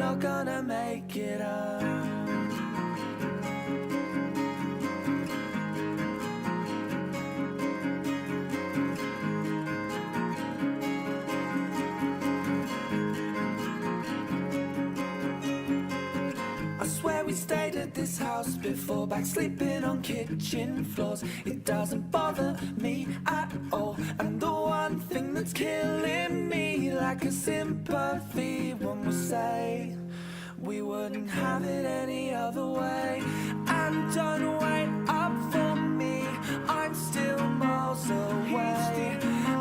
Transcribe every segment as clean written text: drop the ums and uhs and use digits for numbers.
not gonna make it up. I swear we stayed at this house before, back sleeping on kitchen floors. It doesn't bother me at all, and the one thing that's killing me, like a sympathy when we say we wouldn't have it any other way. And don't wait up for me, I'm still miles away.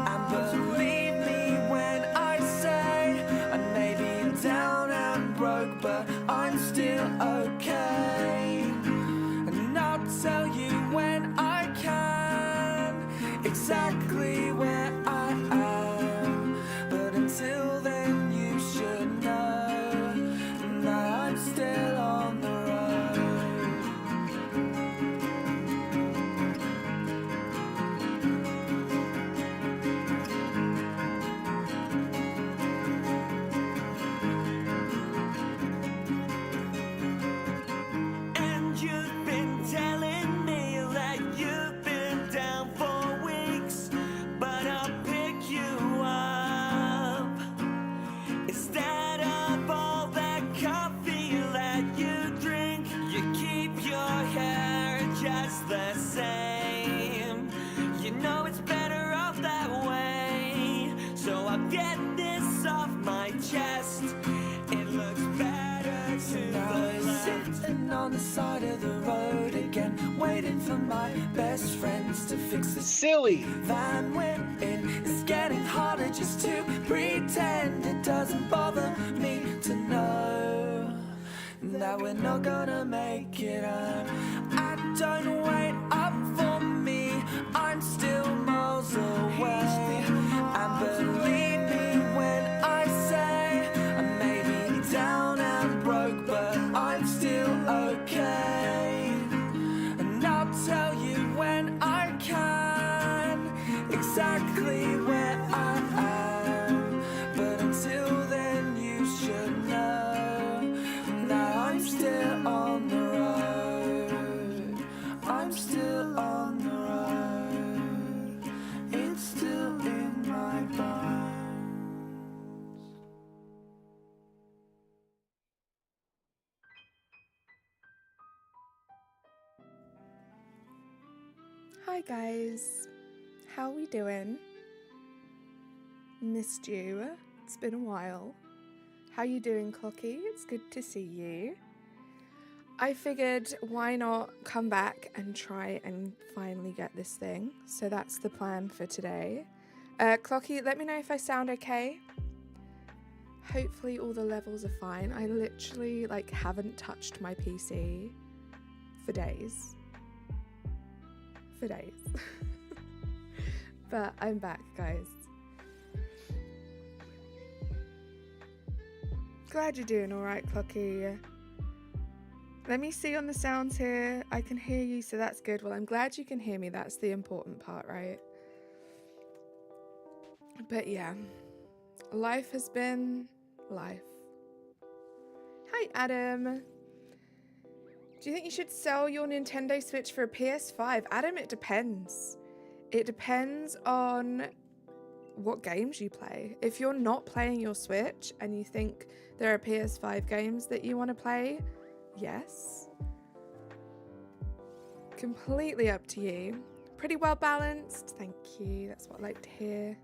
And believe me when I say I may be down and broke, but I'm still okay. And I'll tell you when I can exactly where I am. But until then you should know that I'm still on the road. And you've been telling me that you've been down for weeks, but I'll pick you up. Instead of all that coffee that you drink, you keep your hair just the same. You know it's better off that way, so I'll get this off my chest. It looks better to Now the I'm left. sitting on the side of the road again, waiting for my best friends to fix this Silly. van we're in. It's getting harder just to pretend. It doesn't bother me to know that we're not gonna make it up. And don't wait up for me, I'm still miles away. And believe me when I say I may be down and broke, but I'm still okay. And I'll tell you when I can exactly where I am. But until then you should know that I'm still on the road. I'm still on the road. It's still in my bones. Hi guys, how we doing? Missed you. It's been a while. How you doing, Clocky? It's good to see you. I figured why not come back and try and finally get this thing. So that's the plan for today. Clocky, let me know if I sound okay. Hopefully all the levels are fine. I literally haven't touched my PC for days. But I'm back, guys. Glad you're doing alright, Clocky. Let me see on the sounds here. I can hear you, so that's good. Well, I'm glad you can hear me. That's the important part, right? But yeah, life has been life. Hi, Adam. Do you think you should sell your Nintendo Switch for a PS5? Adam, it depends. It depends on what games you play. If you're not playing your Switch and you think there are PS5 games that you want to play, yes. Completely up to you. Pretty well balanced. Thank you. That's what I like to hear.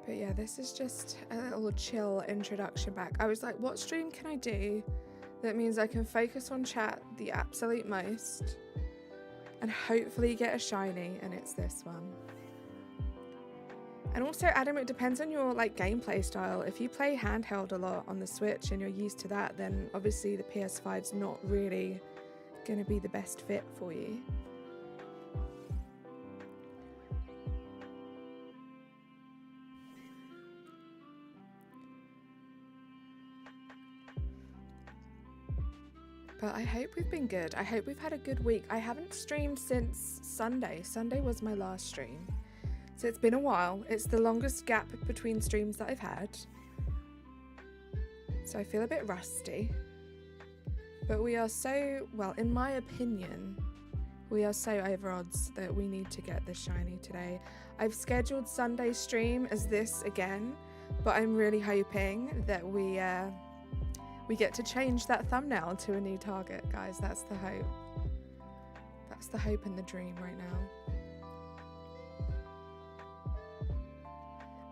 But yeah, this is just a little chill introduction back. I was like, what stream can I do that means I can focus on chat the absolute most and hopefully get a shiny, and it's this one. And also, Adam, it depends on your gameplay style. If you play handheld a lot on the Switch and you're used to that, then obviously the PS5's not really going to be the best fit for you. But I hope we've been good. I hope we've had a good week. I haven't streamed since Sunday. Sunday was my last stream. So it's been a while. It's the longest gap between streams that I've had. So I feel a bit rusty. But we are so, well, in my opinion, we are so over odds that we need to get this shiny today. I've scheduled Sunday's stream as this again, but I'm really hoping that we get to change that thumbnail to a new target, guys. That's the hope. That's the hope and the dream right now.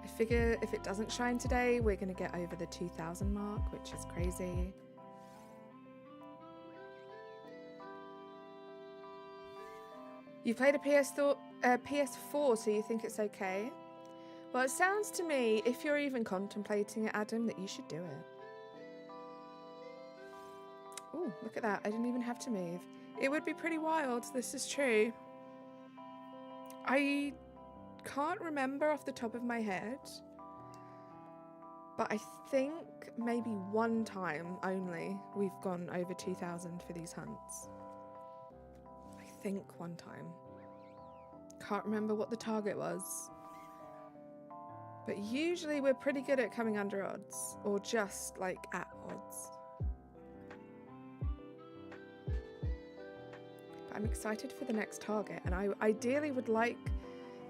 I figure if it doesn't shine today, we're going to get over the 2,000 mark, which is crazy. You played a PS4, so you think it's okay? Well, it sounds to me, if you're even contemplating it, Adam, that you should do it. Oh, look at that. I didn't even have to move. It would be pretty wild. This is true. I can't remember off the top of my head, but I think maybe one time only we've gone over 2,000 for these hunts. I think one time. Can't remember what the target was. But usually we're pretty good at coming under odds, or just like at odds. But I'm excited for the next target, and I ideally would like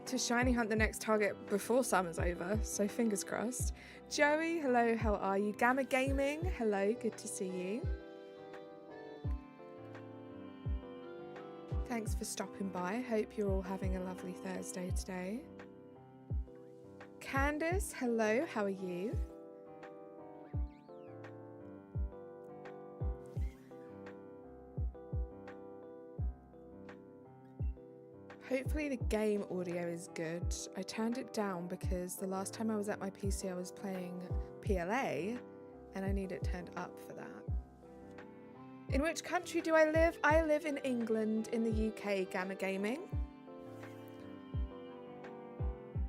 to shiny hunt the next target before summer's over, so fingers crossed. Joey, hello, how are you? Gamma Gaming, hello, good to see you. Thanks for stopping by. Hope you're all having a lovely Thursday today. Candice, hello, how are you? Hopefully the game audio is good. I turned it down because the last time I was at my PC I was playing PLA and I need it turned up for that. In which country do I live? I live in England, in the UK, Gamma Gaming.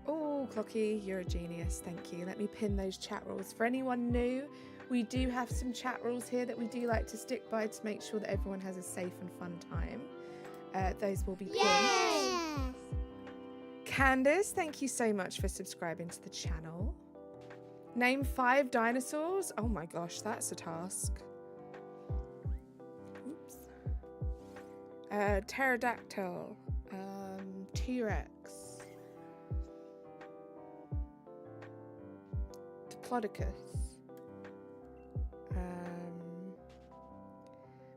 Oh, Clocky, you're a genius, thank you. Let me pin those chat rules. For anyone new, we do have some chat rules here that we do like to stick by to make sure that everyone has a safe and fun time. Those will be pinned. Yes! Candice, thank you so much for subscribing to the channel. Name 5 dinosaurs. Oh my gosh, that's a task. Oops. Pterodactyl. T-Rex. Diplodocus.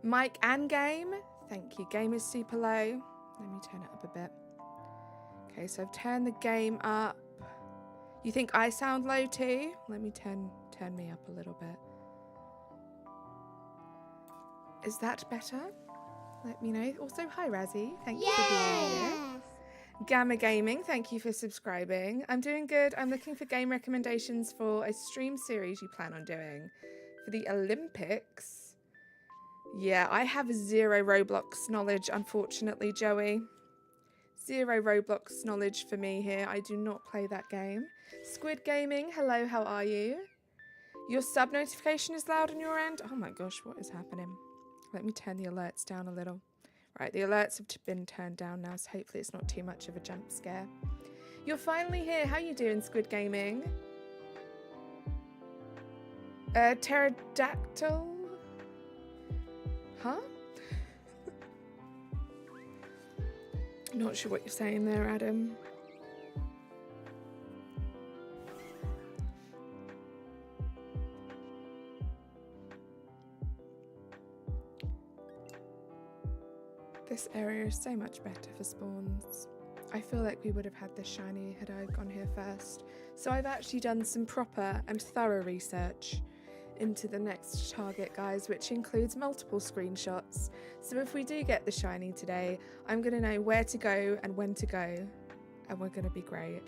Mike and Game. Thank you. Game is super low. Let me turn it up a bit. Okay, so I've turned the game up. You think I sound low too? Let me turn me up a little bit. Is that better? Let me know. Also, hi Razzie. Thank you for being here. Gamma Gaming, thank you for subscribing. I'm doing good. I'm looking for game recommendations for a stream series you plan on doing for the Olympics. Yeah, I have 0 Roblox knowledge, unfortunately, Joey. 0 Roblox knowledge for me here. I do not play that game. Squid Gaming, hello, how are you? Your sub notification is loud on your end? Oh my gosh, what is happening? Let me turn the alerts down a little. Right, the alerts have been turned down now, so hopefully it's not too much of a jump scare. You're finally here. How you doing, Squid Gaming? Pterodactyl? Huh? Not sure what you're saying there, Adam. This area is so much better for spawns. I feel like we would have had this shiny had I gone here first. So I've actually done some proper and thorough research into the next target, guys, which includes multiple screenshots. So if we do get the shiny today, I'm going to know where to go and when to go, and we're going to be great.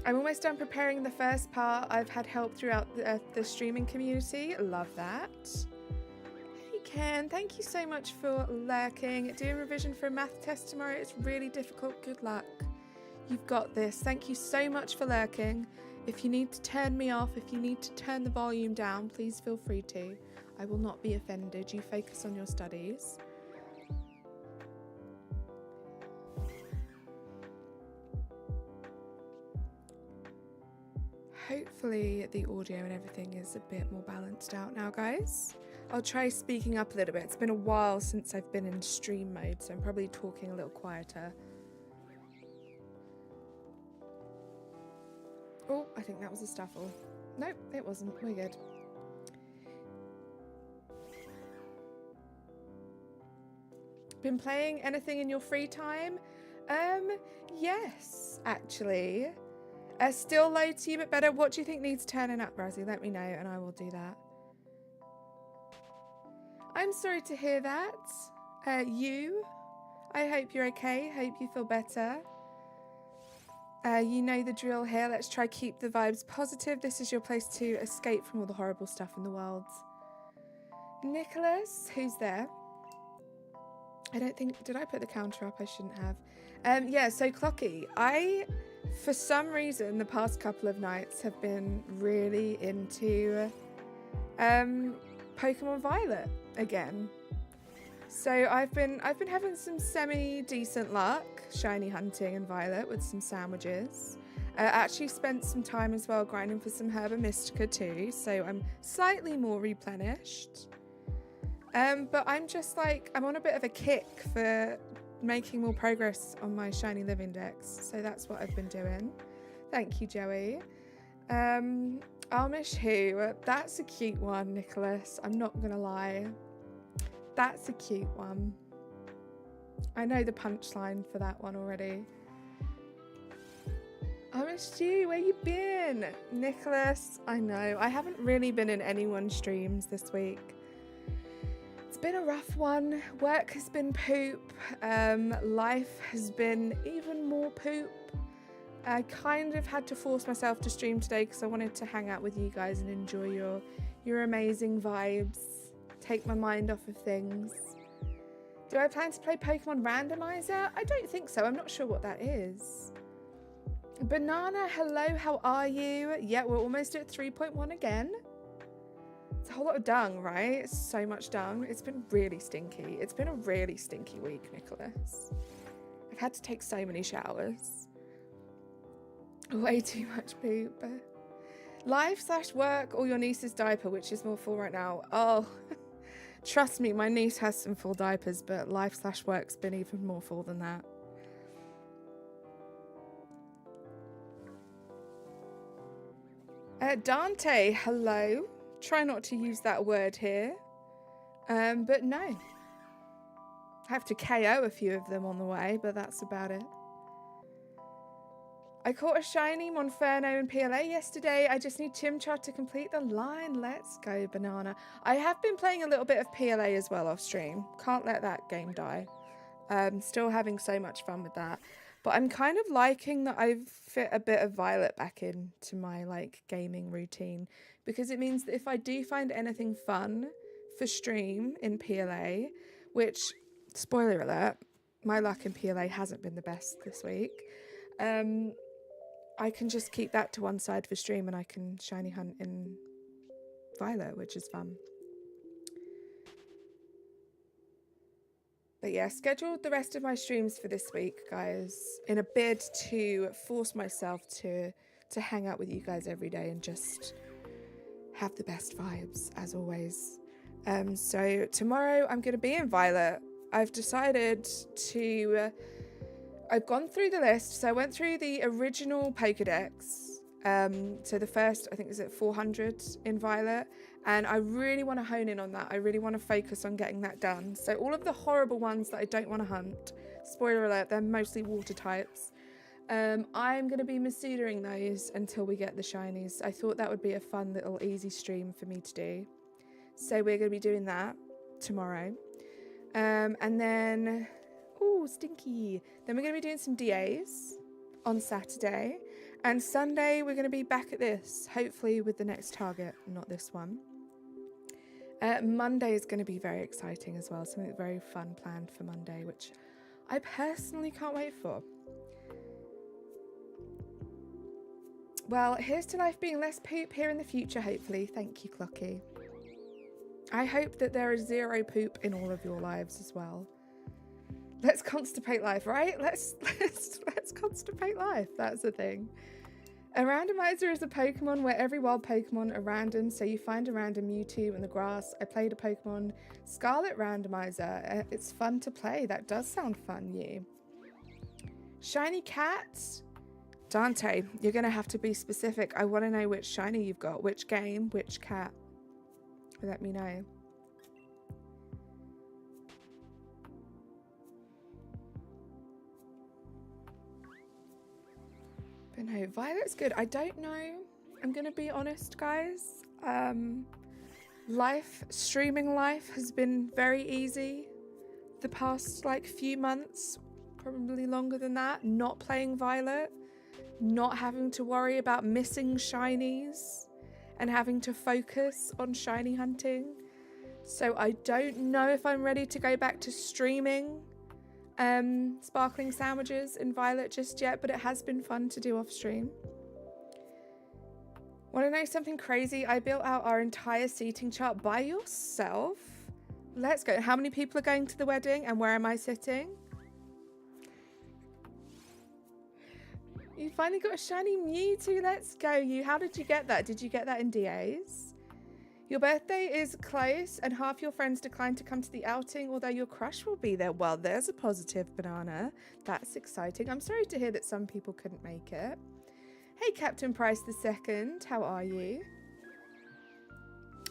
I'm almost done preparing the first part. I've had help throughout the streaming community. Love that. Hey Ken, thank you so much for lurking. Doing revision for a math test tomorrow. It's really difficult. Good luck. You've got this. Thank you so much for lurking. If you need to turn me off, if you need to turn the volume down, please feel free to. I will not be offended. You focus on your studies. hopefully the audio and everything is a bit more balanced out now, guys. I'll try speaking up a little bit. It's been a while since I've been in stream mode, so I'm probably talking a little quieter. Oh, I think that was a Stuffle. Nope, it wasn't. We're good. Been playing anything in your free time? Yes, actually. Still low to you, but better. What do you think needs turning up, Rosie? Let me know and I will do that. I'm sorry to hear that. I hope you're okay. Hope you feel better. You know the drill here. Let's try keep the vibes positive. This is your place to escape from all the horrible stuff in the world. Nicholas, who's there? I don't think... Did I put the counter up? I shouldn't have. Yeah, so Clocky, for some reason, the past couple of nights have been really into Pokemon Violet again. So I've been having some semi-decent luck shiny hunting in Violet with some sandwiches. Actually spent some time as well grinding for some Herba Mystica too, so I'm slightly more replenished. But I'm just like, I'm on a bit of a kick for making more progress on my shiny live index, so that's what I've been doing. Thank you, Joey. Amish who? That's a cute one, Nicholas. I'm not gonna lie. That's a cute one. I know the punchline for that one already. Amish you, where you been? Nicholas, I know. I haven't really been in anyone's streams this week. It's been a rough one. Work has been poop. Life has been even more poop. I kind of had to force myself to stream today because I wanted to hang out with you guys and enjoy your amazing vibes. Take my mind off of things. Do I plan to play Pokemon Randomizer? I don't think so. I'm not sure what that is. Banana, hello, how are you? Yeah, we're almost at 3.1 again. It's a whole lot of dung, right? It's so much dung. It's been really stinky. It's been a really stinky week, Nicholas. I've had to take so many showers. Way too much poop. Life/work or your niece's diaper, which is more full right now? Oh, trust me, my niece has some full diapers, but life/work's been even more full than that. Dante, hello. Try not to use that word here. But no. I have to KO a few of them on the way, but that's about it. I caught a shiny Monferno and PLA yesterday. I just need Chimchar to complete the line. Let's go, Banana. I have been playing a little bit of PLA as well off stream. Can't let that game die. Still having so much fun with that. But I'm kind of liking that I've fit a bit of Violet back into my like gaming routine, because it means that if I do find anything fun for stream in PLA, which, spoiler alert, my luck in PLA hasn't been the best this week, I can just keep that to one side for stream and I can shiny hunt in Violet, which is fun. But yeah, scheduled the rest of my streams for this week, guys, in a bid to force myself to hang out with you guys every day and just have the best vibes, as always. So tomorrow I'm going to be in Violet. I've decided to... I've gone through the list. So I went through the original Pokedex. So the first, I think, is at 400 in Violet. And I really want to hone in on that. I really want to focus on getting that done. So all of the horrible ones that I don't want to hunt, spoiler alert, they're mostly water types. I'm going to be Masudering those until we get the shinies. I thought that would be a fun little easy stream for me to do. So we're going to be doing that tomorrow. And then... Ooh, stinky. Then we're going to be doing some DAs on Saturday. And Sunday, we're going to be back at this, hopefully with the next target, not this one. Monday is going to be very exciting as well. Something very fun planned for Monday, which I personally can't wait for. Well, here's to life being less poop here in the future, hopefully. Thank you, Clocky. I hope that there is zero poop in all of your lives as well. Let's constipate life, right? Let's constipate life. That's the thing. A randomizer is a Pokemon where every wild Pokemon are random, so you find a random Mewtwo in the grass. I played a Pokemon Scarlet randomizer. It's fun to play. That does sound fun, you. Shiny cat? Dante, you're going to have to be specific. I want to know which shiny you've got. Which game, which cat. Let me know. But no, Violet's good. I don't know. I'm going to be honest, guys. Streaming life has been very easy the past like few months, probably longer than that. Not playing Violet, not having to worry about missing shinies and having to focus on shiny hunting. So I don't know if I'm ready to go back to streaming sparkling sandwiches in Violet just yet, but it has been fun to do off stream. Want to know something crazy? I built out our entire seating chart by yourself. Let's go. How many people are going to the wedding and where am I sitting? You finally got a shiny Mewtwo. Let's go. You. How did you get that? Did you get that in DAs? Your birthday is close and half your friends declined to come to the outing, although your crush will be there. Well, there's a positive, Banana. That's exciting. I'm sorry to hear that some people couldn't make it. Hey, Captain Price II. How are you?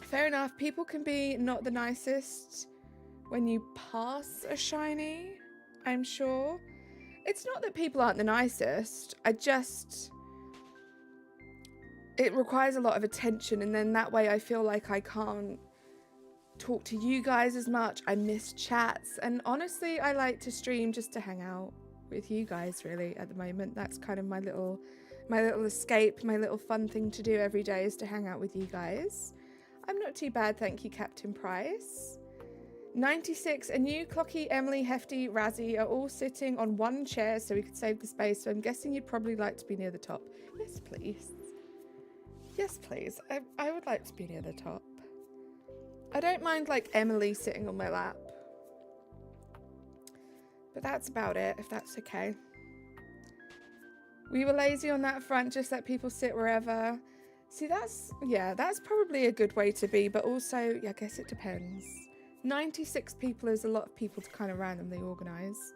Fair enough. People can be not the nicest when you pass a shiny, I'm sure. It's not that people aren't the nicest. It requires a lot of attention, and then that way I feel like I can't talk to you guys as much. I miss chats, and honestly, I like to stream just to hang out with you guys, really, at the moment. That's kind of my little escape, my little fun thing to do every day is to hang out with you guys. I'm not too bad, thank you, Captain Price. 96, and you, Clocky, Emily, Hefty, Razzie are all sitting on one chair so we could save the space, so I'm guessing you'd probably like to be near the top. Yes, please. Yes, please. I would like to be near the top. I don't mind, like, Emily sitting on my lap. But that's about it, if that's okay. We were lazy on that front, just let people sit wherever. See, that's probably a good way to be, but also, yeah, I guess it depends. 96 people is a lot of people to kind of randomly organise.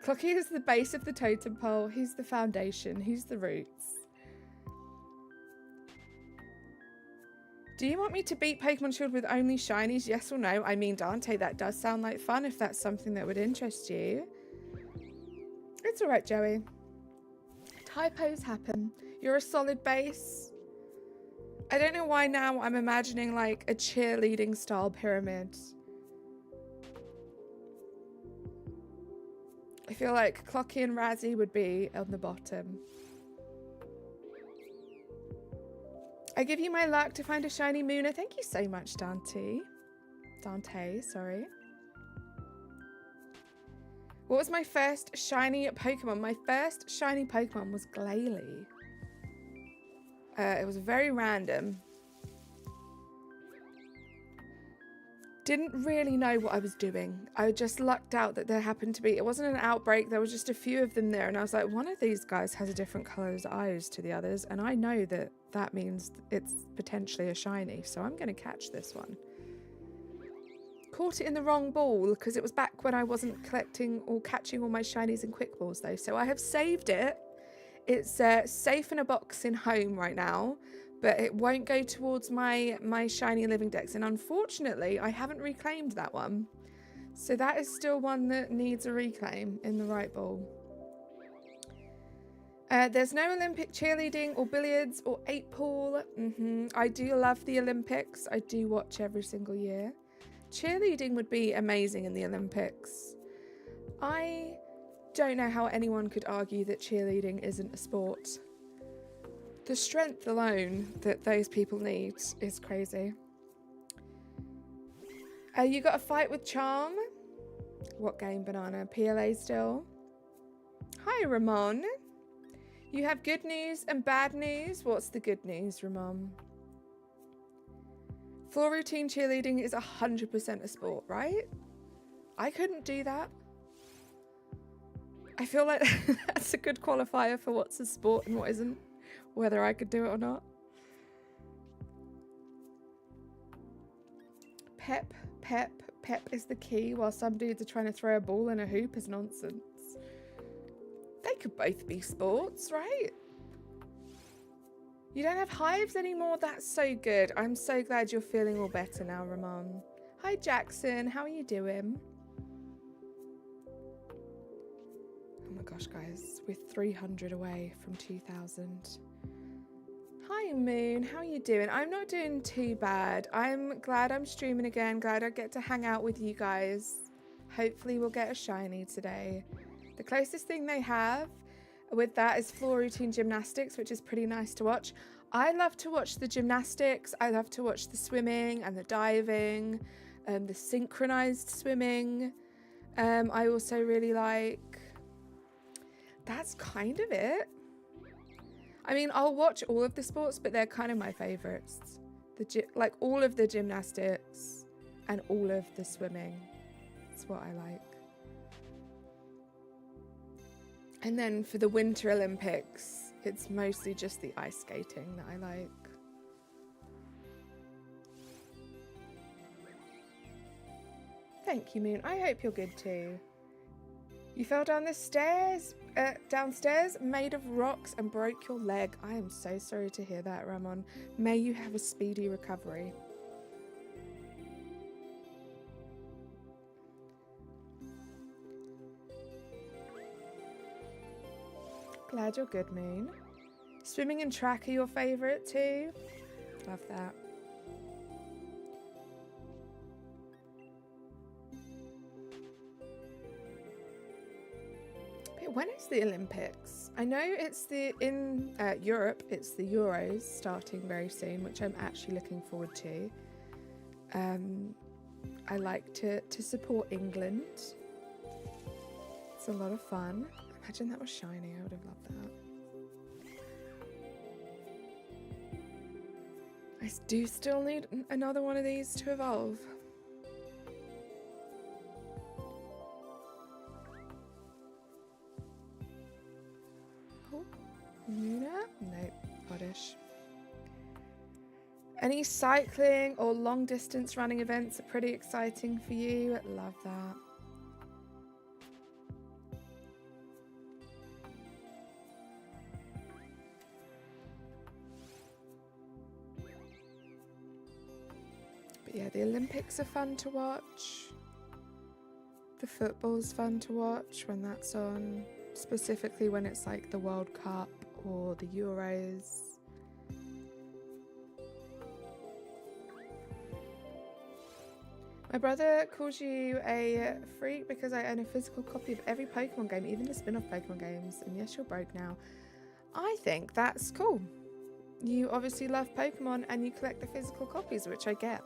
Clocky is the base of the totem pole. He's the foundation. He's the roots. Do you want me to beat Pokemon Shield with only shinies? Yes or no? I mean, Dante, that does sound like fun if that's something that would interest you. It's all right, Joey. Typos happen. You're a solid base. I don't know why now I'm imagining like a cheerleading style pyramid. I feel like Clocky and Razzie would be on the bottom. I give you my luck to find a shiny MUNNA. Thank you so much, Dante. Dante, sorry. What was my first shiny Pokemon? My first shiny Pokemon was Glalie. It was very random. Didn't really know what I was doing. I just lucked out that there happened to be, it wasn't an outbreak, there was just a few of them there, and I was like, one of these guys has a different colour's eyes to the others, and I know that that means it's potentially a shiny, so I'm going to catch this one. Caught it in the wrong ball, because it was back when I wasn't collecting or catching all my shinies in quick balls though, so I have saved it. It's safe in a box in home right now, but it won't go towards my shiny living decks, and unfortunately I haven't reclaimed that one, so that is still one that needs a reclaim in the right ball. There's no Olympic cheerleading or billiards or 8-pool. I do love the Olympics. I do watch every single year. Cheerleading would be amazing in the Olympics. I don't know how anyone could argue that cheerleading isn't a sport. The strength alone that those people need is crazy. You got a fight with Charm? What game, Banana? PLA still? Hi, Ramon. You have good news and bad news. What's the good news, Ramon? Floor routine cheerleading is 100% a sport, right? I couldn't do that. I feel like that's a good qualifier for what's a sport and what isn't, whether I could do it or not. Pep is the key, while some dudes are trying to throw a ball in a hoop is nonsense. They could both be sports, right? You don't have hives anymore? That's so good. I'm so glad you're feeling all better now, Ramon. Hi, Jackson. How are you doing? Oh my gosh, guys. We're 300 away from 2,000. Hi, Moon. How are you doing? I'm not doing too bad. I'm glad I'm streaming again. Glad I get to hang out with you guys. Hopefully we'll get a shiny today. The closest thing they have with that is floor routine gymnastics, which is pretty nice to watch. I love to watch the gymnastics. I love to watch the swimming and the diving, the synchronized swimming. I also really like... That's kind of it. I mean, I'll watch all of the sports, but they're kind of my favorites. Like all of the gymnastics and all of the swimming. That's what I like. And then for the Winter Olympics, it's mostly just the ice skating that I like. Thank you, Moon. I hope you're good too. You fell down the stairs, downstairs, made of rocks, and broke your leg. I am so sorry to hear that, Ramon. May you have a speedy recovery. Glad you're good, Moon. Swimming and track are your favourite too? Love that. When is the Olympics? I know it's in Europe, it's the Euros starting very soon, which I'm actually looking forward to. I like to support England. It's a lot of fun. Imagine that was shiny, I would have loved that. I do still need another one of these to evolve. Munna? Nope, oddish. Any cycling or long distance running events are pretty exciting for you? Love that. But yeah, the Olympics are fun to watch. The football's fun to watch when that's on, specifically when it's like the World Cup or the Euros. My brother calls you a freak because I own a physical copy of every Pokemon game, even the spin-off Pokemon games. And yes, you're broke now. I think that's cool. You obviously love Pokemon and you collect the physical copies, which I get.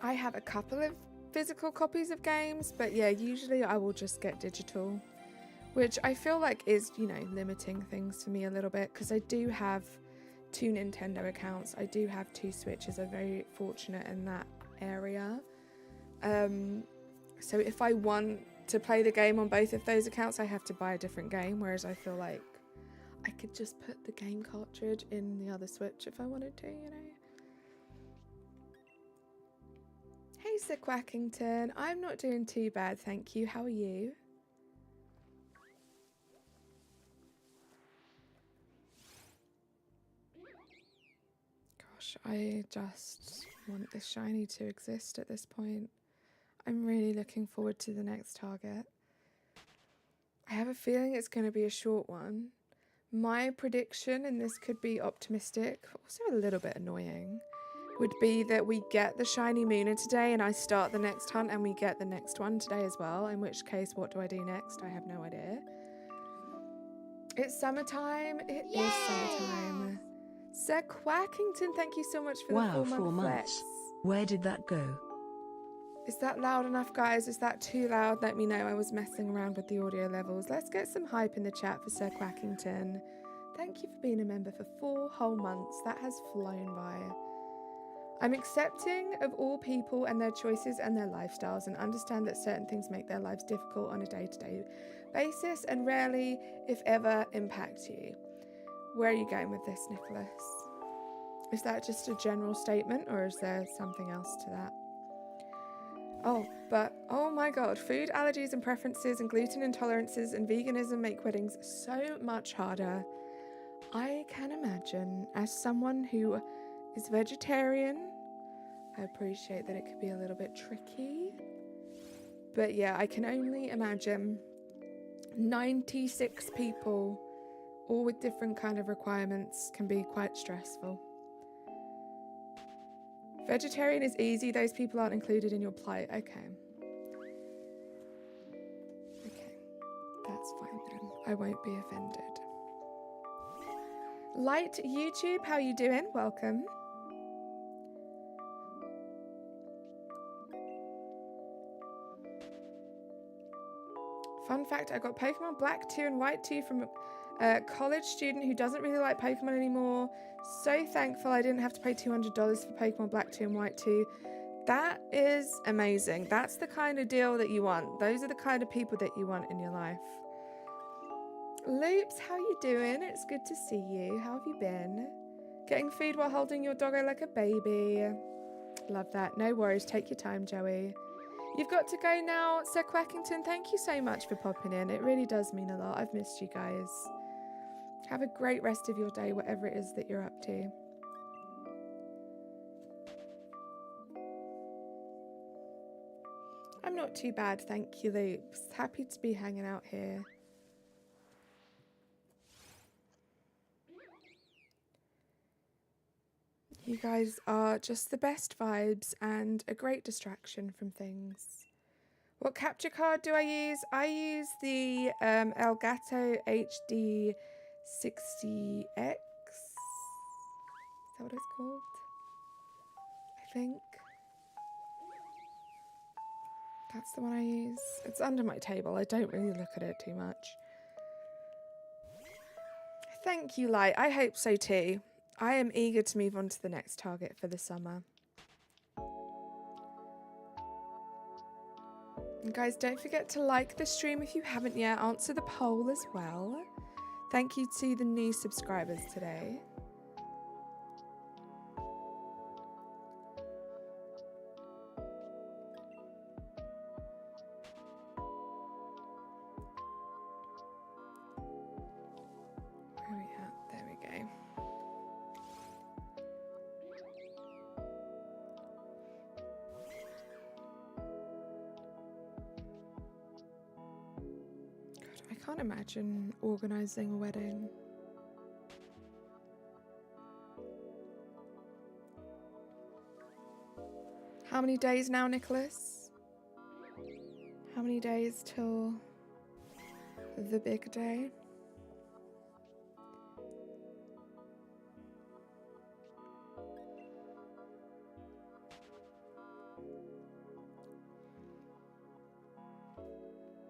I have a couple of physical copies of games, but yeah, usually I will just get digital, which I feel like is, you know, limiting things for me a little bit because I do have 2 Nintendo accounts. I do have 2 Switches. I'm very fortunate in that area. So if I want to play the game on both of those accounts, I have to buy a different game, whereas I feel like I could just put the game cartridge in the other Switch if I wanted to, you know. Hey, Sir Quackington. I'm not doing too bad, thank you. How are you? Gosh, I just want this shiny to exist at this point. I'm really looking forward to the next target. I have a feeling it's going to be a short one. My prediction, and this could be optimistic, but also a little bit annoying, would be that we get the shiny MUNNA today and I start the next hunt and we get the next one today as well, in which case what do I do next? I have no idea. It's summertime. It is summertime. Sir Quackington, thank you so much for the 4-month flex. Where did that go? Is that loud enough, guys? Is that too loud? Let me know. I was messing around with the audio levels. Let's get some hype in the chat for Sir Quackington. Thank you for being a member for 4 whole months. That has flown by. I'm accepting of all people and their choices and their lifestyles, and understand that certain things make their lives difficult on a day-to-day basis and rarely, if ever, impact you. Where are you going with this, Nicholas? Is that just a general statement, or is there something else to that? Oh my god, food allergies and preferences and gluten intolerances and veganism make weddings so much harder. I can imagine, as someone who is vegetarian, I appreciate that it could be a little bit tricky. But yeah, I can only imagine 96 people, all with different kind of requirements, can be quite stressful. Vegetarian is easy, those people aren't included in your plight. Okay, that's fine then. I won't be offended. Light YouTube, how you doing? Welcome. Fun fact, I got Pokemon Black 2 and White 2 from a college student who doesn't really like Pokemon anymore. So thankful I didn't have to pay $200 for Pokemon Black 2 and White 2. That is amazing. That's the kind of deal that you want. Those are the kind of people that you want in your life. Loops, how you doing? It's good to see you. How have you been? Getting food while holding your doggo like a baby. Love that. No worries. Take your time, Joey. You've got to go now, Sir Quackington. Thank you so much for popping in. It really does mean a lot. I've missed you guys. Have a great rest of your day, whatever it is that you're up to. I'm not too bad, thank you, Loops. Happy to be hanging out here. You guys are just the best vibes and a great distraction from things. What capture card do I use? I use the Elgato HD 60X. Is that what it's called? I think. That's the one I use. It's under my table. I don't really look at it too much. Thank you, Light. I hope so too. I am eager to move on to the next target for the summer. And guys, don't forget to like the stream if you haven't yet. Answer the poll as well. Thank you to the new subscribers today. Where are we at? There we go. I can't imagine organising a wedding. How many days now, Nicholas? How many days till the big day?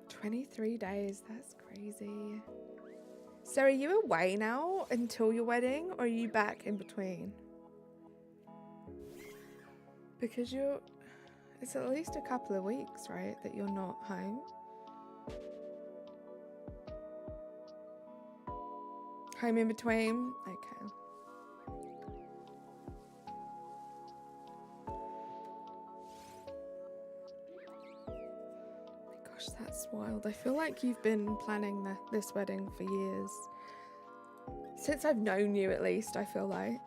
"23 days, that's crazy. So are you away now until your wedding, or are you back in between? Because it's at least a couple of weeks, right, that you're not home? Home in between? Okay. Gosh, that's wild. I feel like you've been planning this wedding for years. Since I've known you, at least, I feel like.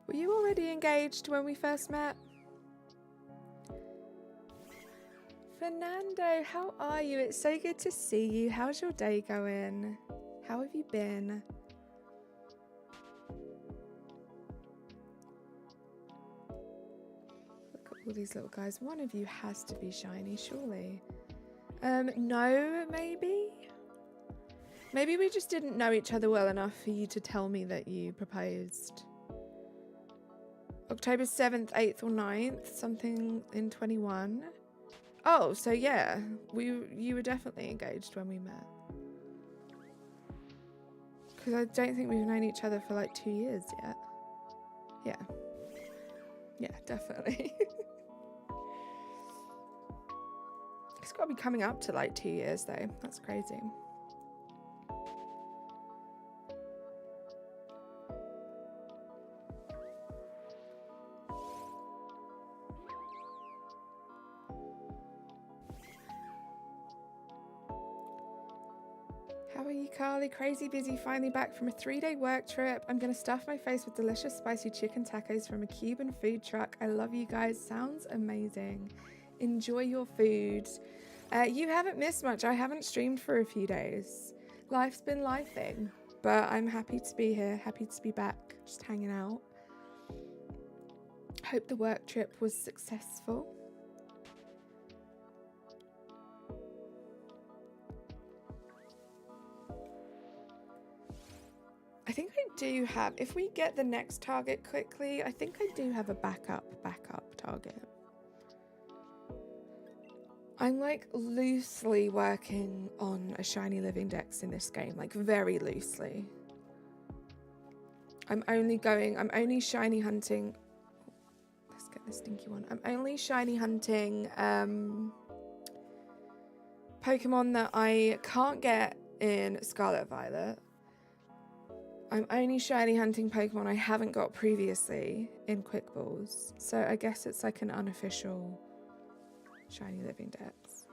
Were you already engaged when we first met? Fernando, how are you? It's so good to see you. How's your day going? How have you been? Look at all these little guys. One of you has to be shiny, surely. No, maybe? Maybe we just didn't know each other well enough for you to tell me that you proposed. October 7th, 8th or 9th, something in 21. Oh, so yeah, you were definitely engaged when we met. Because I don't think we've known each other for like 2 years yet. Yeah. Yeah, definitely. It's got to be coming up to like 2 years though. That's crazy. How are you, Carly? Crazy busy, finally back from a 3-day work trip. I'm gonna stuff my face with delicious spicy chicken tacos from a Cuban food truck. I love you guys. Sounds amazing. Enjoy your food. You haven't missed much. I haven't streamed for a few days. Life's been lifing, but I'm happy to be here, happy to be back, just hanging out. Hope the work trip was successful. I think I do have, if we get the next target quickly, I think I do have a backup target. I'm like loosely working on a shiny living dex in this game, like very loosely. I'm only shiny hunting. Let's get the stinky one. I'm only shiny hunting Pokemon that I can't get in Scarlet Violet. I'm only shiny hunting Pokemon I haven't got previously in Quick Balls. So I guess it's like an unofficial shiny living dex.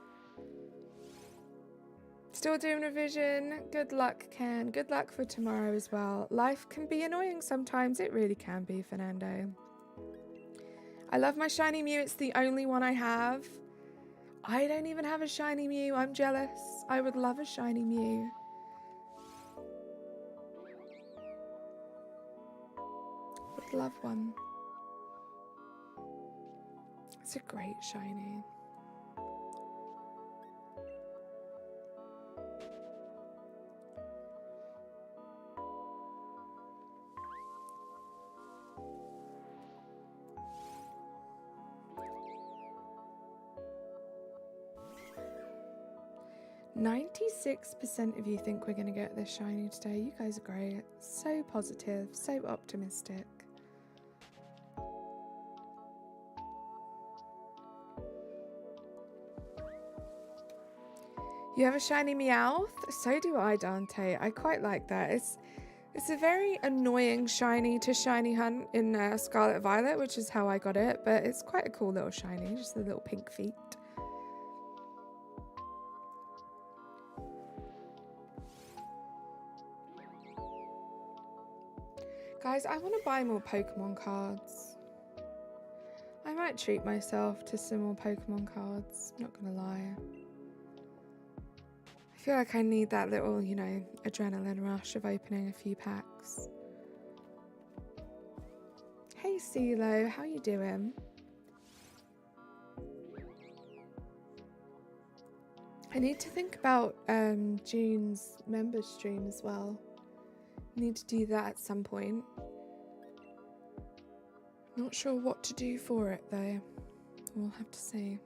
Still doing revision. Good luck, Ken. Good luck for tomorrow as well. Life can be annoying sometimes. It really can be, Fernando. I love my shiny Mew. It's the only one I have. I don't even have a shiny Mew. I'm jealous. I would love a shiny Mew. Would love one. It's a great shiny. "96% of you think we're going to get this shiny today. You guys are great. So positive, so optimistic. You have a shiny Meowth? So do I, Dante. I quite like that. It's a very annoying shiny to shiny hunt in Scarlet Violet, which is how I got it, but it's quite a cool little shiny, just the little pink feet. Guys, I want to buy more Pokemon cards. I might treat myself to some more Pokemon cards, not gonna lie. I feel like I need that little, you know, adrenaline rush of opening a few packs. Hey CeeLo, how you doing? I need to think about June's member stream as well. Need to do that at some point. Not sure what to do for it though. We'll have to see.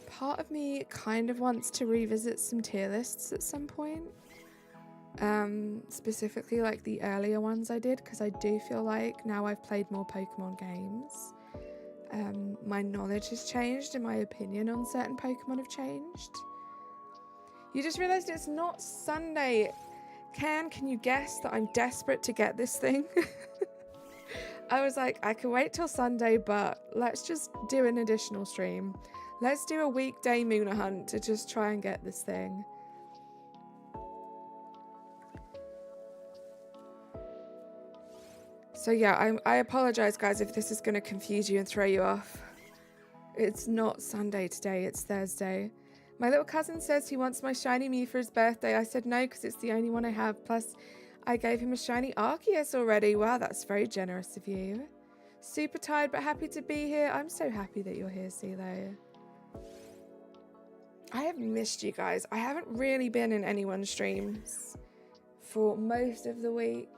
Part of me kind of wants to revisit some tier lists at some point. Specifically like the earlier ones I did, because I do feel like now I've played more Pokemon games. My knowledge has changed and my opinion on certain Pokemon have changed. You just realised it's not Sunday. Can you guess that I'm desperate to get this thing? I was like, I can wait till Sunday, but let's just do an additional stream. Let's do a weekday MUNNA hunt to just try and get this thing. So yeah, I apologise guys if this is going to confuse you and throw you off. It's not Sunday today, it's Thursday. My little cousin says he wants my shiny Mew for his birthday. I said no because it's the only one I have. Plus, I gave him a shiny Arceus already. Wow, that's very generous of you. Super tired but happy to be here. I'm so happy that you're here, CeeLo. I have missed you guys. I haven't really been in anyone's streams for most of the week.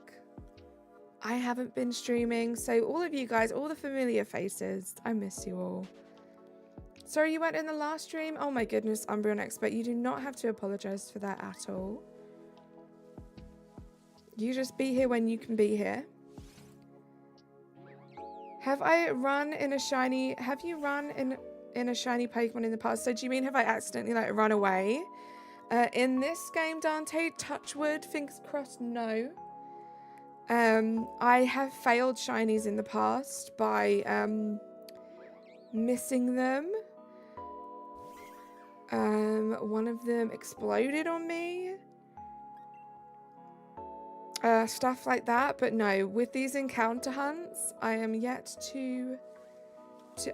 I haven't been streaming, so all of you guys, all the familiar faces, I miss you all. Sorry you weren't in the last stream? Oh my goodness, Umbreon Expert, you do not have to apologise for that at all. You just be here when you can be here. Have I run in a shiny... Have you run in a shiny Pokemon in the past? So do you mean have I accidentally like run away? In this game, Dante, touch wood, fingers crossed, no. I have failed shinies in the past by missing them. One of them exploded on me. Stuff like that, but no, with these encounter hunts, I am yet to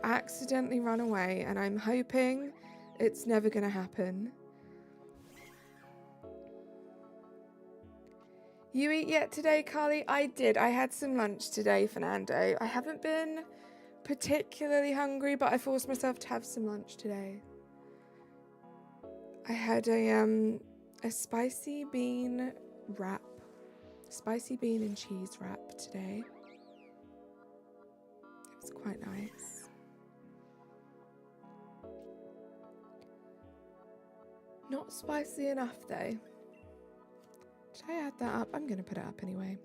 accidentally run away, and I'm hoping it's never gonna happen. You eat yet today, Carly? I did. I had some lunch today, Fernando. I haven't been particularly hungry, but I forced myself to have some lunch today. I had a spicy bean wrap. Spicy bean and cheese wrap today. It was quite nice. Not spicy enough though. Did I add that up? I'm going to put it up anyway.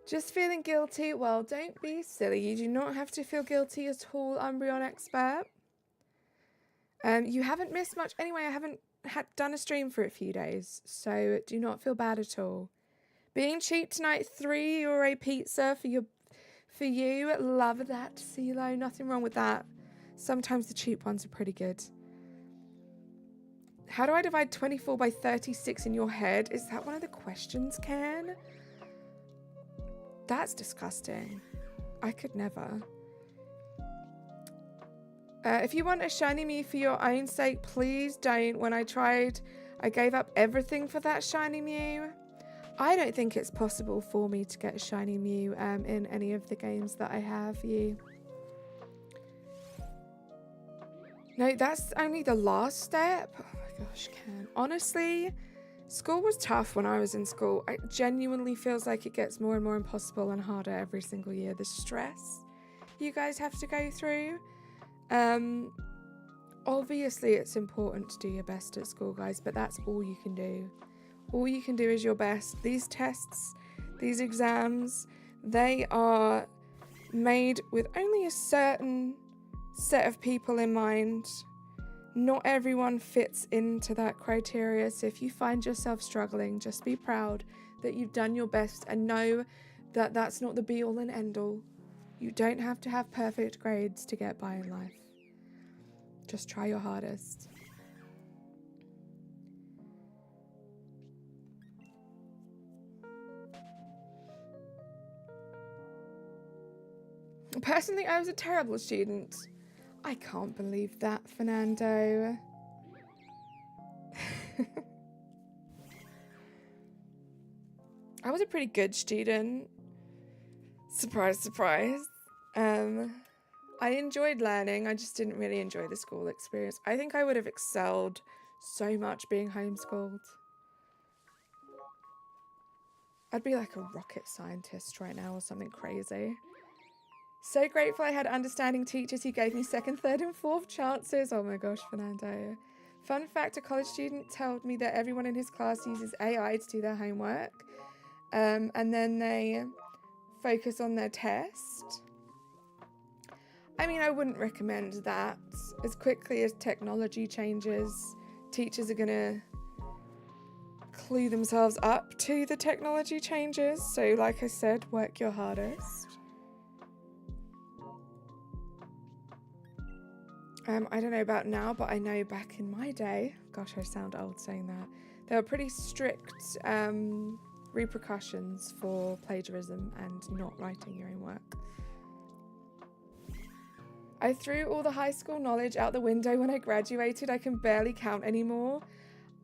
Just feeling guilty? Well, don't be silly. You do not have to feel guilty at all, Umbreon Expert. You haven't missed much. Anyway, I haven't done a stream for a few days, so do not feel bad at all. Being cheap tonight, €3 pizza for you. Love that, CeeLo. Nothing wrong with that. Sometimes the cheap ones are pretty good. How do I divide 24 by 36 in your head? Is that one of the questions, Ken? That's disgusting. I could never. If you want a shiny Mew for your own sake, please don't. When I tried, I gave up everything for that shiny Mew. I don't think it's possible for me to get a shiny Mew in any of the games that I have you. No, that's only the last step. Oh my gosh, Ken. Honestly, school was tough when I was in school. It genuinely feels like it gets more and more impossible and harder every single year. The stress you guys have to go through. Obviously it's important to do your best at school, guys, but that's all you can do. All you can do is your best. These tests, these exams, they are made with only a certain set of people in mind. Not everyone fits into that criteria, so if you find yourself struggling, just be proud that you've done your best and know that that's not the be all and end all. You don't have to have perfect grades to get by in life. Just try your hardest. Personally, I was a terrible student. I can't believe that, Fernando. I was a pretty good student. Surprise, surprise. I enjoyed learning. I just didn't really enjoy the school experience. I think I would have excelled so much being homeschooled. I'd be like a rocket scientist right now or something crazy. So grateful I had understanding teachers who gave me second, third and fourth chances. Oh my gosh, Fernando. Fun fact, a college student told me that everyone in his class uses AI to do their homework. And then they focus on their test. I mean, I wouldn't recommend that. As quickly as technology changes, teachers are going to clue themselves up to the technology changes. So like I said, work your hardest. I don't know about now, but I know back in my day, gosh, I sound old saying that, there were pretty strict repercussions for plagiarism and not writing your own work. I threw all the high school knowledge out the window when I graduated. I can barely count anymore.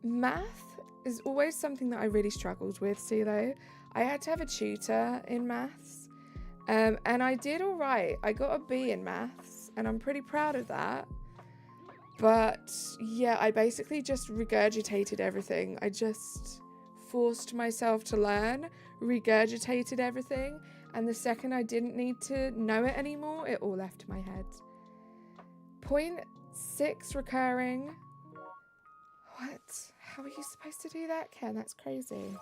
Math is always something that I really struggled with, CeeLo. I had to have a tutor in maths, and I did all right. I got a B in maths, and I'm pretty proud of that. But yeah, I basically just regurgitated everything. I just forced myself to learn, regurgitated everything, and the second I didn't need to know it anymore, it all left my head. 0.6 recurring. What? How are you supposed to do that, Ken? That's crazy.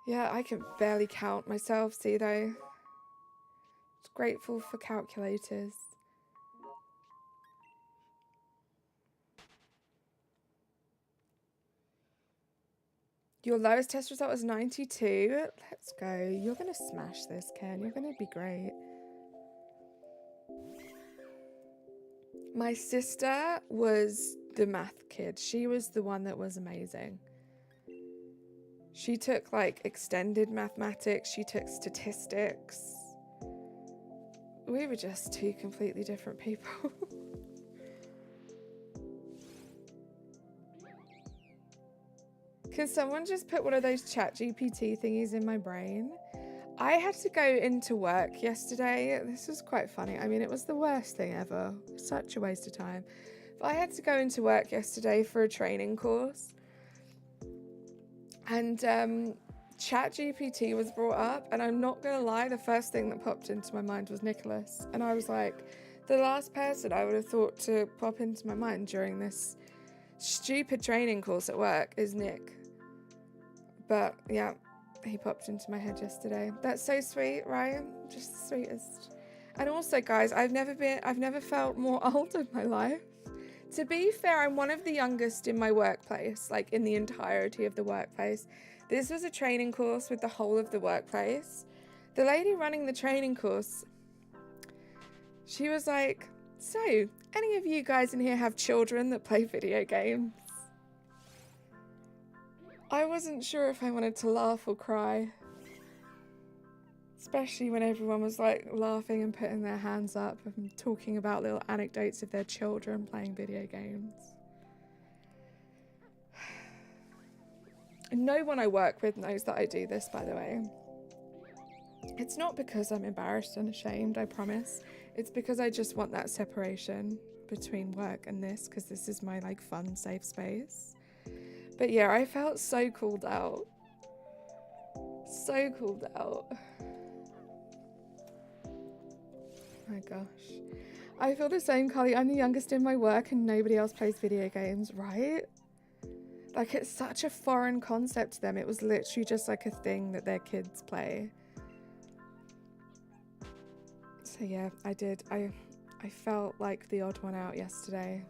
Yeah, I can barely count myself, see though. Just grateful for calculators. Your lowest test result was 92. Let's go. You're going to smash this, Ken. You're going to be great. My sister was the math kid. She was the one that was amazing. She took like extended mathematics. She took statistics. We were just two completely different people. Can someone just put one of those chat GPT thingies in my brain? I had to go into work yesterday. This was quite funny. I mean, it was the worst thing ever. Such a waste of time. But I had to go into work yesterday for a training course. And chat GPT was brought up. And I'm not going to lie, the first thing that popped into my mind was Nicholas. And I was like, the last person I would have thought to pop into my mind during this stupid training course at work is Nick. But yeah, he popped into my head yesterday. That's so sweet, Ryan. Just the sweetest. And also, guys, I've never felt more old in my life. To be fair, I'm one of the youngest in my workplace, like in the entirety of the workplace. This was a training course with the whole of the workplace. The lady running the training course, she was like, so, any of you guys in here have children that play video games? I wasn't sure if I wanted to laugh or cry. Especially when everyone was like laughing and putting their hands up and talking about little anecdotes of their children playing video games. No one I work with knows that I do this, by the way. It's not because I'm embarrassed and ashamed, I promise. It's because I just want that separation between work and this, because this is my like fun, safe space. But yeah, I felt so called out. So called out. My gosh. I feel the same, Carly. I'm the youngest in my work and nobody else plays video games, right? Like, it's such a foreign concept to them. It was literally just like a thing that their kids play. So yeah, I did. I felt like the odd one out yesterday.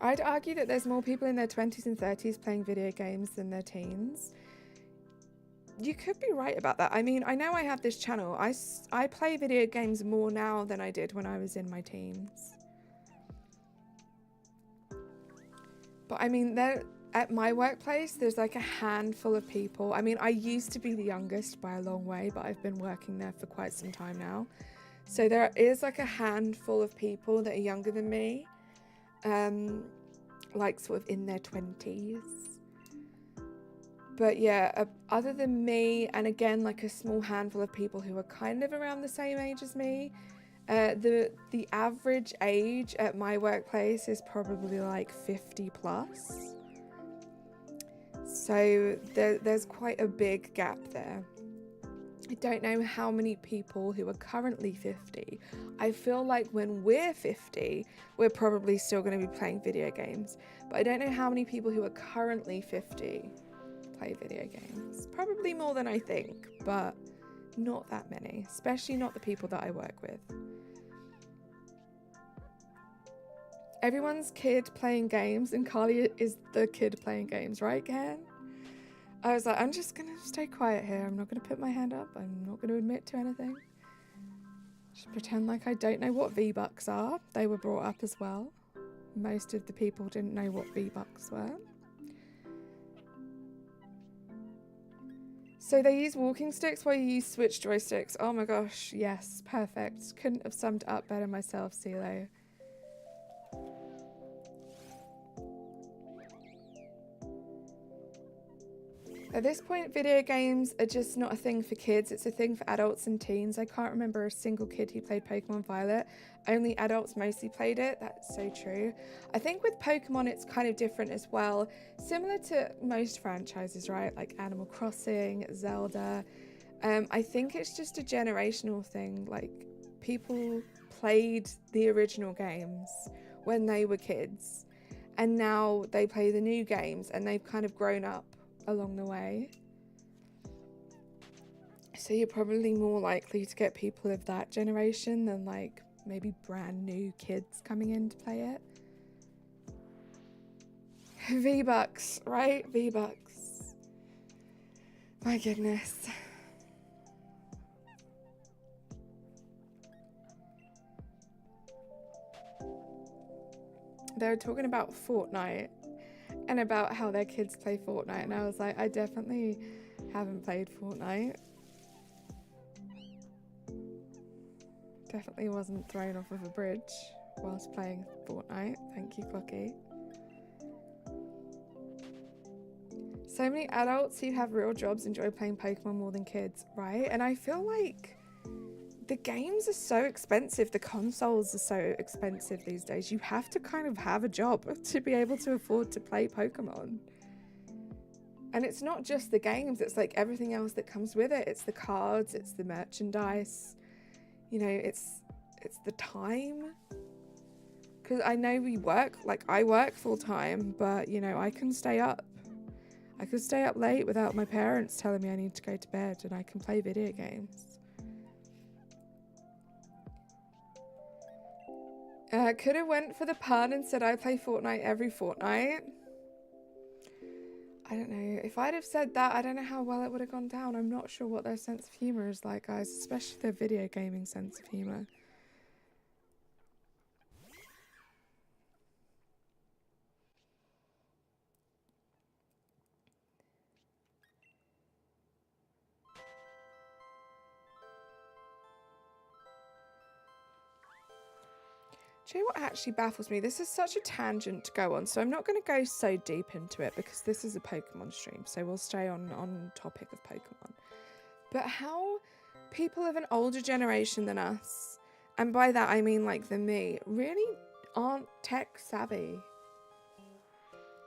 I'd argue that there's more people in their 20s and 30s playing video games than their teens. You could be right about that. I mean, I know I have this channel. I play video games more now than I did when I was in my teens. But I mean, at my workplace, there's like a handful of people. I mean, I used to be the youngest by a long way, but I've been working there for quite some time now. So there is like a handful of people that are younger than me. Like sort of in their 20s. But yeah, other than me, and again, like a small handful of people who are kind of around the same age as me, the average age at my workplace is probably like 50 plus. So there's quite a big gap there. I don't know how many people who are currently 50. I feel like when we're 50, we're probably still going to be playing video games. But I don't know how many people who are currently 50 play video games. Probably more than I think, but not that many, especially not the people that I work with. Everyone's kid playing games, and Carly is the kid playing games, right, Ken? I was like, I'm just going to stay quiet here. I'm not going to put my hand up. I'm not going to admit to anything. Just pretend like I don't know what V-Bucks are. They were brought up as well. Most of the people didn't know what V-Bucks were. So they use walking sticks while you use Switch joysticks. Oh my gosh, yes, perfect. Couldn't have summed it up better myself, CeeLo. At this point, video games are just not a thing for kids. It's a thing for adults and teens. I can't remember a single kid who played Pokemon Violet. Only adults mostly played it. That's so true. I think with Pokemon, it's kind of different as well. Similar to most franchises, right? Like Animal Crossing, Zelda. I think it's just a generational thing. Like, people played the original games when they were kids. And now they play the new games and they've kind of grown up along the way. So you're probably more likely to get people of that generation than like maybe brand new kids coming in to play it. V-Bucks, right? V-Bucks. My goodness. They were talking about Fortnite and about how their kids play Fortnite, and I was like, I definitely haven't played Fortnite. Definitely wasn't thrown off of a bridge whilst playing Fortnite. Thank you, Clocky. So many adults who have real jobs enjoy playing Pokemon more than kids, right? And I feel like the games are so expensive, the consoles are so expensive these days. You have to kind of have a job to be able to afford to play Pokemon. And it's not just the games, it's like everything else that comes with it. It's the cards, it's the merchandise, you know, it's the time. Because I know we work, like I work full time, but you know, I can stay up. I could stay up late without my parents telling me I need to go to bed, and I can play video games. Could have went for the pun and said I play Fortnite every fortnight. I don't know. If I'd have said that, I don't know how well it would have gone down. I'm not sure what their sense of humour is like, guys, especially their video gaming sense of humour. Do you know what actually baffles me? This is such a tangent to go on, so I'm not going to go so deep into it because this is a Pokemon stream, so we'll stay on topic of Pokemon. But how people of an older generation than us, and by that I mean like than me, really aren't tech savvy.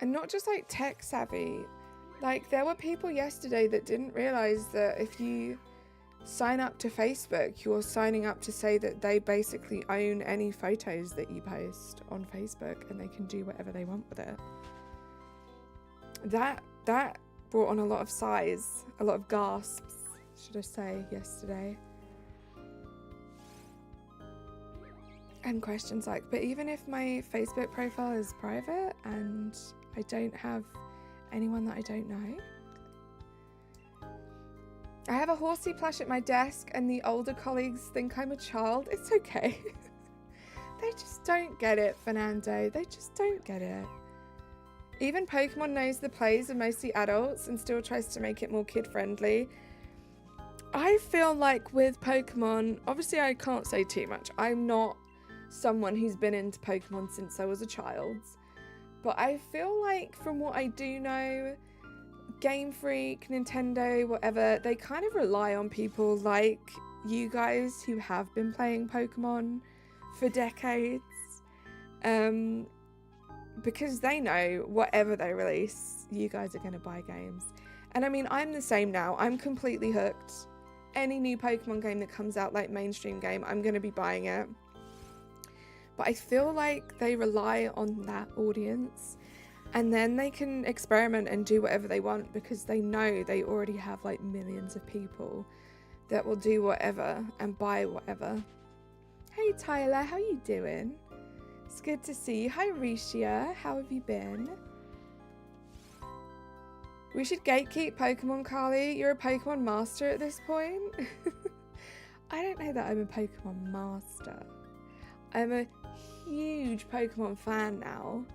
And not just like tech savvy, like there were people yesterday that didn't realise that if you sign up to Facebook, you're signing up to say that they basically own any photos that you post on Facebook and they can do whatever they want with it. That brought on a lot of sighs, a lot of gasps, should I say, yesterday. And questions like, but even if my Facebook profile is private and I don't have anyone that I don't know, I have a horsey plush at my desk and the older colleagues think I'm a child. It's okay. They just don't get it, Fernando. They just don't get it. Even Pokemon knows the plays are mostly adults and still tries to make it more kid-friendly. I feel like with Pokemon, obviously I can't say too much. I'm not someone who's been into Pokemon since I was a child. But I feel like from what I do know, Game Freak, Nintendo, whatever, they kind of rely on people like you guys who have been playing Pokemon for decades, because they know whatever they release, you guys are going to buy games. And I mean, I'm the same now. I'm completely hooked. Any new Pokemon game that comes out, like mainstream game, I'm going to be buying it. But I feel like they rely on that audience. And then they can experiment and do whatever they want because they know they already have like millions of people that will do whatever and buy whatever. Hey Tyler, how you doing? It's good to see you. Hi Risha, how have you been? We should gatekeep Pokemon, Carly. You're a Pokemon master at this point. I don't know that I'm a Pokemon master. I'm a huge Pokemon fan now.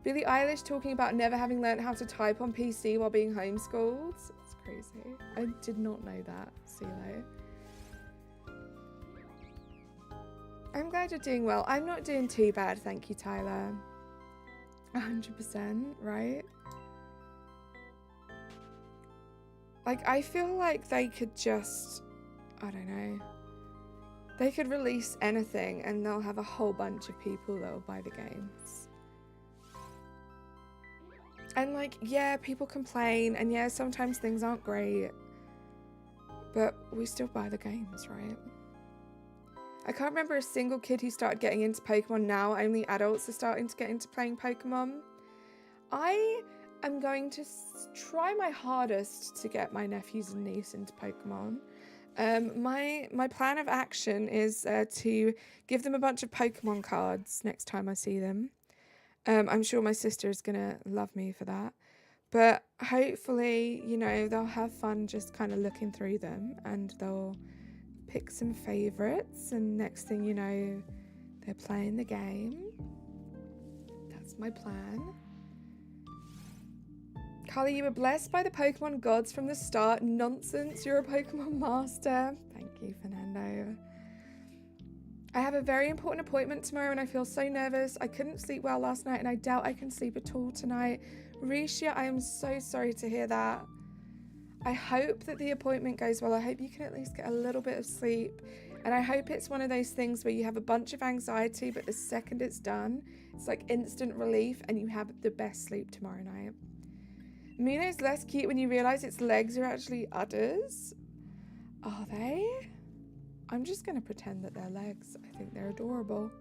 Billie Eilish talking about never having learned how to type on PC while being homeschooled. It's crazy. I did not know that, CeeLo. I'm glad you're doing well. I'm not doing too bad, thank you, Tyler. 100%, right? Like, I feel like they could just, I don't know, they could release anything and they'll have a whole bunch of people that will buy the games. And like, yeah, people complain, and yeah, sometimes things aren't great, but we still buy the games, right? I can't remember a single kid who started getting into Pokemon now. Only adults are starting to get into playing Pokemon. I am going to try my hardest to get my nephews and niece into Pokemon. My plan of action is to give them a bunch of Pokemon cards next time I see them. I'm sure my sister is going to love me for that. But hopefully, you know, they'll have fun just kind of looking through them, and they'll pick some favourites, and next thing you know, they're playing the game. That's my plan. Carly, you were blessed by the Pokemon gods from the start. Nonsense, you're a Pokemon master. Thank you, Fernando. I have a very important appointment tomorrow and I feel so nervous. I couldn't sleep well last night and I doubt I can sleep at all tonight. Risha, I am so sorry to hear that. I hope that the appointment goes well. I hope you can at least get a little bit of sleep. And I hope it's one of those things where you have a bunch of anxiety, but the second it's done, it's like instant relief and you have the best sleep tomorrow night. Muno's less cute when you realise its legs are actually udders. Are they? I'm just going to pretend that they're legs. I think they're adorable.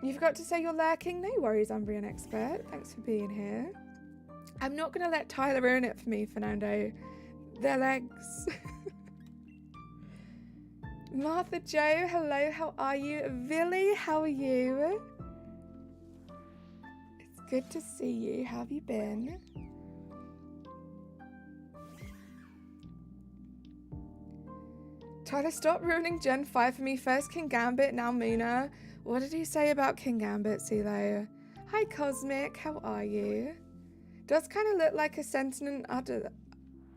You forgot to say you're lurking? No worries, Umbreon Expert. Thanks for being here. I'm not going to let Tyler ruin it for me, Fernando. They're legs. Martha Joe, hello, how are you? Villy, how are you? It's good to see you. How have you been? Tyler, stop ruining Gen 5 for me. First King Gambit, now Munna. What did he say about King Gambit, CeeLo? Hi, Cosmic. How are you? Does kind of look like a sentient udder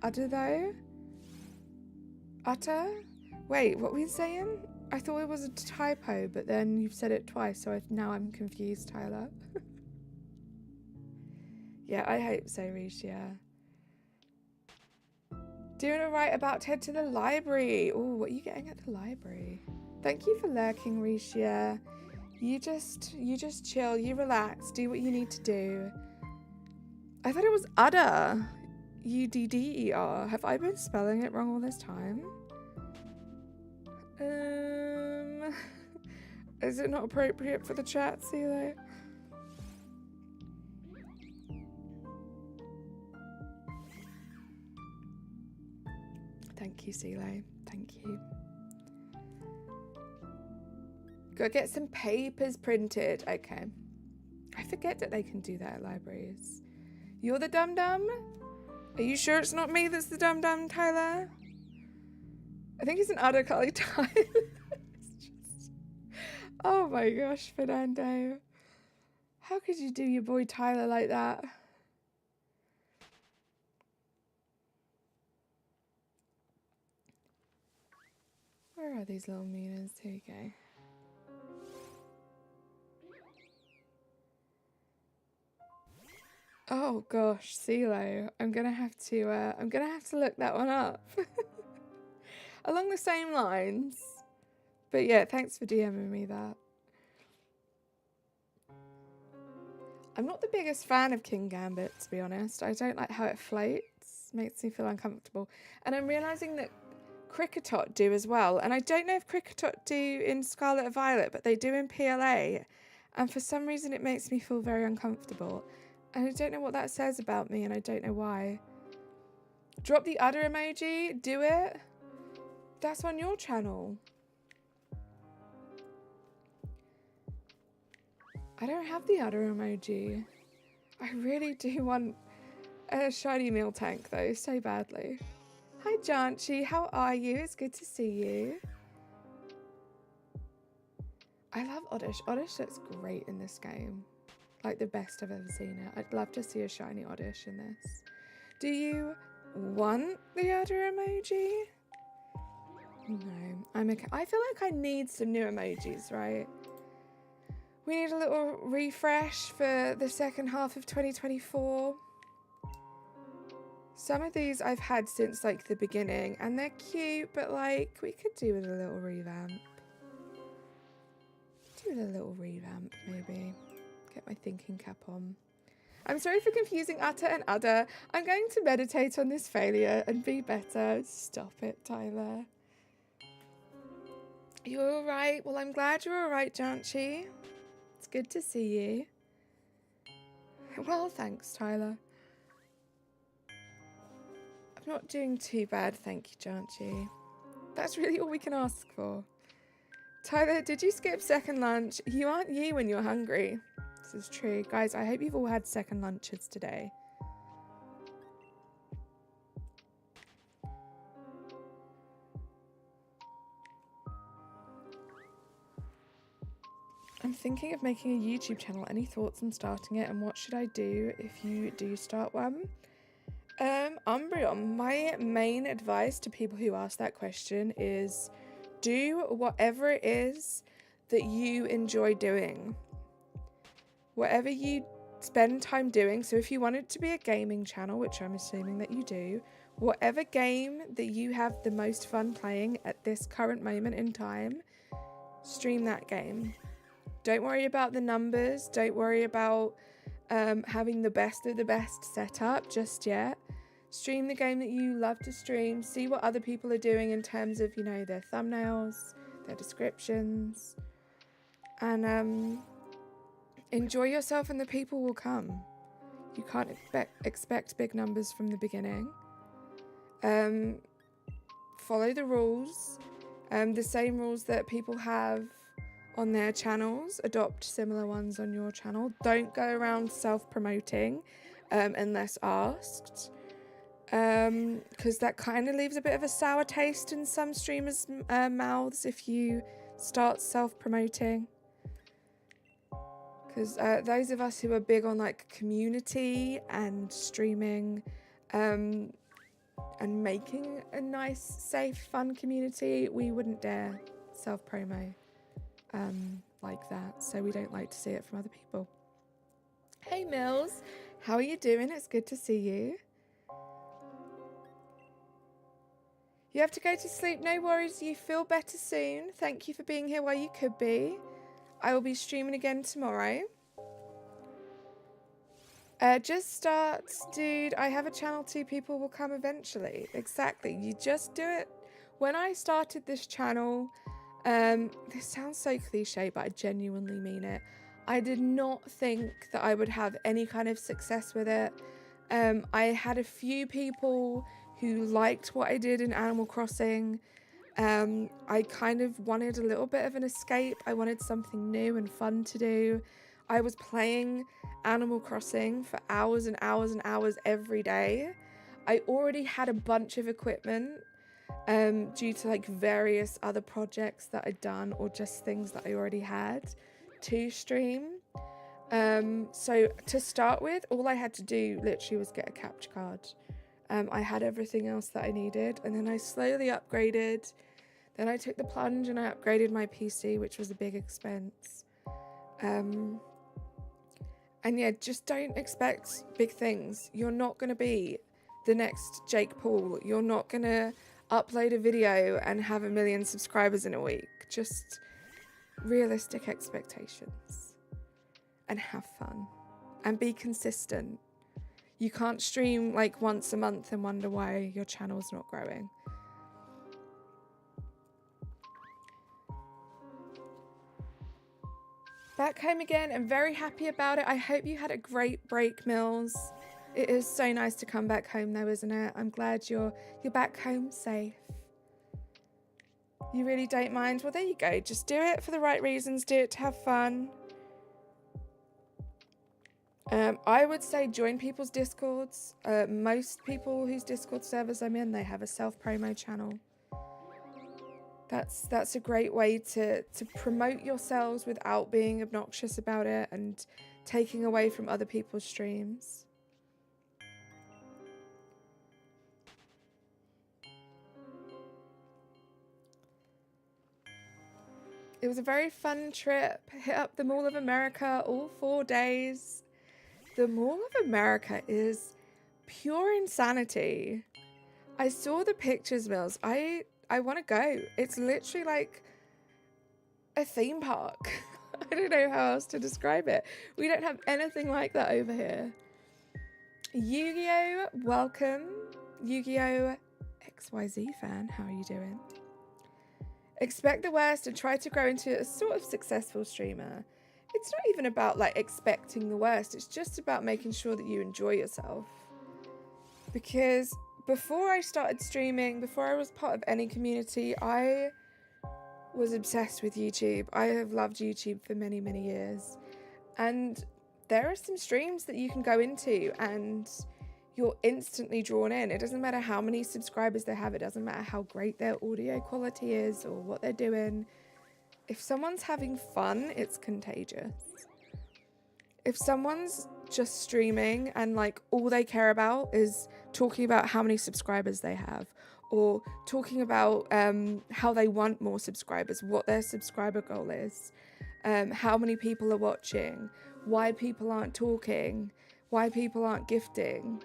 though. Utter? Wait, what were you saying? I thought it was a typo, but then you've said it twice, so now I'm confused, Tyler. Yeah, I hope so, Risha. Doing alright, about to head to the library. Oh, what are you getting at the library? Thank you for lurking, Risha. You just chill, you relax, do what you need to do. I thought it was udder. UDDER. Have I been spelling it wrong all this time? Is it not appropriate for the chat, CeeLo? Thank you, CeeLo. Thank you. Go get some papers printed. Okay. I forget that they can do that at libraries. You're the dum-dum? Are you sure it's not me that's the dum-dum, Tyler? I think he's an udder, Carly. Tyler. Oh my gosh, Fernando. How could you do your boy Tyler like that? Where are these little Munas? Here you go. Oh gosh, CeeLo. I'm gonna have to look that one up. Along the same lines. But yeah, thanks for DMing me that. I'm not the biggest fan of King Gambit, to be honest. I don't like how it floats. Makes me feel uncomfortable. And I'm realising that Cricketot do as well. And I don't know if Cricketot do in Scarlet and Violet, but they do in PLA. And for some reason it makes me feel very uncomfortable. And I don't know what that says about me, and I don't know why. Drop the udder emoji. Do it. That's on your channel. I don't have the udder emoji. I really do want a shiny meal tank though, so badly. Hi Janchi, how are you? It's good to see you. I love Oddish. Oddish looks great in this game. Like the best I've ever seen it. I'd love to see a shiny Oddish in this. Do you want the udder emoji? No, I'm okay. I feel like I need some new emojis, right? We need a little refresh for the second half of 2024. Some of these I've had since like the beginning and they're cute, but like we could do with a little revamp. Do with a little revamp maybe. Get my thinking cap on. I'm sorry for confusing utter and udder. I'm going to meditate on this failure and be better. Stop it, Tyler. You're all right? Well, I'm glad you're all right, Janchi. It's good to see you. Well, thanks, Tyler. I'm not doing too bad, thank you, Janchi. That's really all we can ask for. Tyler, did you skip second lunch? You aren't you when you're hungry. This is true. Guys, I hope you've all had second lunches today. I'm thinking of making a YouTube channel. Any thoughts on starting it? And what should I do if you do start one? Umbreon, my main advice to people who ask that question is do whatever it is that you enjoy doing. Whatever you spend time doing. So if you want it to be a gaming channel, which I'm assuming that you do, whatever game that you have the most fun playing at this current moment in time, stream that game. Don't worry about the numbers. Don't worry about having the best of the best setup just yet. Stream the game that you love to stream. See what other people are doing in terms of, you know, their thumbnails, their descriptions. And enjoy yourself and the people will come. You can't expect big numbers from the beginning. Follow the rules. The same rules that people have on their channels. Adopt similar ones on your channel. Don't go around self-promoting unless asked. Because that kind of leaves a bit of a sour taste in some streamers' mouths if you start self-promoting. Because those of us who are big on like community and streaming and making a nice, safe, fun community, we wouldn't dare self-promo like that. So we don't like to see it from other people. Hey Mills, how are you doing? It's good to see you. You have to go to sleep. No worries. You feel better soon. Thank you for being here while you could be. I will be streaming again tomorrow. Just start, dude. I have a channel too. People will come eventually. Exactly. You just do it. When I started this channel, this sounds so cliche, but I genuinely mean it. I did not think that I would have any kind of success with it. I had a few people who liked what I did in Animal Crossing. I kind of wanted a little bit of an escape. I wanted something new and fun to do. I was playing Animal Crossing for hours and hours and hours every day. I already had a bunch of equipment due to like various other projects that I'd done or just things that I already had to stream. So to start with, all I had to do literally was get a capture card. I had everything else that I needed, and then I slowly upgraded. Then I took the plunge and I upgraded my PC, which was a big expense. And yeah, just don't expect big things. You're not going to be the next Jake Paul. You're not going to upload a video and have 1 million subscribers in a week. Just realistic expectations. And have fun. And be consistent. You can't stream like once a month and wonder why your channel's not growing. Back home again. I'm very happy about it. I hope you had a great break, Mills. It is so nice to come back home though, isn't it? I'm glad you're back home safe. You really don't mind? Well, there you go. Just do it for the right reasons. Do it to have fun. I would say join people's Discords. Most people whose Discord servers I'm in, they have a self-promo channel. That's a great way to promote yourselves without being obnoxious about it and taking away from other people's streams. It was a very fun trip. Hit up the Mall of America all 4 days. The Mall of America is pure insanity. I saw the pictures, Mills. I want to go. It's literally like a theme park. I don't know how else to describe it. We don't have anything like that over here. Yu-Gi-Oh! Welcome. Yu-Gi-Oh! XYZ fan, how are you doing? Expect the worst and try to grow into a sort of successful streamer. It's not even about like expecting the worst. It's just about making sure that you enjoy yourself. Because before I started streaming, before I was part of any community, I was obsessed with YouTube. I have loved YouTube for many, many years. And there are some streams that you can go into and you're instantly drawn in. It doesn't matter how many subscribers they have. It doesn't matter how great their audio quality is or what they're doing. If someone's having fun, it's contagious. If someone's just streaming and like all they care about is talking about how many subscribers they have, or talking about how they want more subscribers, what their subscriber goal is, how many people are watching, why people aren't talking, why people aren't gifting.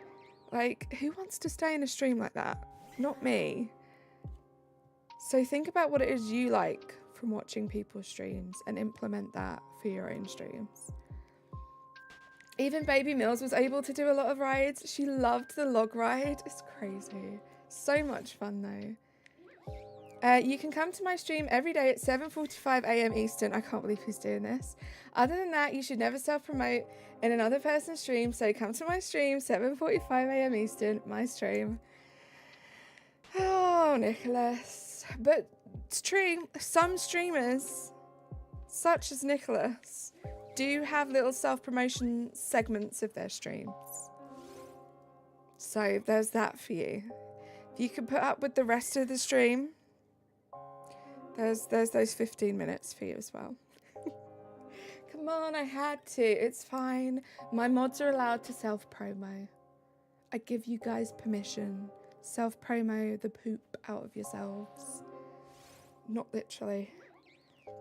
Like, who wants to stay in a stream like that? Not me. So think about what it is you like from watching people's streams and implement that for your own streams. Even Baby Mills was able to do a lot of rides. She loved the log ride. It's crazy. So much fun though. You can come to my stream every day at 7:45 a.m. Eastern. I can't believe he's doing this. Other than that, you should never self-promote in another person's stream. So come to my stream, 7:45 a.m. Eastern, my stream. Oh, Nicholas. But it's true. Some streamers, such as Nicholas, do have little self-promotion segments of their streams. So there's that for you. If you can put up with the rest of the stream, there's those 15 minutes for you as well. Come on, I had to. It's fine. My mods are allowed to self-promo. I give you guys permission. Self-promo the poop out of yourselves. Not literally.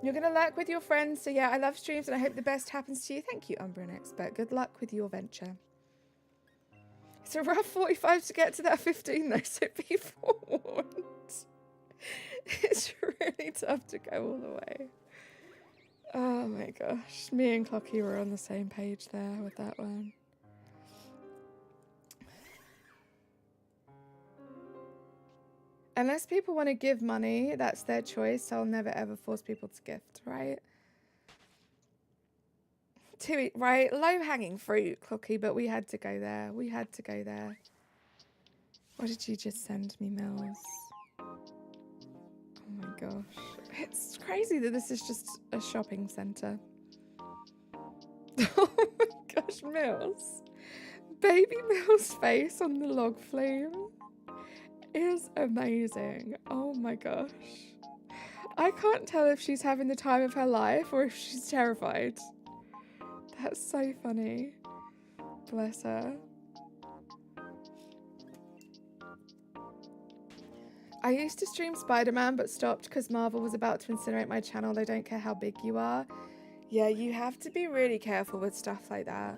You're going to lurk with your friends. So yeah, I love streams and I hope the best happens to you. Thank you, Umbran Expert. Good luck with your venture. It's a rough 45 to get to that 15 though, so be forewarned. It's really tough to go all the way. Oh my gosh. Me and Clocky were on the same page there with that one. Unless people want to give money, that's their choice. I'll never ever force people to gift, right? Right? Low-hanging fruit, Clocky, but we had to go there. We had to go there. What did you just send me, Mills? Oh my gosh. It's crazy that this is just a shopping centre. Oh my gosh, Mills. Baby Mills' face on the log flume is amazing. Oh my gosh. I can't tell if she's having the time of her life or if she's terrified. That's so funny. Bless her. I used to stream Spider-Man but stopped because Marvel was about to incinerate my channel. They don't care how big you are. Yeah, you have to be really careful with stuff like that.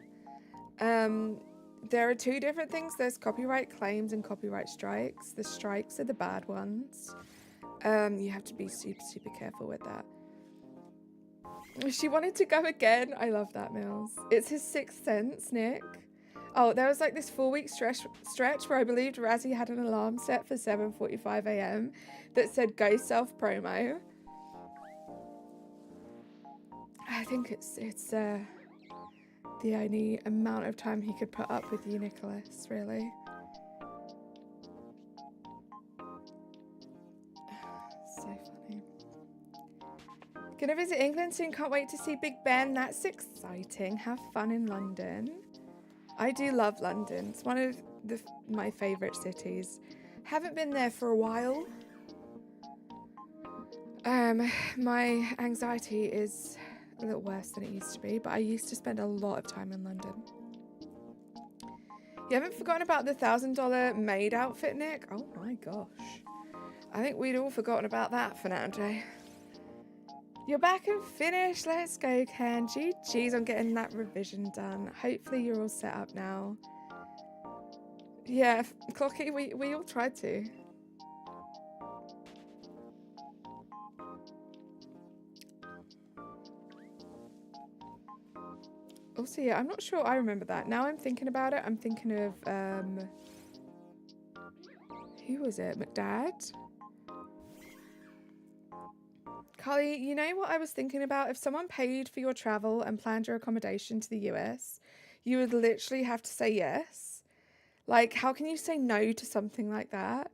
There are two different things. There's copyright claims and copyright strikes. The strikes are the bad ones. You have to be super, super careful with that. She wanted to go again. I love that, Mills. It's his sixth sense, Nick. Oh, there was like this 4-week stretch where I believed Razzie had an alarm set for 7:45 a.m. that said go self-promo. I think it's the only amount of time he could put up with you, Nicholas, really. So funny. Gonna visit England soon, can't wait to see Big Ben. That's exciting. Have fun in London. I do love London. It's one of my favourite cities. Haven't been there for a while. My anxiety is a little worse than it used to be, but I used to spend a lot of time in London. You haven't forgotten about the $1,000 maid outfit, Nick? Oh my gosh. I think we'd all forgotten about that for now, Jay. You're back and finished. Let's go, Ken. GG's on getting that revision done. Hopefully you're all set up now. Yeah, Clocky, we all tried to. Also, yeah, I'm not sure I remember that. Now I'm thinking about it, I'm thinking of, who was it? McDad? Carly, you know what I was thinking about? If someone paid for your travel and planned your accommodation to the US, you would literally have to say yes. Like, how can you say no to something like that?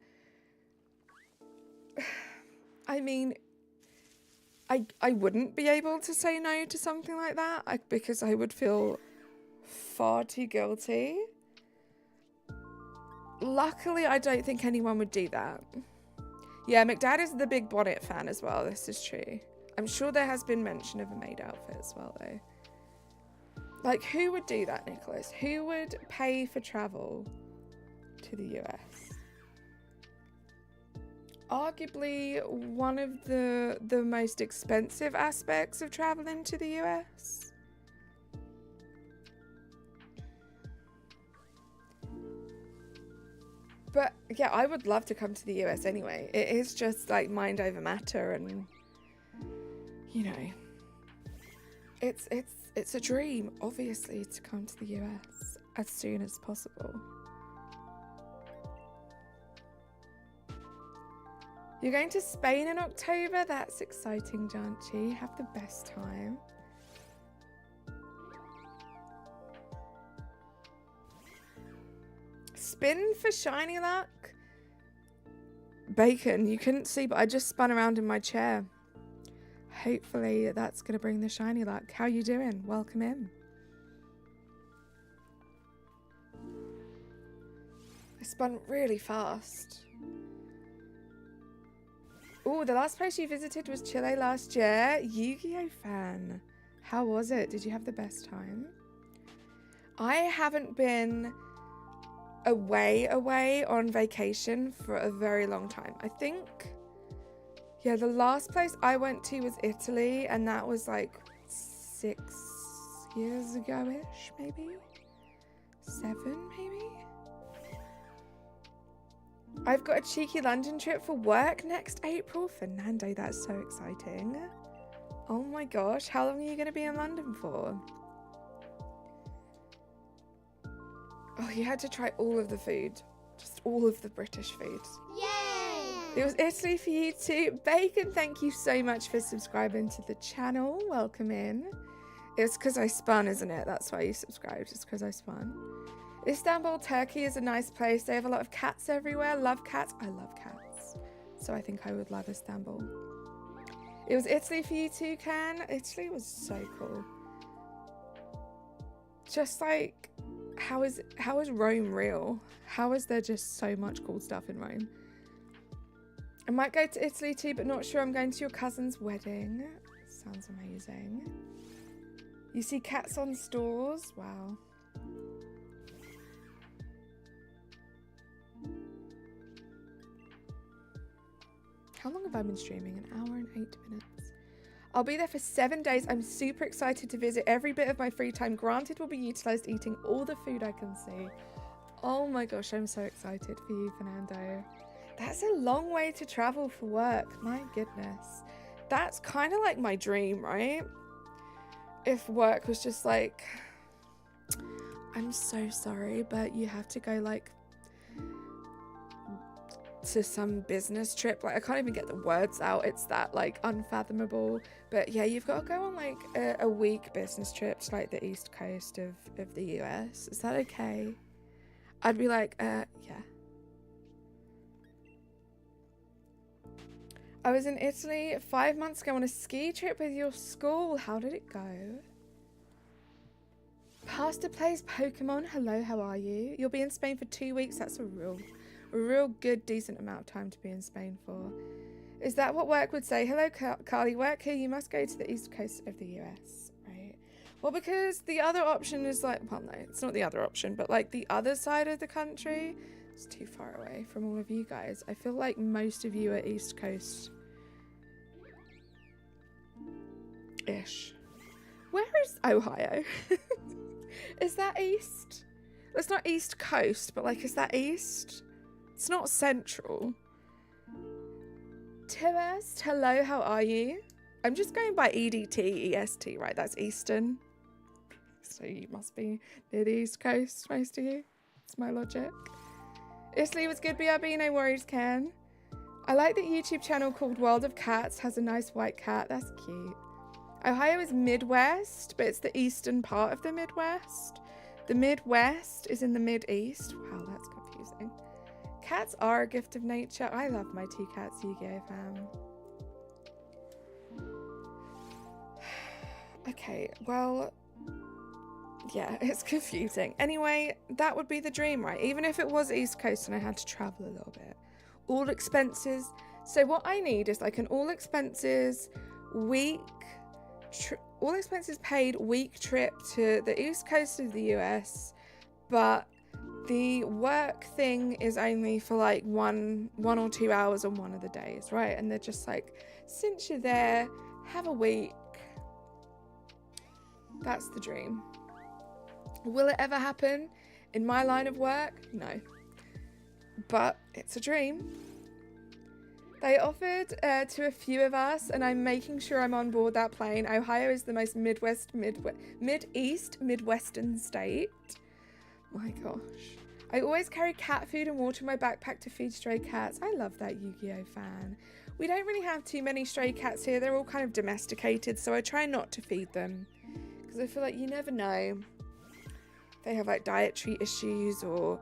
I mean, I wouldn't be able to say no to something like that because I would feel far too guilty. Luckily, I don't think anyone would do that. Yeah, McDad is the big bonnet fan as well. This is true. I'm sure there has been mention of a maid outfit as well, though. Like, who would do that, Nicholas? Who would pay for travel to the US? Arguably one of the most expensive aspects of traveling to the US. But yeah, I would love to come to the US anyway. It is just like mind over matter, and you know, it's a dream, obviously, to come to the US as soon as possible. You're going to Spain in October? That's exciting, Janchi. Have the best time. Spin for shiny luck? Bacon, you couldn't see, but I just spun around in my chair. Hopefully that's going to bring the shiny luck. How you doing? Welcome in. I spun really fast. Oh, the last place you visited was Chile last year. Yu-Gi-Oh fan. How was it? Did you have the best time? I haven't been away on vacation for a very long time. I think, yeah, the last place I went to was Italy, and that was like 6 years ago-ish, maybe? 7, maybe? I've got a cheeky London trip for work next April. Fernando, that's so exciting. Oh my gosh, how long are you going to be in London for? Oh, you had to try all of the food. Just all of the British food. Yay! It was Italy for you too. Bacon, thank you so much for subscribing to the channel. Welcome in. It's because I spun, isn't it? That's why you subscribed. It's because I spun. Istanbul, Turkey is a nice place. They have a lot of cats everywhere. Love cats. I love cats. So I think I would love Istanbul. It was Italy for you too, Can. Italy was so cool. Just like, how is Rome real? How is there just so much cool stuff in Rome? I might go to Italy too, but not sure I'm going to your cousin's wedding. Sounds amazing. You see cats on stores? Wow. How long have I been streaming? An hour and 8 minutes. I'll be there for 7 days. I'm super excited to visit. Every bit of my free time granted will be utilized eating all the food I can see. Oh my gosh, I'm so excited for you, Fernando. That's a long way to travel for work. My goodness. That's kind of like my dream, right? If work was just like, I'm so sorry, but you have to go like to some business trip. Like, I can't even get the words out. It's that like unfathomable. But yeah, you've got to go on like a week business trip to like the east coast of the US. Is that okay? I'd be like, yeah. I was in Italy 5 months ago on a ski trip with your school. How did it go? Pasta plays Pokemon. Hello, how are you? You'll be in Spain for 2 weeks. That's a real good, decent amount of time to be in Spain for. Is that what work would say? Hello, Carly. Work here. You must go to the east coast of the US, right? Well, because the other option is like, well, no, it's not the other option, but like the other side of the country is too far away from all of you guys. I feel like most of you are east coast ish. Where is Ohio? Is that east? It's not East Coast, but like, is that East? It's not Central. Timest, hello, how are you? I'm just going by EDT, right? That's Eastern. So you must be near the East Coast, most of you. That's my logic. Italy was good, BRB, no worries, Ken. I like the YouTube channel called World of Cats. Has a nice white cat. That's cute. Ohio is Midwest, but it's the eastern part of the Midwest. The Midwest is in the Mid-East. Wow, that's confusing. Cats are a gift of nature. I love my 2 cats, Yu-Gi-Oh fam. Okay, well, yeah, it's confusing. Anyway, that would be the dream, right? Even if it was East Coast and I had to travel a little bit. All expenses. So what I need is like an all expenses paid week trip to the East Coast of the US, but the work thing is only for like one or 2 hours on one of the days, right? And they're just like, since you're there, have a week. That's the dream. Will it ever happen in my line of work? No. But it's a dream. They offered to a few of us, and I'm making sure I'm on board that plane. Ohio is the most Mid-East, Midwestern state. My gosh. I always carry cat food and water in my backpack to feed stray cats. I love that, Yu-Gi-Oh fan. We don't really have too many stray cats here. They're all kind of domesticated, so I try not to feed them. Because I feel like you never know. They have like dietary issues or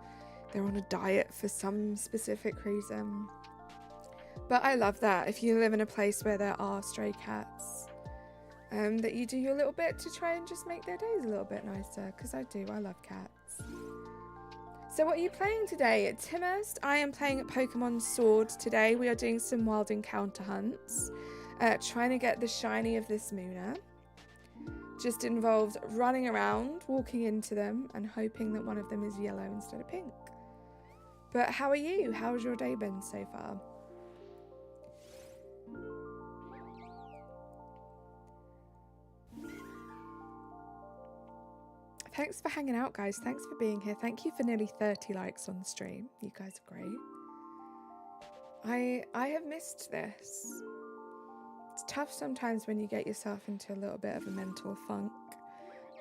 they're on a diet for some specific reason. But I love that if you live in a place where there are stray cats, that you do your little bit to try and just make their days a little bit nicer, because I do, I love cats. So what are you playing today? Timest, I am playing Pokemon Sword today. We are doing some wild encounter hunts, trying to get the shiny of this MUNNA. Just involves running around, walking into them, and hoping that one of them is yellow instead of pink. But how are you? How's your day been so far? Thanks for hanging out, guys. Thanks for being here. Thank you for nearly 30 likes on the stream. You guys are great. I have missed this. It's tough sometimes when you get yourself into a little bit of a mental funk.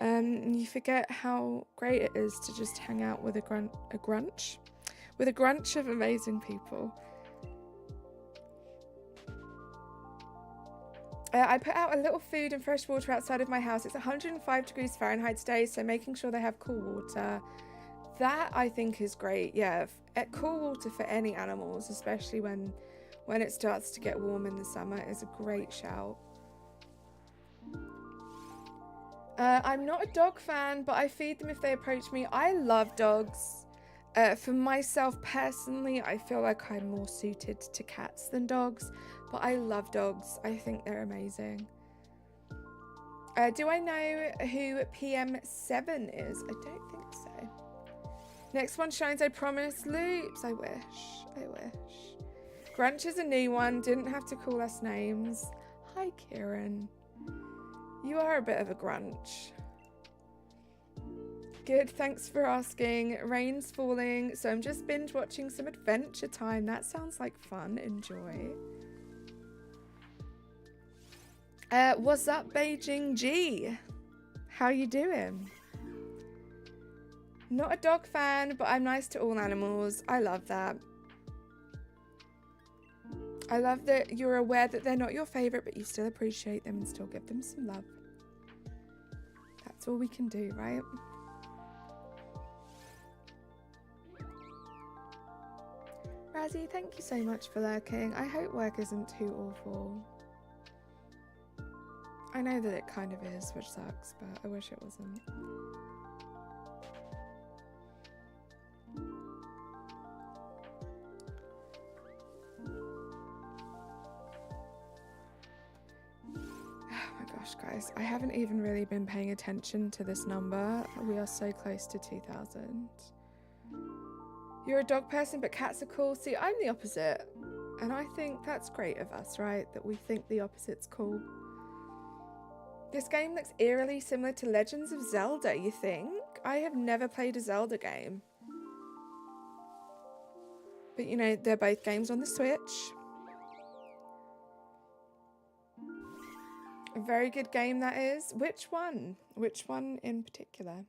And you forget how great it is to just hang out with a grunch of amazing people. I put out a little food and fresh water outside of my house. It's 105 degrees Fahrenheit today, so making sure they have cool water. That, I think, is great. Yeah, cool water for any animals, especially when it starts to get warm in the summer, is a great shout. I'm not a dog fan, but I feed them if they approach me. I love dogs. For myself personally, I feel like I'm more suited to cats than dogs, but I love dogs. I think they're amazing. Do I know who PM7 is? I don't think so. Next one shines, I promise. Loops, I wish. Grunch is a new one. Didn't have to call us names. Hi, Kieran. You are a bit of a grunch. Good, thanks for asking. Rain's falling, so I'm just binge watching some Adventure Time. That sounds like fun. Enjoy. What's up, Beijing G? How you doing? Not a dog fan, but I'm nice to all animals. I love that. I love that you're aware that they're not your favorite, but you still appreciate them and still give them some love. That's all we can do, right? Razzie, thank you so much for lurking. I hope work isn't too awful. I know that it kind of is, which sucks, but I wish it wasn't. Oh my gosh, guys, I haven't even really been paying attention to this number. We are so close to 2,000. You're a dog person, but cats are cool. See, I'm the opposite. And I think that's great of us, right? That we think the opposite's cool. This game looks eerily similar to Legends of Zelda, you think? I have never played a Zelda game. But you know, they're both games on the Switch. A very good game that is. Which one? Which one in particular?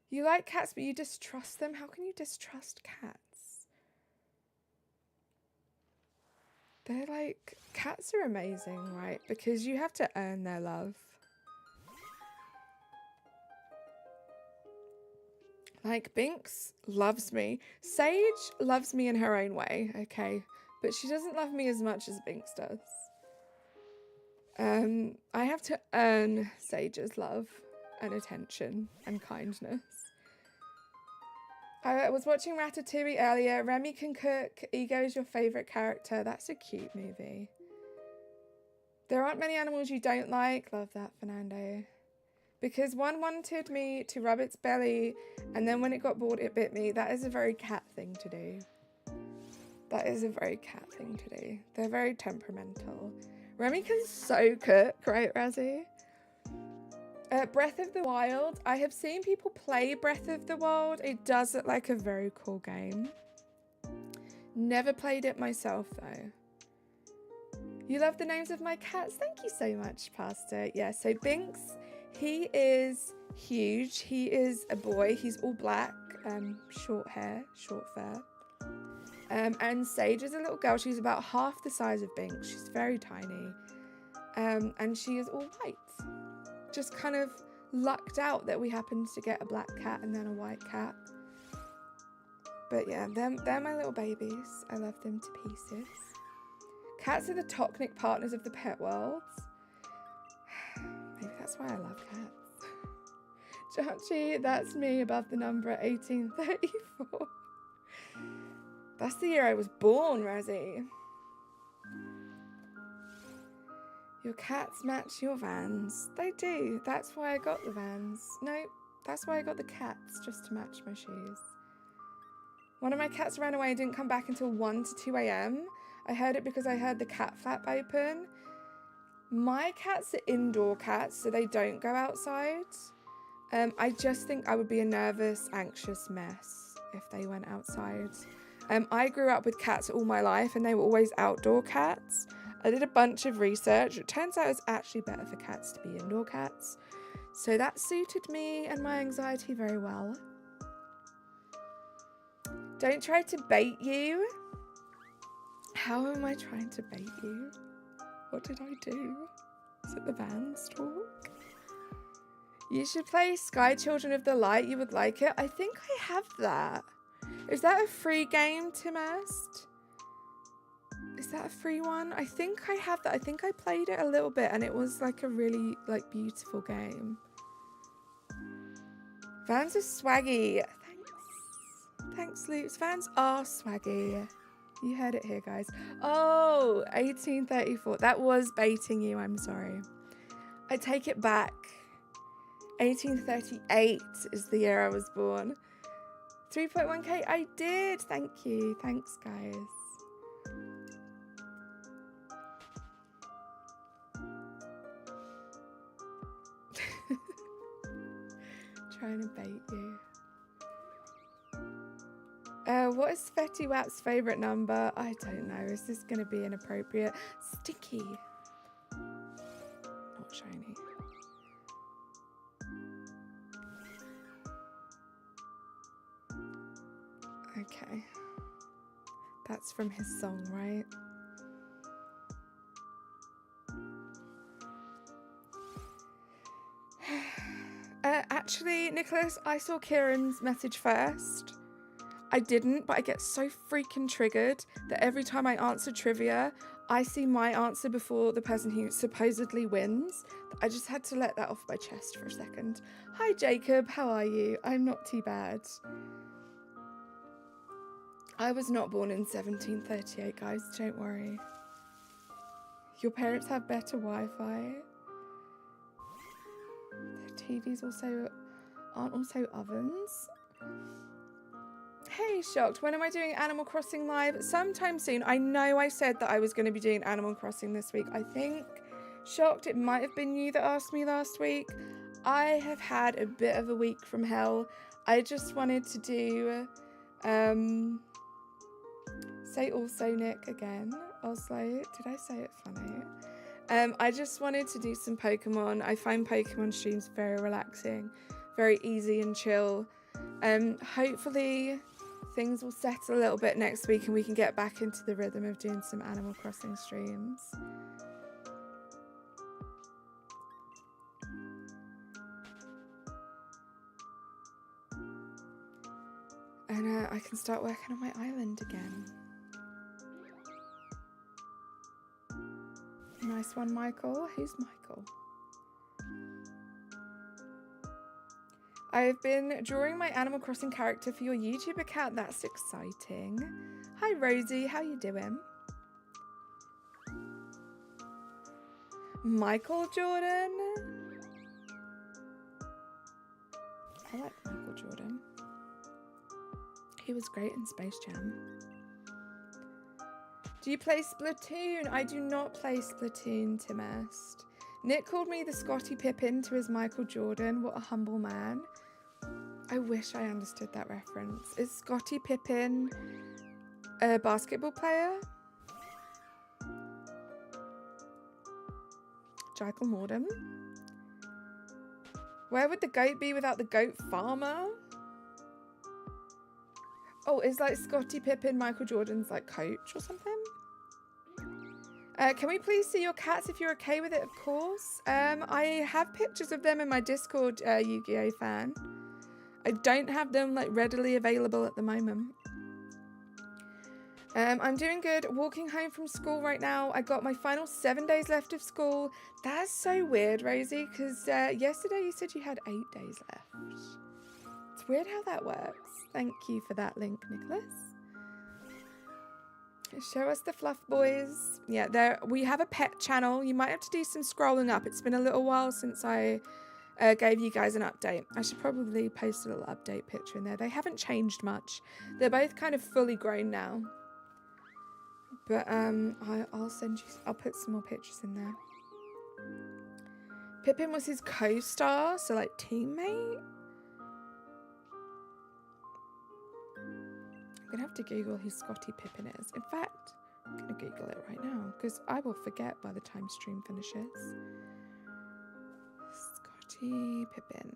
You like cats, but you distrust them? How can you distrust cats? They're like... Cats are amazing, right? Because you have to earn their love. Like, Binks loves me. Sage loves me in her own way, okay? But she doesn't love me as much as Binks does. I have to earn Sage's love and attention and kindness. I was watching Ratatouille earlier. Remy can cook. Ego is your favourite character. That's a cute movie. There aren't many animals you don't like. Love that, Fernando. Because one wanted me to rub its belly, and then when it got bored, it bit me. That is a very cat thing to do. That is a very cat thing to do. They're very temperamental. Remy can so cook, right, Razzie? Breath of the Wild. I have seen people play Breath of the Wild. It does look like a very cool game. Never played it myself, though. You love the names of my cats? Thank you so much, Pastor. Yeah, so Binks, he is huge. He is a boy. He's all black, short hair, short fur. And Sage is a little girl. She's about half the size of Binks. She's very tiny. And she is all white. Just kind of lucked out that we happened to get a black cat and then a white cat. But yeah, they're my little babies. I love them to pieces. Cats are the tonic partners of the pet world. Maybe that's why I love cats. Chachi, that's me above the number at 1834. That's the year I was born, Razzie. Your cats match your Vans. They do. That's why I got the Vans. No, that's why I got the cats, just to match my shoes. One of my cats ran away and didn't come back until 1 to 2 a.m. I heard it because I heard the cat flap open. My cats are indoor cats, so they don't go outside. I just think I would be a nervous, anxious mess if they went outside. I grew up with cats all my life and they were always outdoor cats. I did a bunch of research. It turns out it's actually better for cats to be indoor cats. So that suited me and my anxiety very well. Don't try to bait you. How am I trying to bait you? What did I do? Is it the Vans talk? You should play Sky Children of the Light. You would like it. I think I have that. Is that a free game, Timest? Is that a free one? I think I have that. I think I played it a little bit and it was like a really beautiful game. Vans are swaggy. Thanks. Thanks, Loops. Vans are swaggy. You heard it here, guys. Oh, 1834. That was baiting you. I'm sorry. I take it back. 1838 is the year I was born. 3.1k. I did. Thank you. Thanks, guys. Trying to bait you. What is Fetty Wap's favourite number? I don't know. Is this going to be inappropriate? Sticky. Not shiny. Okay. That's from his song, right? Actually, Nicholas, I saw Kieran's message first. I didn't, but I get so freaking triggered that every time I answer trivia, I see my answer before the person who supposedly wins. I just had to let that off my chest for a second. Hi, Jacob. How are you? I'm not too bad. I was not born in 1738, guys. Don't worry. Your parents have better Wi-Fi. Their TVs aren't also ovens. Hey, Shocked, when am I doing Animal Crossing live? Sometime soon. I know I said that I was going to be doing Animal Crossing this week. I think, Shocked, it might have been you that asked me last week. I have had a bit of a week from hell. I just wanted to do, say also Nick again. Also, did I say it funny? I just wanted to do some Pokemon. I find Pokemon streams very relaxing, very easy and chill. Hopefully things will settle a little bit next week and we can get back into the rhythm of doing some Animal Crossing streams. And I can start working on my island again. Nice one, Michael. Who's Michael? I've been drawing my Animal Crossing character for your YouTube account. That's exciting. Hi, Rosie. How you doing? Michael Jordan? I like Michael Jordan. He was great in Space Jam. Do you play Splatoon? I do not play Splatoon, Timest. Nick called me the Scottie Pippen to his Michael Jordan. What a humble man. I wish I understood that reference. Is Scottie Pippen a basketball player? Jackal Morden? Where would the goat be without the goat farmer? Oh, is like Scottie Pippen Michael Jordan's like coach or something? Can we please see your cats if you're okay with it, of course? I have pictures of them in my Discord, Yu-Gi-Oh fan. I don't have them like readily available at the moment. I'm doing good. Walking home from school right now. I got my final 7 days left of school. That's so weird, Rosie, because yesterday you said you had 8 days left. It's weird how that works. Thank you for that link, Nicholas. Show us the fluff boys. Yeah, there we have a pet channel. You might have to do some scrolling up. It's been a little while since I gave you guys an update. I should probably post a little update picture in there. They haven't changed much. They're both kind of fully grown now. But I'll send you. I'll put some more pictures in there. Pippin was his co-star, so like teammate. I'm gonna have to Google who Scottie Pippen is. In fact, I'm gonna Google it right now because I will forget by the time stream finishes. Scottie Pippen.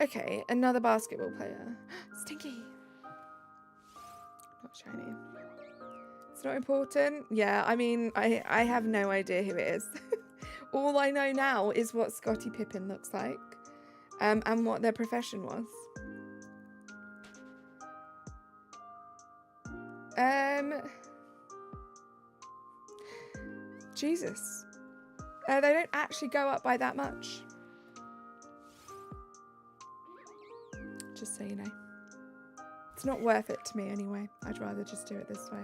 Okay, another basketball player. Stinky. Not shiny. It's not important. Yeah, I mean, I have no idea who it is. All I know now is what Scottie Pippen looks like, and what their profession was. Jesus. They don't actually go up by that much. Just so you know. It's not worth it to me anyway. I'd rather just do it this way.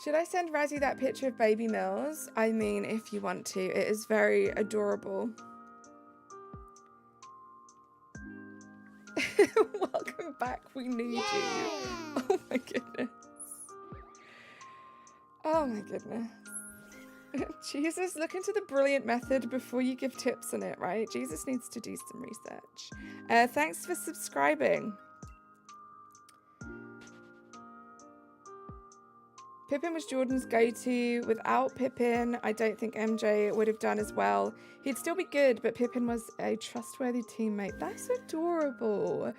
Should I send Razzie that picture of Baby Mills? I mean, if you want to. It is very adorable. Welcome back. We need you. Oh my goodness. Oh my goodness. Jesus, look into the brilliant method before you give tips on it, right? Jesus needs to do some research. Thanks for subscribing. Pippin was Jordan's go-to. Without Pippin, I don't think MJ would have done as well. He'd still be good, but Pippin was a trustworthy teammate. That's adorable.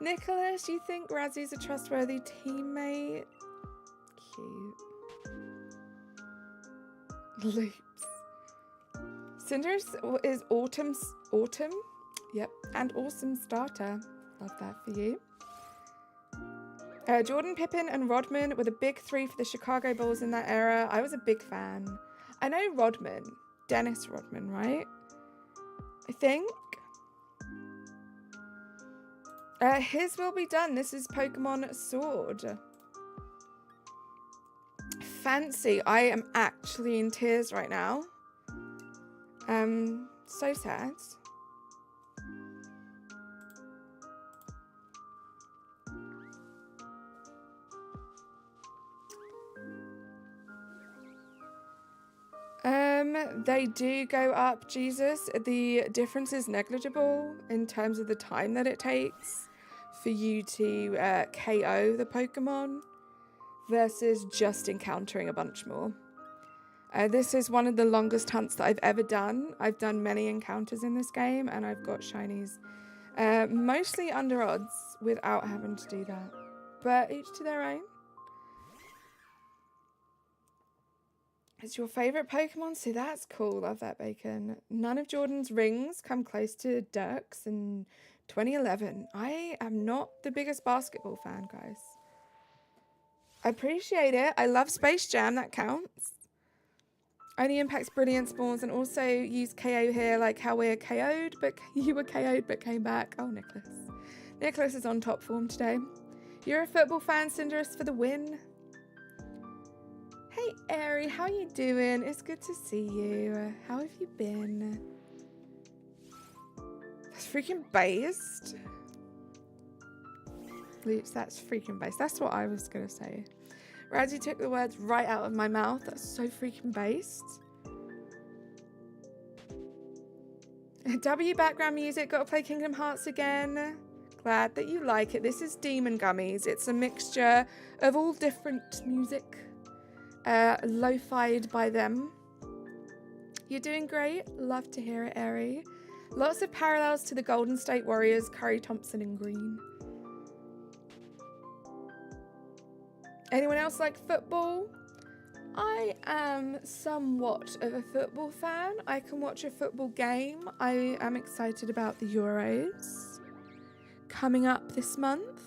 Nicholas, you think Razzie's a trustworthy teammate? Cute. Loops. Cinder is Autumn? Yep. And awesome starter. Love that for you. Jordan, Pippen, and Rodman were the big three for the Chicago Bulls in that era. I was a big fan. I know Rodman. Dennis Rodman, right? I think. His will be done. This is Pokemon Sword. Fancy. I am actually in tears right now. So sad. They do go up, Jesus. The difference is negligible in terms of the time that it takes for you to KO the Pokemon versus just encountering a bunch more. This is one of the longest hunts that I've ever done. I've done many encounters in this game and I've got shinies mostly under odds without having to do that. But each to their own. It's your favourite Pokemon? So that's cool. Love that, Bacon. None of Jordan's rings come close to Dirk's in 2011. I am not the biggest basketball fan, guys. I appreciate it. I love Space Jam. That counts. Only impacts brilliant spawns and also use KO here like how we're KO'd, but you were KO'd but came back. Oh, Nicholas. Nicholas is on top form today. You're a football fan, Cinderus, for the win. Hey, Airy, how you doing? It's good to see you. How have you been? That's freaking based. Loops, that's freaking based. That's what I was going to say. Radzi took the words right out of my mouth. That's so freaking based. W background music. Got to play Kingdom Hearts again. Glad that you like it. This is Demon Gummies. It's a mixture of all different music. Lo-fied by them. You're doing great. Love to hear it, Airy. Lots of parallels to the Golden State Warriors, Curry Thompson in green. Anyone else like football? I am somewhat of a football fan. I can watch a football game. I am excited about the Euros coming up this month.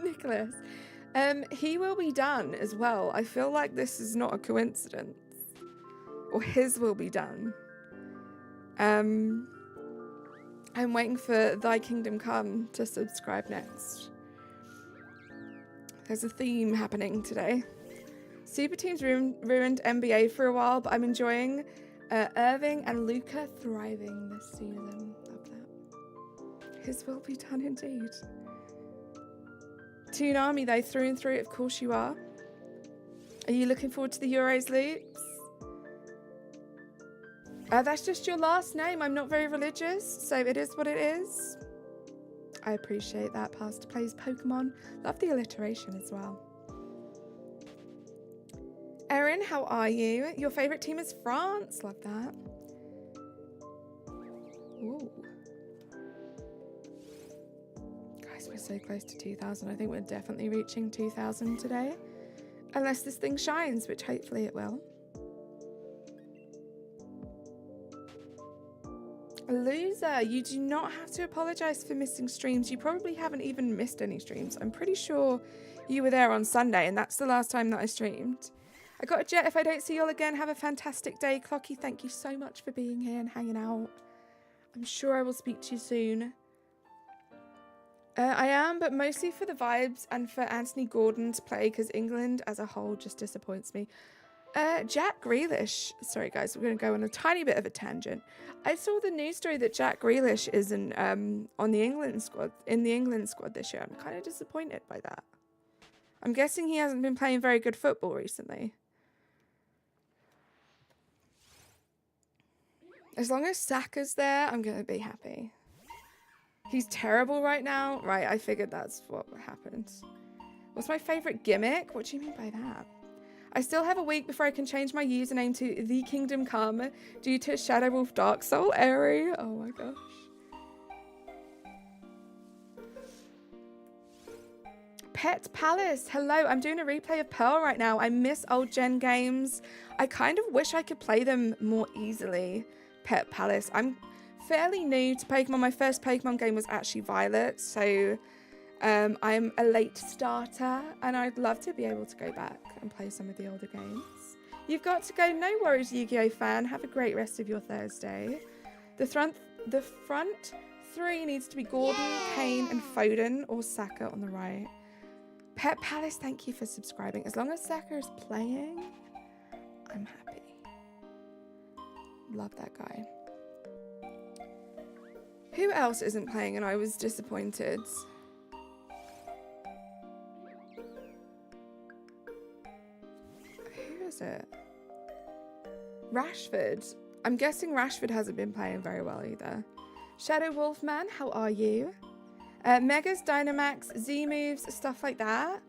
Nicholas. He will be done as well. I feel like this is not a coincidence. Or his will be done. I'm waiting for Thy Kingdom Come to subscribe next. There's a theme happening today. Super Team's ruined NBA for a while, but I'm enjoying Irving and Luca thriving this season. Love that. His will be done indeed. Toonami though, through and through, of course you are. Are you looking forward to the Euros, Loops? That's just your last name. I'm not very religious, so it is what it is. I appreciate that. Pastor plays Pokemon. Love the alliteration as well. Erin, how are you? Your favourite team is France. Love that. Ooh. Guys, we're so close to 2,000. I think we're definitely reaching 2,000 today. Unless this thing shines, which hopefully it will. Loser, you do not have to apologise for missing streams. You probably haven't even missed any streams. I'm pretty sure you were there on Sunday, and that's the last time that I streamed. I got a jet. If I don't see you all again, have a fantastic day. Clocky, thank you so much for being here and hanging out. I'm sure I will speak to you soon. I am, but mostly for the vibes and for Anthony Gordon to play, because England as a whole just disappoints me. Jack Grealish. Sorry, guys, we're going to go on a tiny bit of a tangent. I saw the news story that Jack Grealish isn't on the England squad, in the England squad this year. I'm kind of disappointed by that. I'm guessing he hasn't been playing very good football recently. As long as Saka's there, I'm going to be happy. He's terrible right now. Right, I figured that's what happened. What's my favourite gimmick? What do you mean by that? I still have a week before I can change my username to The Kingdom Come due to Shadow Wolf Dark Soul Airy. Oh my gosh. Pet Palace. Hello, I'm doing a replay of Pearl right now. I miss old gen games. I kind of wish I could play them more easily. Pet Palace. I'm fairly new to Pokemon. My first Pokemon game was actually Violet, so I'm a late starter, and I'd love to be able to go back and play some of the older games. You've got to go. No worries, Yu-Gi-Oh fan. Have a great rest of your Thursday. The front three needs to be Gordon, Kane, and Foden, or Saka on the right. Pet Palace, thank you for subscribing. As long as Saka is playing, I'm happy. Love that guy. Who else isn't playing and I was disappointed? is it? Rashford. I'm guessing Rashford hasn't been playing very well either. Shadow Wolfman, how are you? Megas, Dynamax, Z-moves, stuff like that.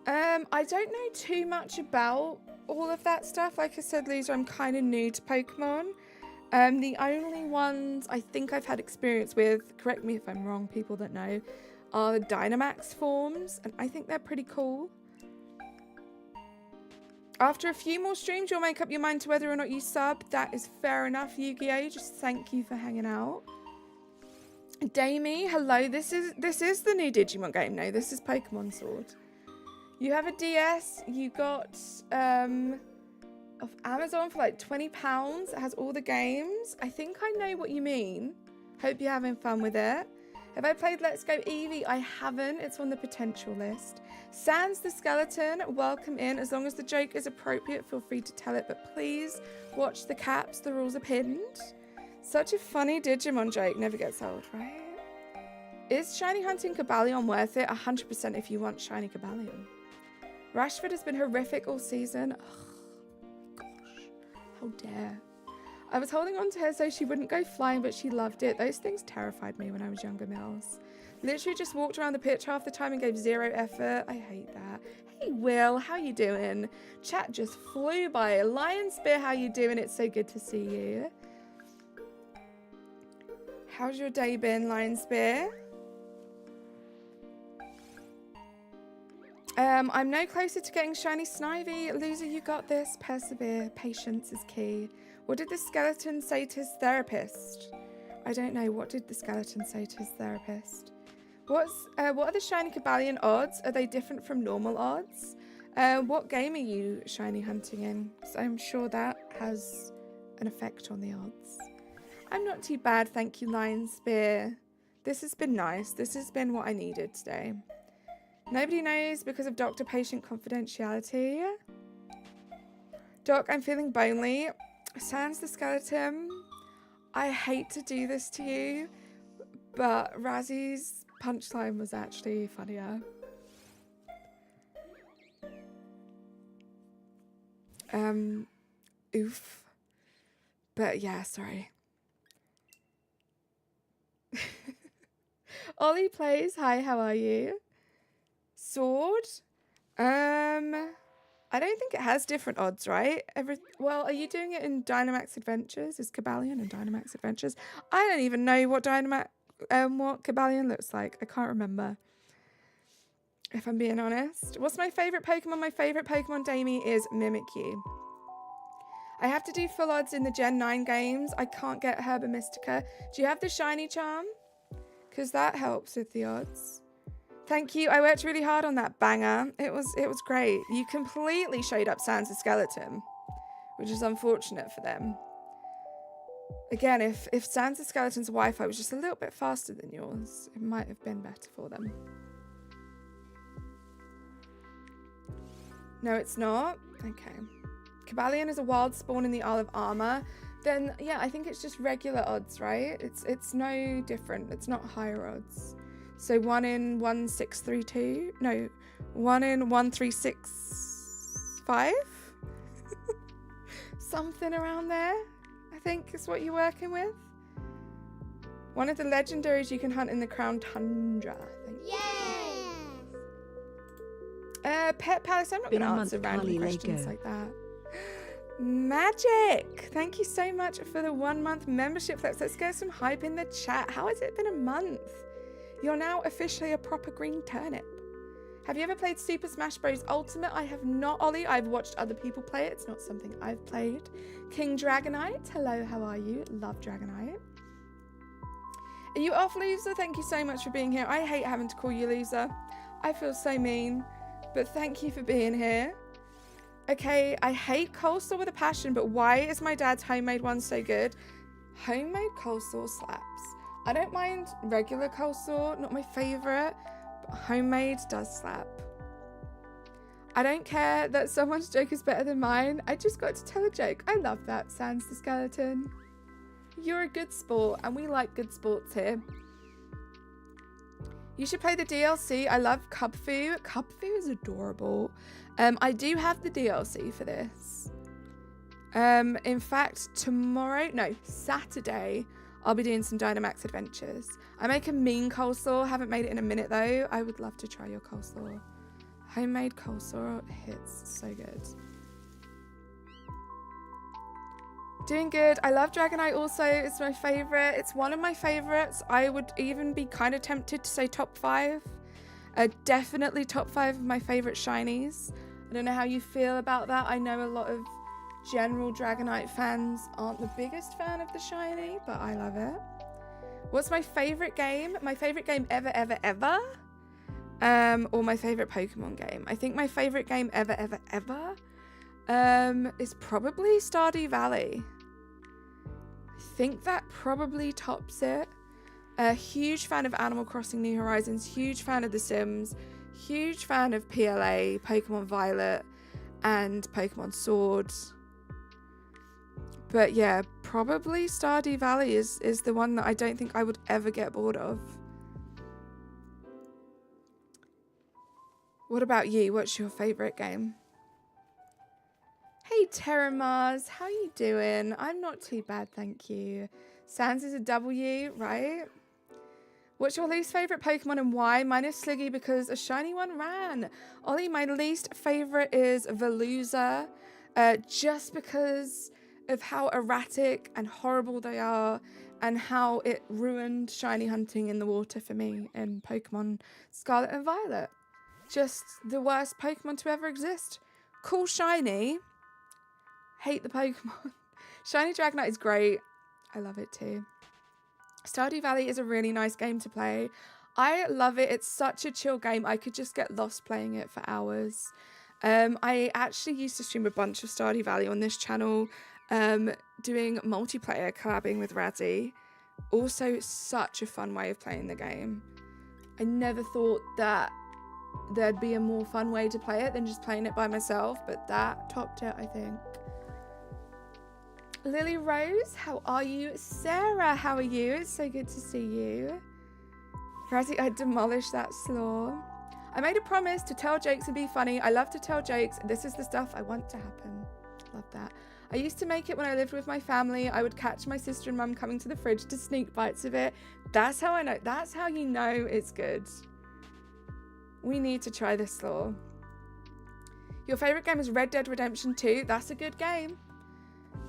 I don't know too much about all of that stuff. Like I said, Loser, I'm kind of new to Pokemon. The only ones I think I've had experience with, correct me if I'm wrong, people that know, are the Dynamax forms, and I think they're pretty cool. After a few more streams, you'll make up your mind to whether or not you sub. That is fair enough, Yu-Gi-Oh! Just thank you for hanging out. Damie, hello. This is the new Digimon game. No, this is Pokemon Sword. You have a DS. You got off Amazon for like £20. It has all the games. I think I know what you mean. Hope you're having fun with it. Have I played Let's Go Eevee? I haven't. It's on the potential list. Sans the Skeleton, welcome in. As long as the joke is appropriate, feel free to tell it. But please watch the caps. The rules are pinned. Such a funny Digimon joke. Never gets old, right? Is shiny hunting Cobalion worth it? 100% if you want shiny Cobalion. Rashford has been horrific all season. Oh, gosh. How dare. I was holding on to her so she wouldn't go flying, but she loved it. Those things terrified me when I was younger, Mills. Literally just walked around the pitch half the time and gave zero effort. I hate that. Hey, Will, how you doing? Chat just flew by. Lion Spear, how you doing? It's so good to see you. How's your day been, Lion Spear? I'm no closer to getting shiny Snivy. Loser, you got this. Persevere. Patience is key. What did the skeleton say to his therapist? I don't know. What did the skeleton say to his therapist? What are the shiny Cobalion odds? Are they different from normal odds? What game are you shiny hunting in? So I'm sure that has an effect on the odds. I'm not too bad, thank you, Lion Spear. This has been nice. This has been what I needed today. Nobody knows because of doctor-patient confidentiality. Doc, I'm feeling bonely. Sans the Skeleton. I hate to do this to you, but Razzie's punchline was actually funnier. Oof. But yeah, sorry. Ollie plays. Hi, how are you? Sword? I don't think it has different odds, right? Well, are you doing it in Dynamax Adventures? Is Cobalion in Dynamax Adventures? I don't even know what Cobalion looks like. I can't remember, if I'm being honest. What's my favourite Pokemon? My favourite Pokemon, Damie, is Mimikyu. I have to do full odds in the Gen 9 games. I can't get Herba Mystica. Do you have the shiny charm? Because that helps with the odds. Thank you. I worked really hard on that banger. It was great. You completely showed up Sans the Skeleton, which is unfortunate for them. Again, if Sans the Skeleton's Wi-Fi was just a little bit faster than yours, it might have been better for them. No, it's not. Okay. Cobalion is a wild spawn in the Isle of Armor. Then, yeah, I think it's just regular odds, right? It's no different. It's not higher odds. So 1 in 1632? No, 1 in 1365? Something around there, I think is what you're working with. One of the legendaries you can hunt in the Crown Tundra. Yes! Pet Palace, I'm not going to answer random questions like that. Magic! Thank you so much for the 1 month membership. Let's get some hype in the chat. How has it been a month? You're now officially a proper green turnip. Have you ever played Super Smash Bros. Ultimate? I have not, Ollie. I've watched other people play it. It's not something I've played. King Dragonite. Hello, how are you? Love Dragonite. Are you off, Loser? Thank you so much for being here. I hate having to call you Loser. I feel so mean. But thank you for being here. Okay, I hate coleslaw with a passion, but why is my dad's homemade one so good? Homemade coleslaw slaps. I don't mind regular coleslaw, not my favourite, but homemade does slap. I don't care that someone's joke is better than mine. I just got to tell a joke. I love that, Sans the Skeleton. You're a good sport, and we like good sports here. You should play the DLC. I love Cubfu. Cubfu is adorable. I do have the DLC for this. In fact, Saturday, I'll be doing some Dynamax Adventures. I make a mean coleslaw. Haven't made it in a minute though. I would love to try your coleslaw. Homemade coleslaw hits so good. Doing good. I love Dragonite also. It's my favorite. It's one of my favorites. I would even be kind of tempted to say top 5. Definitely top 5 of my favorite shinies. I don't know how you feel about that. I know a lot of general Dragonite fans aren't the biggest fan of the shiny, but I love it. What's my favorite game? My favorite game ever? Or my favorite Pokemon game? I think my favorite game ever is probably Stardew Valley. I think that probably tops it. A huge fan of Animal Crossing New Horizons, huge fan of The Sims, huge fan of PLA, Pokemon Violet, and Pokemon Sword. But yeah, probably Stardew Valley is the one that I don't think I would ever get bored of. What about you? What's your favourite game? Hey Terramars, how you doing? I'm not too bad, thank you. Sans is a W, right? What's your least favourite Pokemon and why? Mine is Sliggy because a shiny one ran. Ollie, my least favourite is Veluza, just because of how erratic and horrible they are and how it ruined shiny hunting in the water for me in Pokemon Scarlet and Violet. Just the worst Pokemon to ever exist. Cool shiny. Hate the Pokemon. Shiny Dragonite is great. I love it too. Stardew Valley is a really nice game to play. I love it. It's such a chill game. I could just get lost playing it for hours. I actually used to stream a bunch of Stardew Valley on this channel, doing multiplayer, collabing with Razzie. Also, such a fun way of playing the game. I never thought that there'd be a more fun way to play it than just playing it by myself, but that topped it, I think. Lily Rose, how are you? Sarah, how are you? It's so good to see you. Razzie, I demolished that slaw. I made a promise to tell jokes and be funny. I love to tell jokes. This is the stuff I want to happen. Love that. I used to make it when I lived with my family. I would catch my sister and mum coming to the fridge to sneak bites of it. That's how I know. That's how you know it's good. We need to try this slaw. Your favourite game is Red Dead Redemption 2. That's a good game.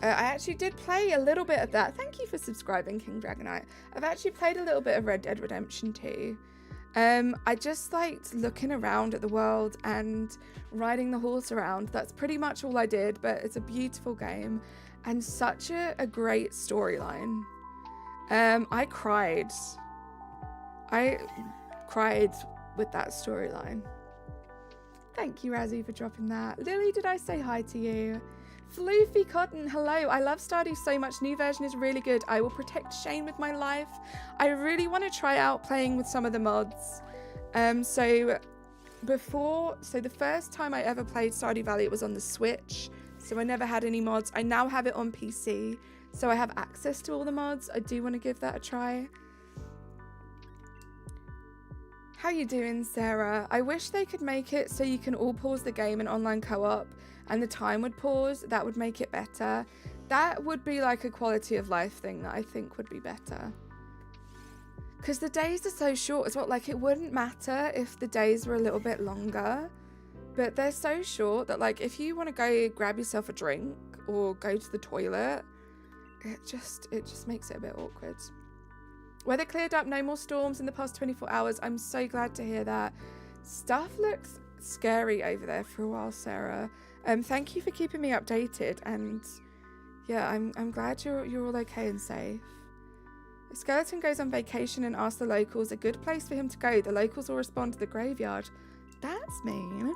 I actually did play a little bit of that. Thank you for subscribing, King Dragonite. I've actually played a little bit of Red Dead Redemption 2. I just liked looking around at the world and riding the horse around. That's pretty much all I did, but it's a beautiful game and such a great storyline. I cried with that storyline. Thank you, Razzie, for dropping that. Lily, did I say hi to you? Floofy Cotton, hello. I love Stardew so much. New version is really good. I will protect Shane with my life. I really want to try out playing with some of the mods. So the first time I ever played Stardew Valley, it was on the Switch. So I never had any mods. I now have it on PC. So I have access to all the mods. I do want to give that a try. How you doing, Sarah? I wish they could make it so you can all pause the game in online co-op and the time would pause. That would make it better. That would be like a quality of life thing that I think would be better. Because the days are so short as well. Like, it wouldn't matter if the days were a little bit longer, but they're so short that, like, if you want to go grab yourself a drink or go to the toilet, it just makes it a bit awkward. Weather cleared up, no more storms in the past 24 hours. I'm so glad to hear that. Stuff looks scary over there for a while, Sarah. Thank you for keeping me updated, and yeah, I'm glad you're all okay and safe. A skeleton goes on vacation and asks the locals a good place for him to go. The locals will respond to the graveyard. That's mean.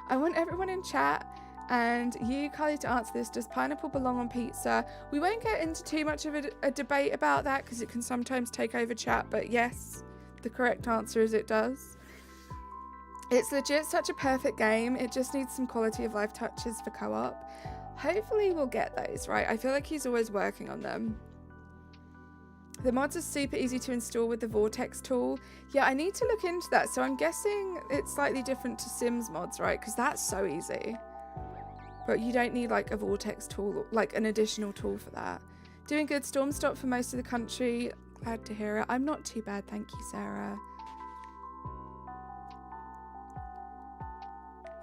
I want everyone in chat and you, Carly, to answer this. Does pineapple belong on pizza? We won't get into too much of a debate about that because it can sometimes take over chat, but yes, the correct answer is it does. It's legit such a perfect game. It just needs some quality of life touches for co-op. Hopefully we'll get those, right? I feel like he's always working on them. The mods are super easy to install with the Vortex tool. Yeah, I need to look into that. So I'm guessing it's slightly different to Sims mods, right? Because that's so easy. But you don't need like a Vortex tool, like an additional tool for that. Doing good. Storm stopped for most of the country. Glad to hear it. I'm not too bad, thank you, Sarah.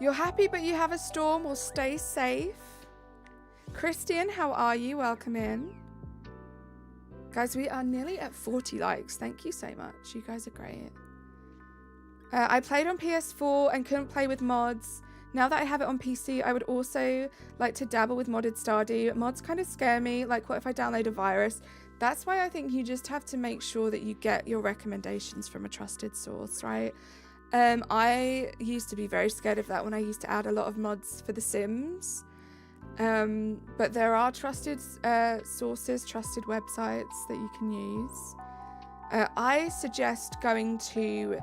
You're happy but you have a storm? Well, stay safe. Christian, how are you? Welcome in. Guys, we are nearly at 40 likes. Thank you so much. You guys are great. I played on PS4 and couldn't play with mods. Now that I have it on PC, I would also like to dabble with modded Stardew. Mods kind of scare me. Like, what if I download a virus? That's why I think you just have to make sure that you get your recommendations from a trusted source, right? I used to be very scared of that when I used to add a lot of mods for The Sims. But there are trusted sources, trusted websites that you can use. I suggest going to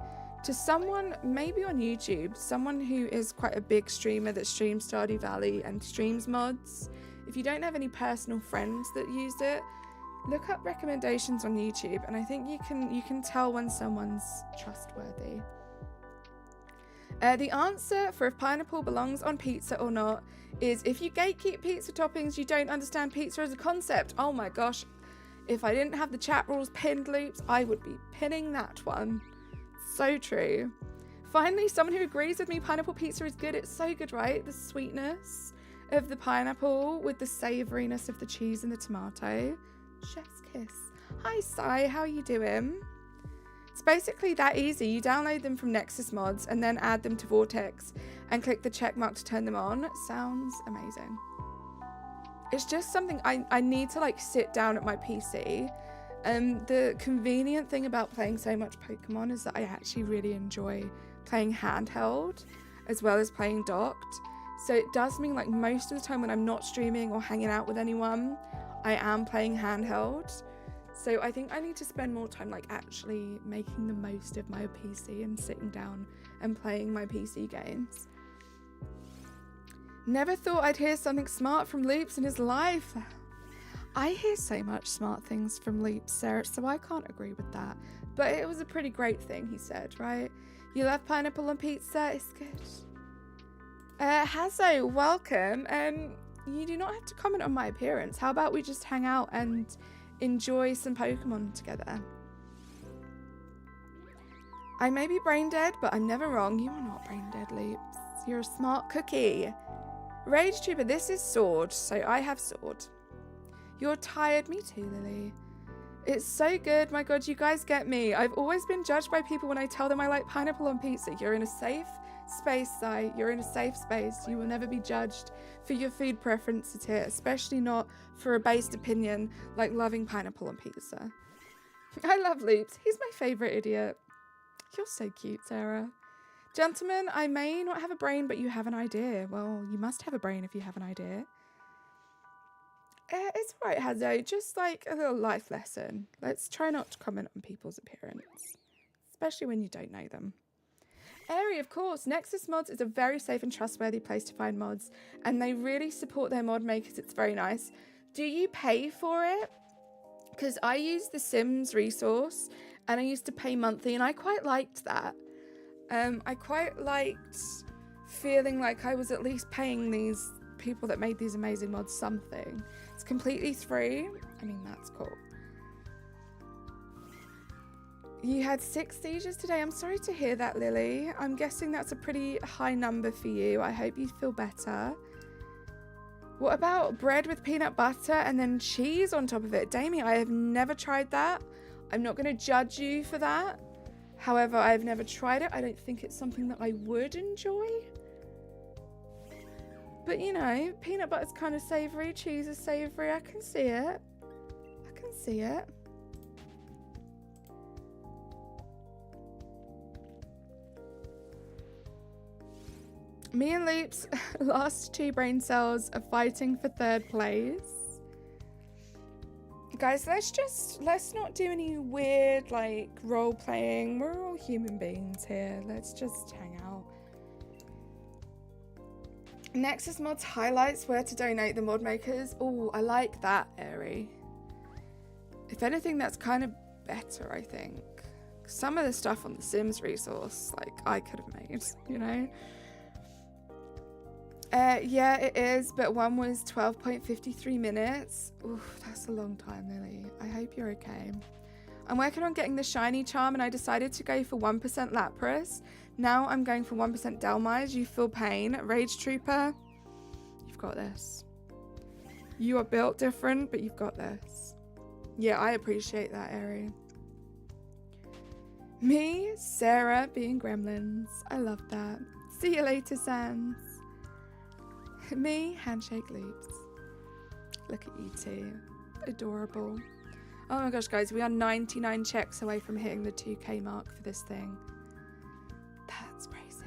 someone, maybe on YouTube, someone who is quite a big streamer that streams Stardew Valley and streams mods. If you don't have any personal friends that use it, look up recommendations on YouTube, and I think you can tell when someone's trustworthy. The answer for if pineapple belongs on pizza or not is if you gatekeep pizza toppings, you don't understand pizza as a concept. Oh my gosh, if I didn't have the chat rules pinned, Loops, I would be pinning that one. So true. Finally, someone who agrees with me, pineapple pizza is good. It's so good, right? The sweetness of the pineapple with the savouriness of the cheese and the tomato. Chef's kiss. Hi, Sai, how are you doing? It's basically that easy. You download them from Nexus Mods and then add them to Vortex and click the check mark to turn them on. Sounds amazing. It's just something I need to like sit down at my PC. The convenient thing about playing so much Pokemon is that I actually really enjoy playing handheld as well as playing docked. So it does mean like most of the time when I'm not streaming or hanging out with anyone, I am playing handheld. So I think I need to spend more time like actually making the most of my PC and sitting down and playing my PC games. Never thought I'd hear something smart from Loops in his life. I hear so much smart things from Loops, Sarah, so I can't agree with that. But it was a pretty great thing he said, right? You love pineapple on pizza? It's good. Hazo, welcome. You do not have to comment on my appearance. How about we just hang out and enjoy some Pokemon together? I may be brain dead, but I'm never wrong. You are not brain dead, Loops. You're a smart cookie. Rage Trooper, this is Sword, so I have Sword. You're tired? Me too, Lily. It's so good. My God, you guys get me. I've always been judged by people when I tell them I like pineapple on pizza. You're in a safe space, Si. You're in a safe space. You will never be judged for your food preferences here, especially not for a based opinion like loving pineapple on pizza. I love Loops. He's my favourite idiot. You're so cute, Sarah. Gentlemen, I may not have a brain, but you have an idea. Well, you must have a brain if you have an idea. It's alright, Hazo. Just like a little life lesson. Let's try not to comment on people's appearance, especially when you don't know them. Airy, of course. Nexus Mods is a very safe and trustworthy place to find mods, and they really support their mod makers. It's very nice. Do you pay for it? Because I use the Sims resource, and I used to pay monthly, and I quite liked that. I quite liked feeling like I was at least paying these people that made these amazing mods something. It's completely free. I mean, that's cool. You had 6 seizures today. I'm sorry to hear that, Lily. I'm guessing that's a pretty high number for you. I hope you feel better. What about bread with peanut butter and then cheese on top of it? Damien, I have never tried that. I'm not going to judge you for that. However, I've never tried it. I don't think it's something that I would enjoy. But, you know, peanut butter's kind of savoury, cheese is savoury. I can see it. I can see it. Me and Loops, last 2 brain cells are fighting for 3rd place. Guys, let's not do any weird, like, role-playing. We're all human beings here. Let's just hang out. Nexus Mods highlights where to donate the mod makers. Oh, I like that, Airy. If anything, that's kind of better, I think. Some of the stuff on the Sims resource, like, I could have made, you know? Yeah, it is, but one was 12.53 minutes. Oof, that's a long time, Lily. I hope you're okay. I'm working on getting the shiny charm, and I decided to go for 1% Lapras. Now I'm going for 1% Delmise. You feel pain. Rage Trooper, you've got this. You are built different, but you've got this. Yeah, I appreciate that, Ari. Me, Sarah, being gremlins. I love that. See you later, Sans. Me, handshake loops. Look at you two. Adorable. Oh my gosh, guys, we are 99 checks away from hitting the 2K mark for this thing. That's crazy.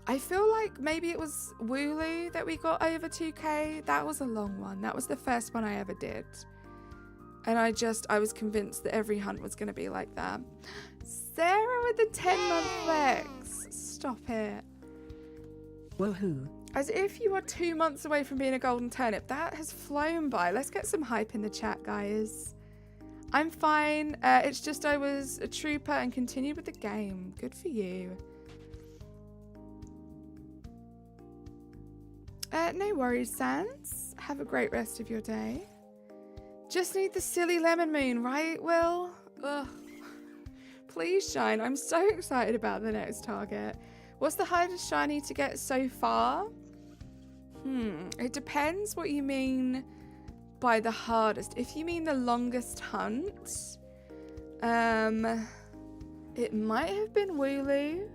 I feel like maybe it was Wooloo that we got over 2K. That was a long one. That was the first one I ever did. And I was convinced that every hunt was going to be like that. Sarah with the 10-month flex. Stop it. Woohoo. As if you are 2 months away from being a golden turnip. That has flown by. Let's get some hype in the chat, guys. I'm fine. It's just I was a trooper and continued with the game. Good for you. No worries, Sans. Have a great rest of your day. Just need the silly lemon moon, right, Will? Ugh. Please shine. I'm so excited about the next target. What's the hardest shiny to get so far? It depends what you mean by the hardest. If you mean the longest hunt, it might have been Wooloo.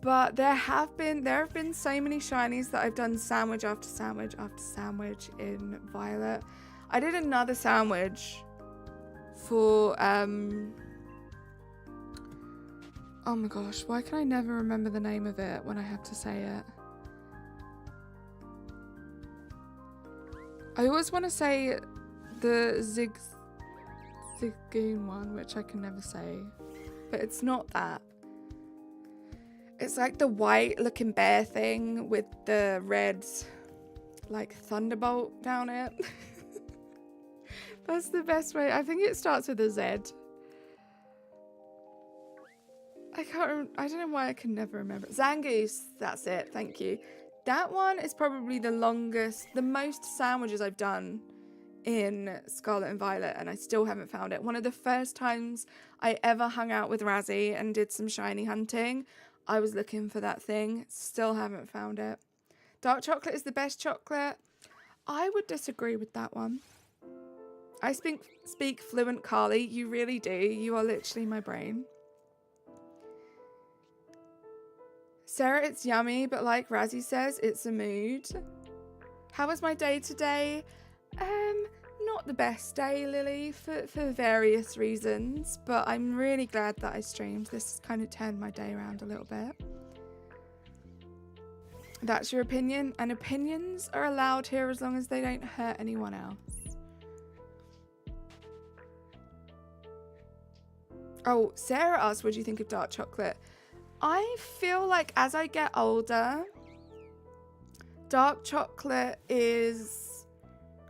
But there have been so many shinies that I've done sandwich after sandwich after sandwich in Violet. I did another sandwich for oh my gosh, why can I never remember the name of it when I have to say it? I always want to say the Ziggoon one, which I can never say, but it's not that. It's like the white looking bear thing with the red like thunderbolt down it. That's the best way. I think it starts with a Z. I don't know why I can never remember. Zangoose, that's it, thank you. That one is probably the longest, the most sandwiches I've done in Scarlet and Violet, and I still haven't found it. One of the first times I ever hung out with Razzie and did some shiny hunting, I was looking for that thing. Still haven't found it. Dark chocolate is the best chocolate. I would disagree with that one. I speak fluent Carly. You really do. You are literally my brain. Sarah, it's yummy, but like Razzie says, it's a mood. How was my day today? Not the best day, Lily, for various reasons, but I'm really glad that I streamed. This has kind of turned my day around a little bit. That's your opinion, and opinions are allowed here as long as they don't hurt anyone else. Oh, Sarah asked, what do you think of dark chocolate? I feel like as I get older, dark chocolate is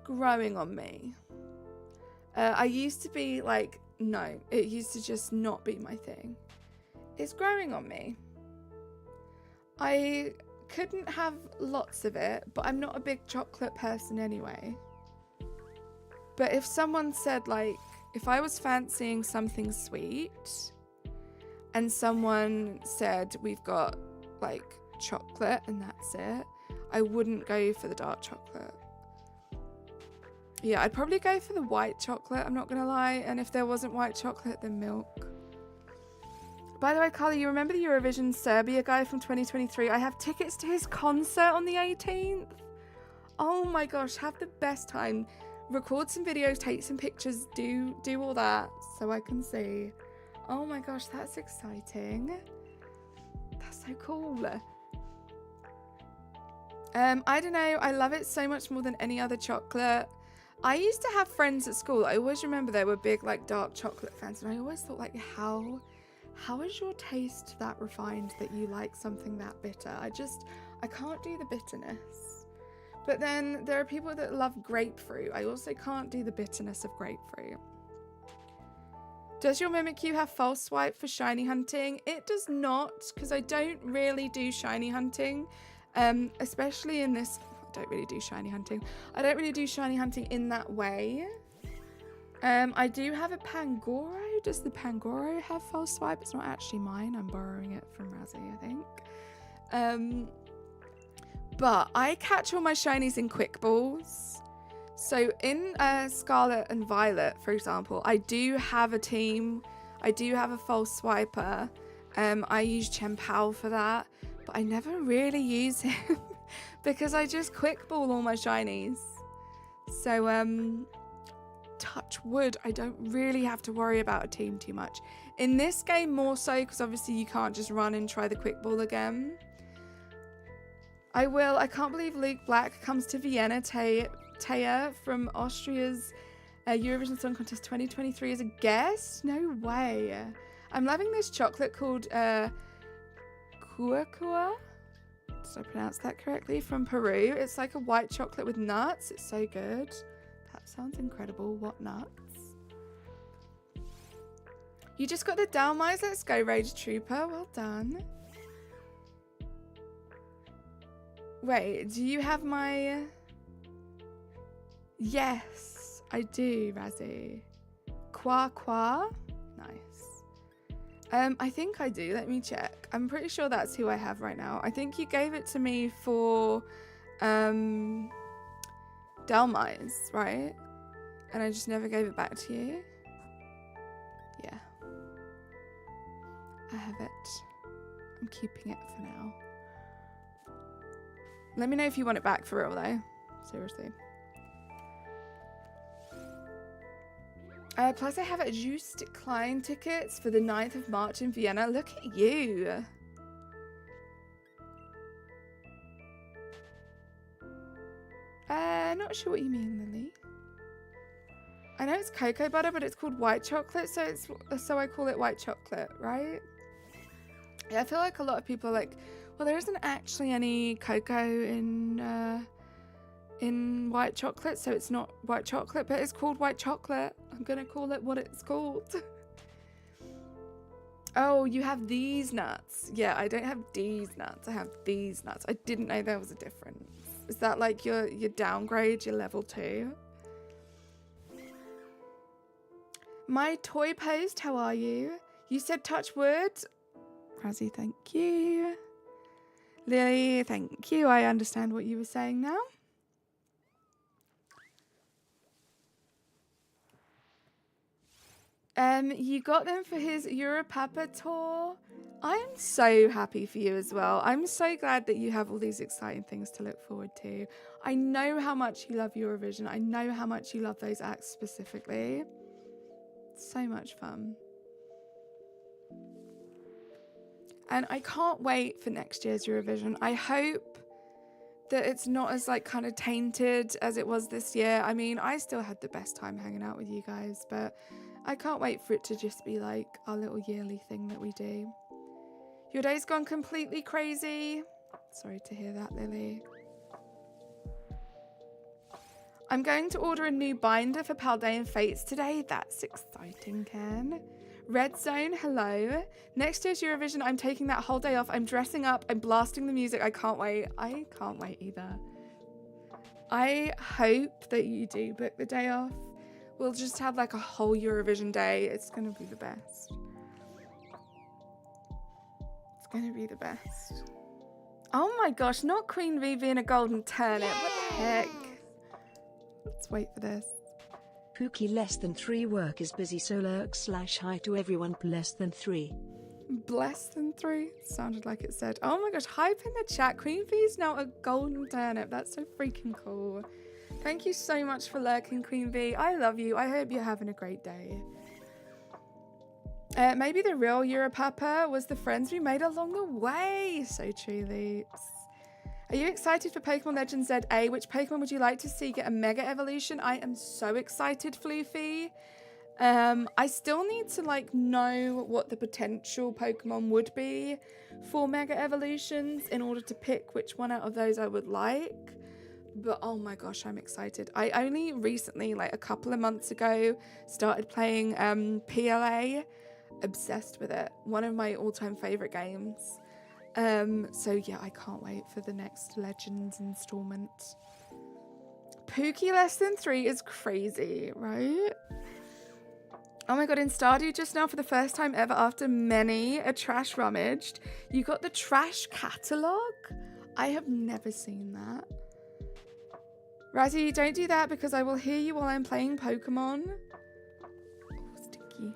growing on me. I used to be like, no, it used to just not be my thing. It's growing on me. I couldn't have lots of it, but I'm not a big chocolate person anyway. But if someone said like, if I was fancying something sweet and someone said we've got like chocolate and that's it, I wouldn't go for the dark chocolate. Yeah, I'd probably go for the white chocolate, I'm not gonna lie, and if there wasn't white chocolate, then milk. By the way, Carly, you remember the Eurovision Serbia guy from 2023? I have tickets to his concert on the 18th. Oh my gosh, have the best time. Record some videos, take some pictures, do all that so I can see. Oh my gosh, that's exciting. That's so cool. I don't know, I love it so much more than any other chocolate. I used to have friends at school. I always remember they were big like dark chocolate fans, and I always thought like, how is your taste that refined that you like something that bitter? I can't do the bitterness. But then there are people that love grapefruit. I also can't do the bitterness of grapefruit. Does your Mimikyu have false swipe for shiny hunting? It does not, because I don't really do shiny hunting. Especially in this... I don't really do shiny hunting. I don't really do shiny hunting in that way. I do have a Pangoro. Does the Pangoro have false swipe? It's not actually mine. I'm borrowing it from Razzie, I think. But I catch all my shinies in quick balls. So in Scarlet and Violet, for example, I do have a team. I do have a false swiper. I use Chien-Pao for that, but I never really use him because I just quick ball all my shinies. So touch wood, I don't really have to worry about a team too much. In this game more so, because obviously you can't just run and try the quick ball again. I can't believe Luke Black comes to Vienna, Taya from Austria's Eurovision Song Contest 2023 as a guest? No way. I'm loving this chocolate called Cuacua. Did I pronounce that correctly? From Peru. It's like a white chocolate with nuts. It's so good. That sounds incredible. What nuts? You just got the Dalmais. Let's go, Rage Trooper. Well done. Wait, do you have my... Yes, I do, Razzie. Qua. Nice. I think I do. Let me check. I'm pretty sure that's who I have right now. I think you gave it to me for Dalmais, right? And I just never gave it back to you. Yeah. I have it. I'm keeping it for now. Let me know if you want it back for real though. Seriously. Plus I have Just Klein tickets for the 9th of March in Vienna. Look at you. Not sure what you mean, Lily. I know it's cocoa butter, but it's called white chocolate, so I call it white chocolate, right? Yeah, I feel like a lot of people are like, well, there isn't actually any cocoa in white chocolate, so it's not white chocolate, but it's called white chocolate. I'm gonna call it what it's called. Oh, you have these nuts. Yeah, I don't have these nuts. I have these nuts. I didn't know there was a difference. Is that like your downgrade, your level 2? My toy post, how are you? You said touch wood. Razzie, thank you. Lily, thank you. I understand what you were saying now. You got them for his Europapa tour. I'm so happy for you as well. I'm so glad that you have all these exciting things to look forward to. I know how much you love Eurovision. I know how much you love those acts specifically. So much fun. And I can't wait for next year's Eurovision. I hope that it's not as like kind of tainted as it was this year. I mean, I still had the best time hanging out with you guys, but I can't wait for it to just be like our little yearly thing that we do. Your day's gone completely crazy. Sorry to hear that, Lily. I'm going to order a new binder for Paldean Fates today. That's exciting, Ken. Red Zone, hello. Next year's Eurovision, I'm taking that whole day off. I'm dressing up. I'm blasting the music. I can't wait. I can't wait either. I hope that you do book the day off. We'll just have like a whole Eurovision day. It's going to be the best. It's going to be the best. Oh my gosh, not Queen Bee being a golden turnip. What the heck? Let's wait for this. Pookie less than 3 work is busy, so lurk/hi to everyone less than 3. Less than 3? Sounded like it said. Oh my gosh, hype in the chat. Queen Bee's now a golden turnip. That's so freaking cool. Thank you so much for lurking, Queen Bee. I love you. I hope you're having a great day. Maybe the real Europapa was the friends we made along the way. So true, Leaps. Are you excited for Pokemon Legends ZA? Which Pokemon would you like to see get a Mega Evolution? I am so excited, Floofy. I still need to like know what the potential Pokemon would be for Mega Evolutions in order to pick which one out of those I would like. But oh my gosh, I'm excited. I only recently, like a couple of months ago, started playing PLA. Obsessed with it. One of my all-time favorite games. So yeah, I can't wait for the next Legends installment. Pookie less than 3 is crazy, right? Oh my god, in Stardew just now for the first time ever after many a trash rummaged, you got the trash catalogue? I have never seen that. Razzie, don't do that because I will hear you while I'm playing Pokemon. Oh, sticky.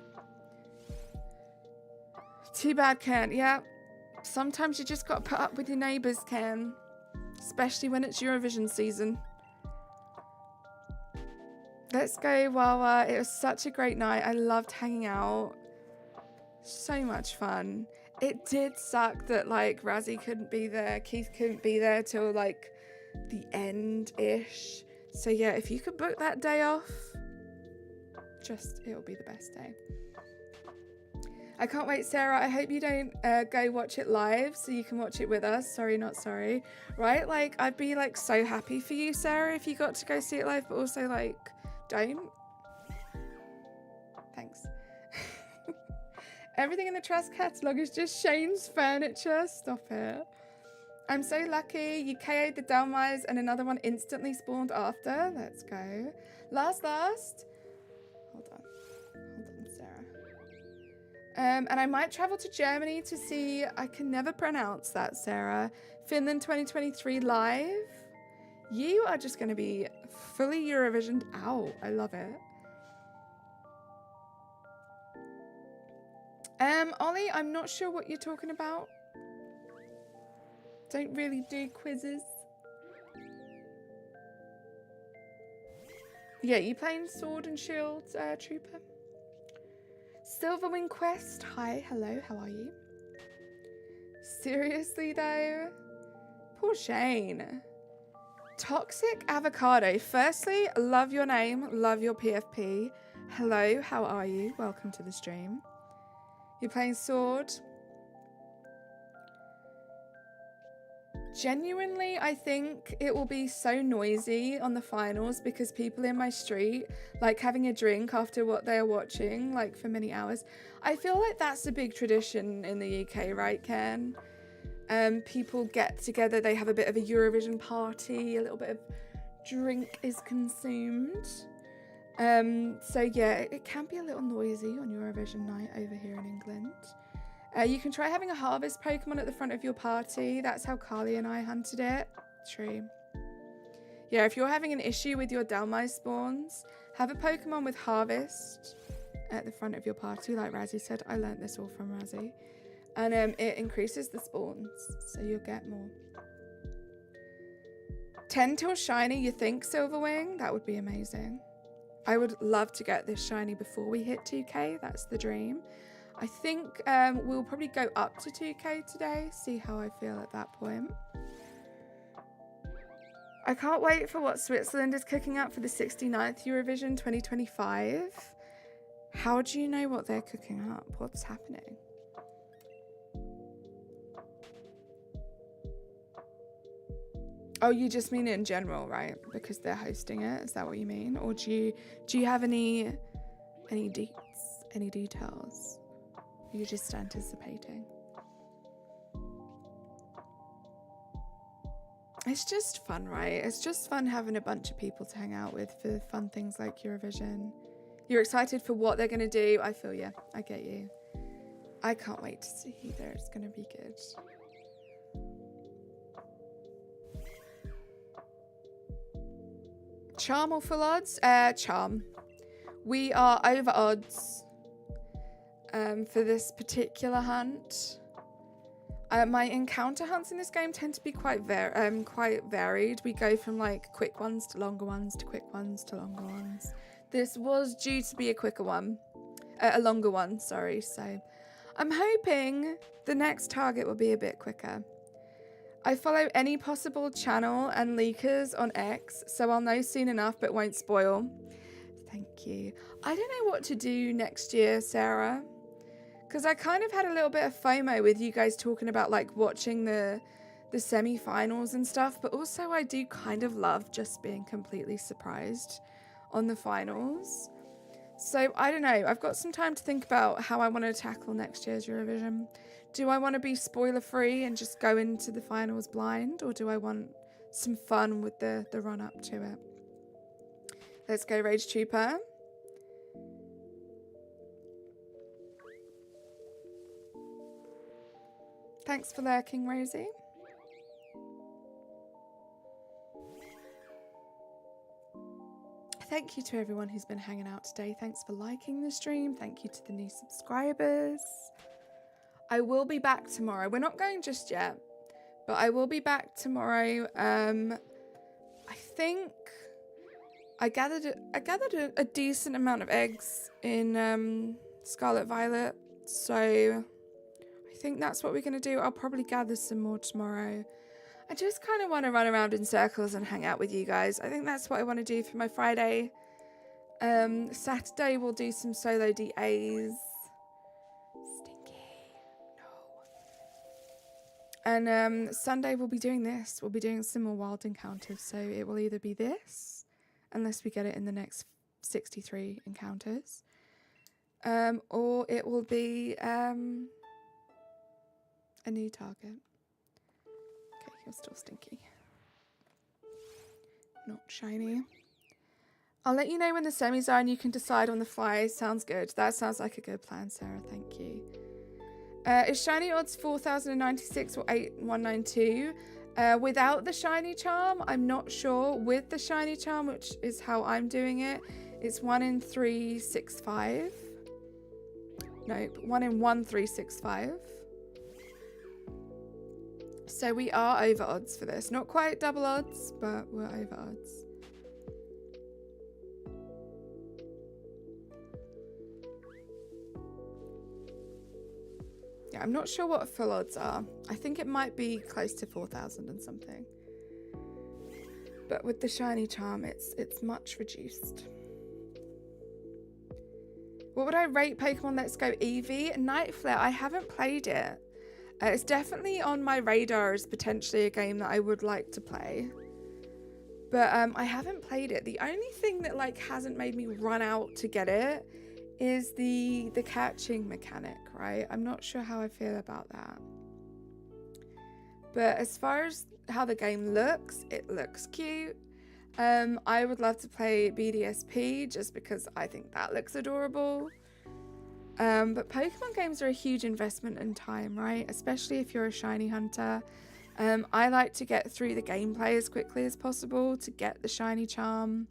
Too bad, Ken. Yeah. Sometimes you just got to put up with your neighbours, Ken. Especially when it's Eurovision season. Let's go, Wawa. It was such a great night. I loved hanging out. So much fun. It did suck that, like, Razzie couldn't be there. Keith couldn't be there till, like, the end-ish. So, yeah, if you could book that day off, it'll be the best day. I can't wait, Sarah. I hope you don't go watch it live so you can watch it with us. Sorry, not sorry. Right? Like, I'd be, like, so happy for you, Sarah, if you got to go see it live, but also, like, don't. Thanks. Everything in the trash catalogue is just Shane's furniture. Stop it. I'm so lucky. You KO'd the Delmise and another one instantly spawned after. Let's go. Last. Hold on, Sarah. And I might travel to Germany to see, I can never pronounce that, Sarah. Finland 2023 live. You are just going to be fully Eurovisioned out. I love it. Ollie, I'm not sure what you're talking about. Don't really do quizzes. Yeah, you playing Sword and Shield, Trooper? Silverwing Quest. Hi, hello, how are you? Seriously though? Poor Shane. Toxic Avocado. Firstly, love your name, love your PFP. Hello, how are you? Welcome to the stream. You're playing Sword. Genuinely, I think it will be so noisy on the finals because people in my street like having a drink after what they're watching, like for many hours. I feel like that's a big tradition in the UK, right, Ken? People get together, they have a bit of a Eurovision party, a little bit of drink is consumed. So yeah, it can be a little noisy on Eurovision night over here in England. You can try having a harvest Pokemon at the front of your party. That's how Carly and I hunted it. True. Yeah, if you're having an issue with your Delmise spawns, have a Pokemon with harvest at the front of your party. Like Razzie said, I learnt this all from Razzie. And it increases the spawns, so you'll get more. 10 till shiny, you think, Silverwing? That would be amazing. I would love to get this shiny before we hit 2k. That's the dream. I think we'll probably go up to 2k today, see how I feel at that point. I can't wait for what Switzerland is cooking up for the 69th Eurovision 2025. How do you know what they're cooking up? What's happening? Oh, you just mean in general, right? Because they're hosting it. Is that what you mean? Or do you have any deets, any details? You're just anticipating. It's just fun, right? It's just fun having a bunch of people to hang out with for fun things like Eurovision. You're excited for what they're going to do. I feel you. I get you. I can't wait to see either. It's going to be good. Charm or full odds? Charm. We are over odds for this particular hunt. My encounter hunts in this game tend to be quite varied. We go from like quick ones to longer ones to quick ones to longer ones. This was due to be a quicker one, a longer one, sorry. So I'm hoping the next target will be a bit quicker. I follow any possible channel and leakers on X, so I'll know soon enough but won't spoil. Thank you. I don't know what to do next year, Sarah, because I kind of had a little bit of FOMO with you guys talking about like watching the the semi-finals and stuff, but also I do kind of love just being completely surprised on the finals. So I don't know, I've got some time to think about how I want to tackle next year's Eurovision. Do I want to be spoiler free and just go into the finals blind, or do I want some fun with the run up to it? Let's go, Rage Trooper. Thanks for lurking, Rosie. Thank you to everyone who's been hanging out today. Thanks for liking the stream. Thank you to the new subscribers. I will be back tomorrow. We're not going just yet, but I will be back tomorrow. I think I gathered a decent amount of eggs in Scarlet Violet, so I think that's what we're going to do. I'll probably gather some more tomorrow. I just kind of want to run around in circles and hang out with you guys. I think that's what I want to do for my Friday. Saturday we'll do some solo DAs. Stinky. No. And Sunday we'll be doing this. We'll be doing some more wild encounters. So it will either be this, unless we get it in the next 63 encounters. Or it will be a new target. You're still stinky. Not shiny. I'll let you know when the semis are and you can decide on the fly. Sounds good. That sounds like a good plan, Sarah. Thank you. Is shiny odds 4096 or 8192? Without the shiny charm, I'm not sure. With the shiny charm, which is how I'm doing it, it's 1 in 365. Nope, 1 in 1365. So we are over odds for this. Not quite double odds, but we're over odds. Yeah, I'm not sure what full odds are. I think it might be close to 4,000 and something. But with the shiny charm, it's much reduced. What would I rate Pokemon Let's Go Eevee? Night Flare, I haven't played it. It's definitely on my radar as potentially a game that I would like to play. But I haven't played it. The only thing that like hasn't made me run out to get it is the catching mechanic, right? I'm not sure how I feel about that. But as far as how the game looks, it looks cute. I would love to play BDSP just because I think that looks adorable. But Pokemon games are a huge investment in time, right? Especially if you're a shiny hunter. I like to get through the gameplay as quickly as possible to get the shiny charm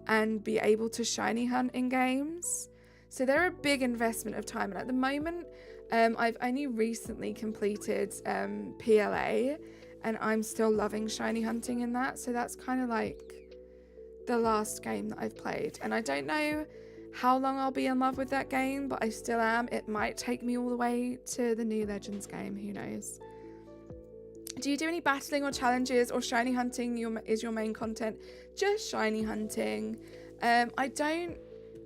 and be able to shiny hunt in games. So they're a big investment of time. And at the moment, I've only recently completed PLA and I'm still loving shiny hunting in that. So that's kind of like the last game that I've played. And I don't know how long I'll be in love with that game, but I still am. It might take me all the way to the new Legends game, who knows. Do you do any battling or challenges, or shiny hunting is your main content? Just shiny hunting. I don't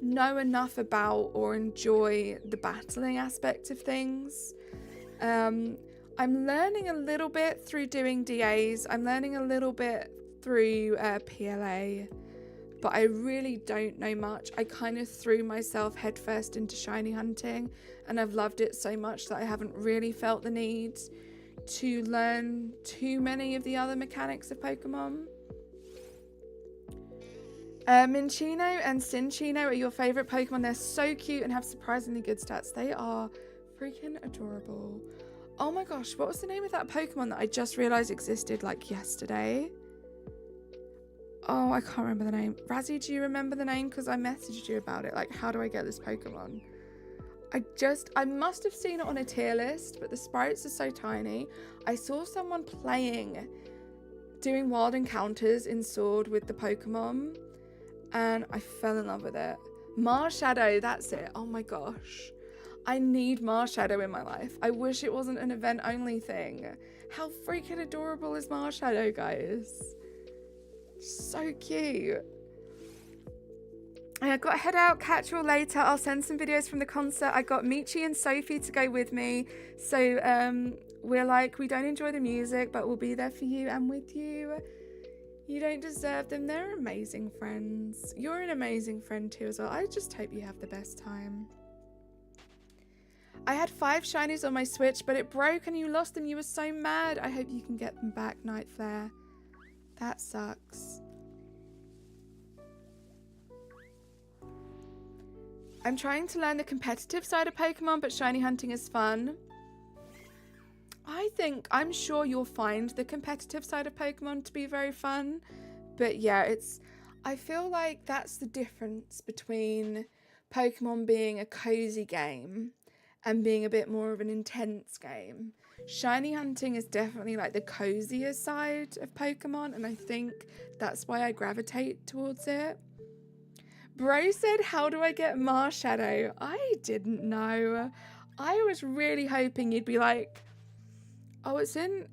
know enough about or enjoy the battling aspect of things. I'm learning a little bit through doing DAs. I'm learning a little bit through PLA. But I really don't know much. I kind of threw myself headfirst into shiny hunting and I've loved it so much that I haven't really felt the need to learn too many of the other mechanics of Pokemon. Minchino and Cinchino are your favorite Pokemon. They're so cute and have surprisingly good stats. They are freaking adorable. Oh my gosh, what was the name of that Pokemon that I just realized existed like yesterday? Oh, I can't remember the name. Razzie, do you remember the name? Because I messaged you about it. Like, how do I get this Pokemon? I must have seen it on a tier list, but the sprites are so tiny. I saw someone doing wild encounters in Sword with the Pokemon, and I fell in love with it. Marshadow, that's it. Oh my gosh. I need Marshadow in my life. I wish it wasn't an event-only thing. How freaking adorable is Marshadow, guys? So cute. I got to head out, catch you all later. I'll send some videos from the concert. I got Michi and Sophie to go with me. So we're like, we don't enjoy the music, but we'll be there for you and with you. You don't deserve them. They're amazing friends. You're an amazing friend too as well. I just hope you have the best time. I had 5 shinies on my Switch, but it broke and you lost them. You were so mad. I hope you can get them back, Night Flare. That sucks. I'm trying to learn the competitive side of Pokemon, but shiny hunting is fun. I'm sure you'll find the competitive side of Pokemon to be very fun. But yeah, I feel like that's the difference between Pokemon being a cozy game and being a bit more of an intense game. Shiny hunting is definitely like the cozier side of Pokemon, and I think that's why I gravitate towards it. Bro said, how do I get Marshadow? I didn't know. I was really hoping you'd be like, oh, it's in...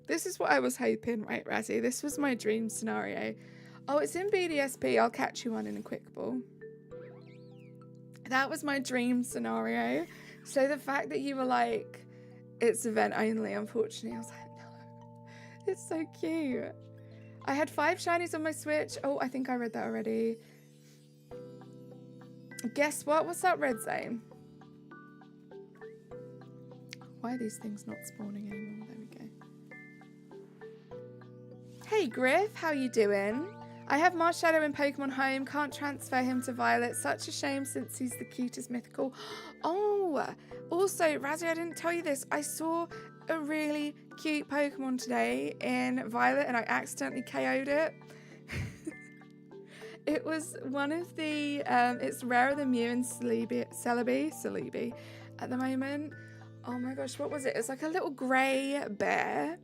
This is what I was hoping, right, Razzie? This was my dream scenario. Oh, it's in BDSP. I'll catch you on in a quick ball. That was my dream scenario. So the fact that you were like, it's event only, unfortunately, I was like, no. It's so cute. I had 5 shinies on my Switch. Oh, I think I read that already. Guess what? What's that red zone? Why are these things not spawning anymore? There we go. Hey Griff, how you doing? I have Marshadow in Pokemon Home. Can't transfer him to Violet. Such a shame since he's the cutest mythical. Oh, also, Razzie, I didn't tell you this. I saw a really cute Pokemon today in Violet and I accidentally KO'd it. It was one of the, it's rarer than Mew and Celebi at the moment. Oh my gosh, what was it? It's like a little grey bear.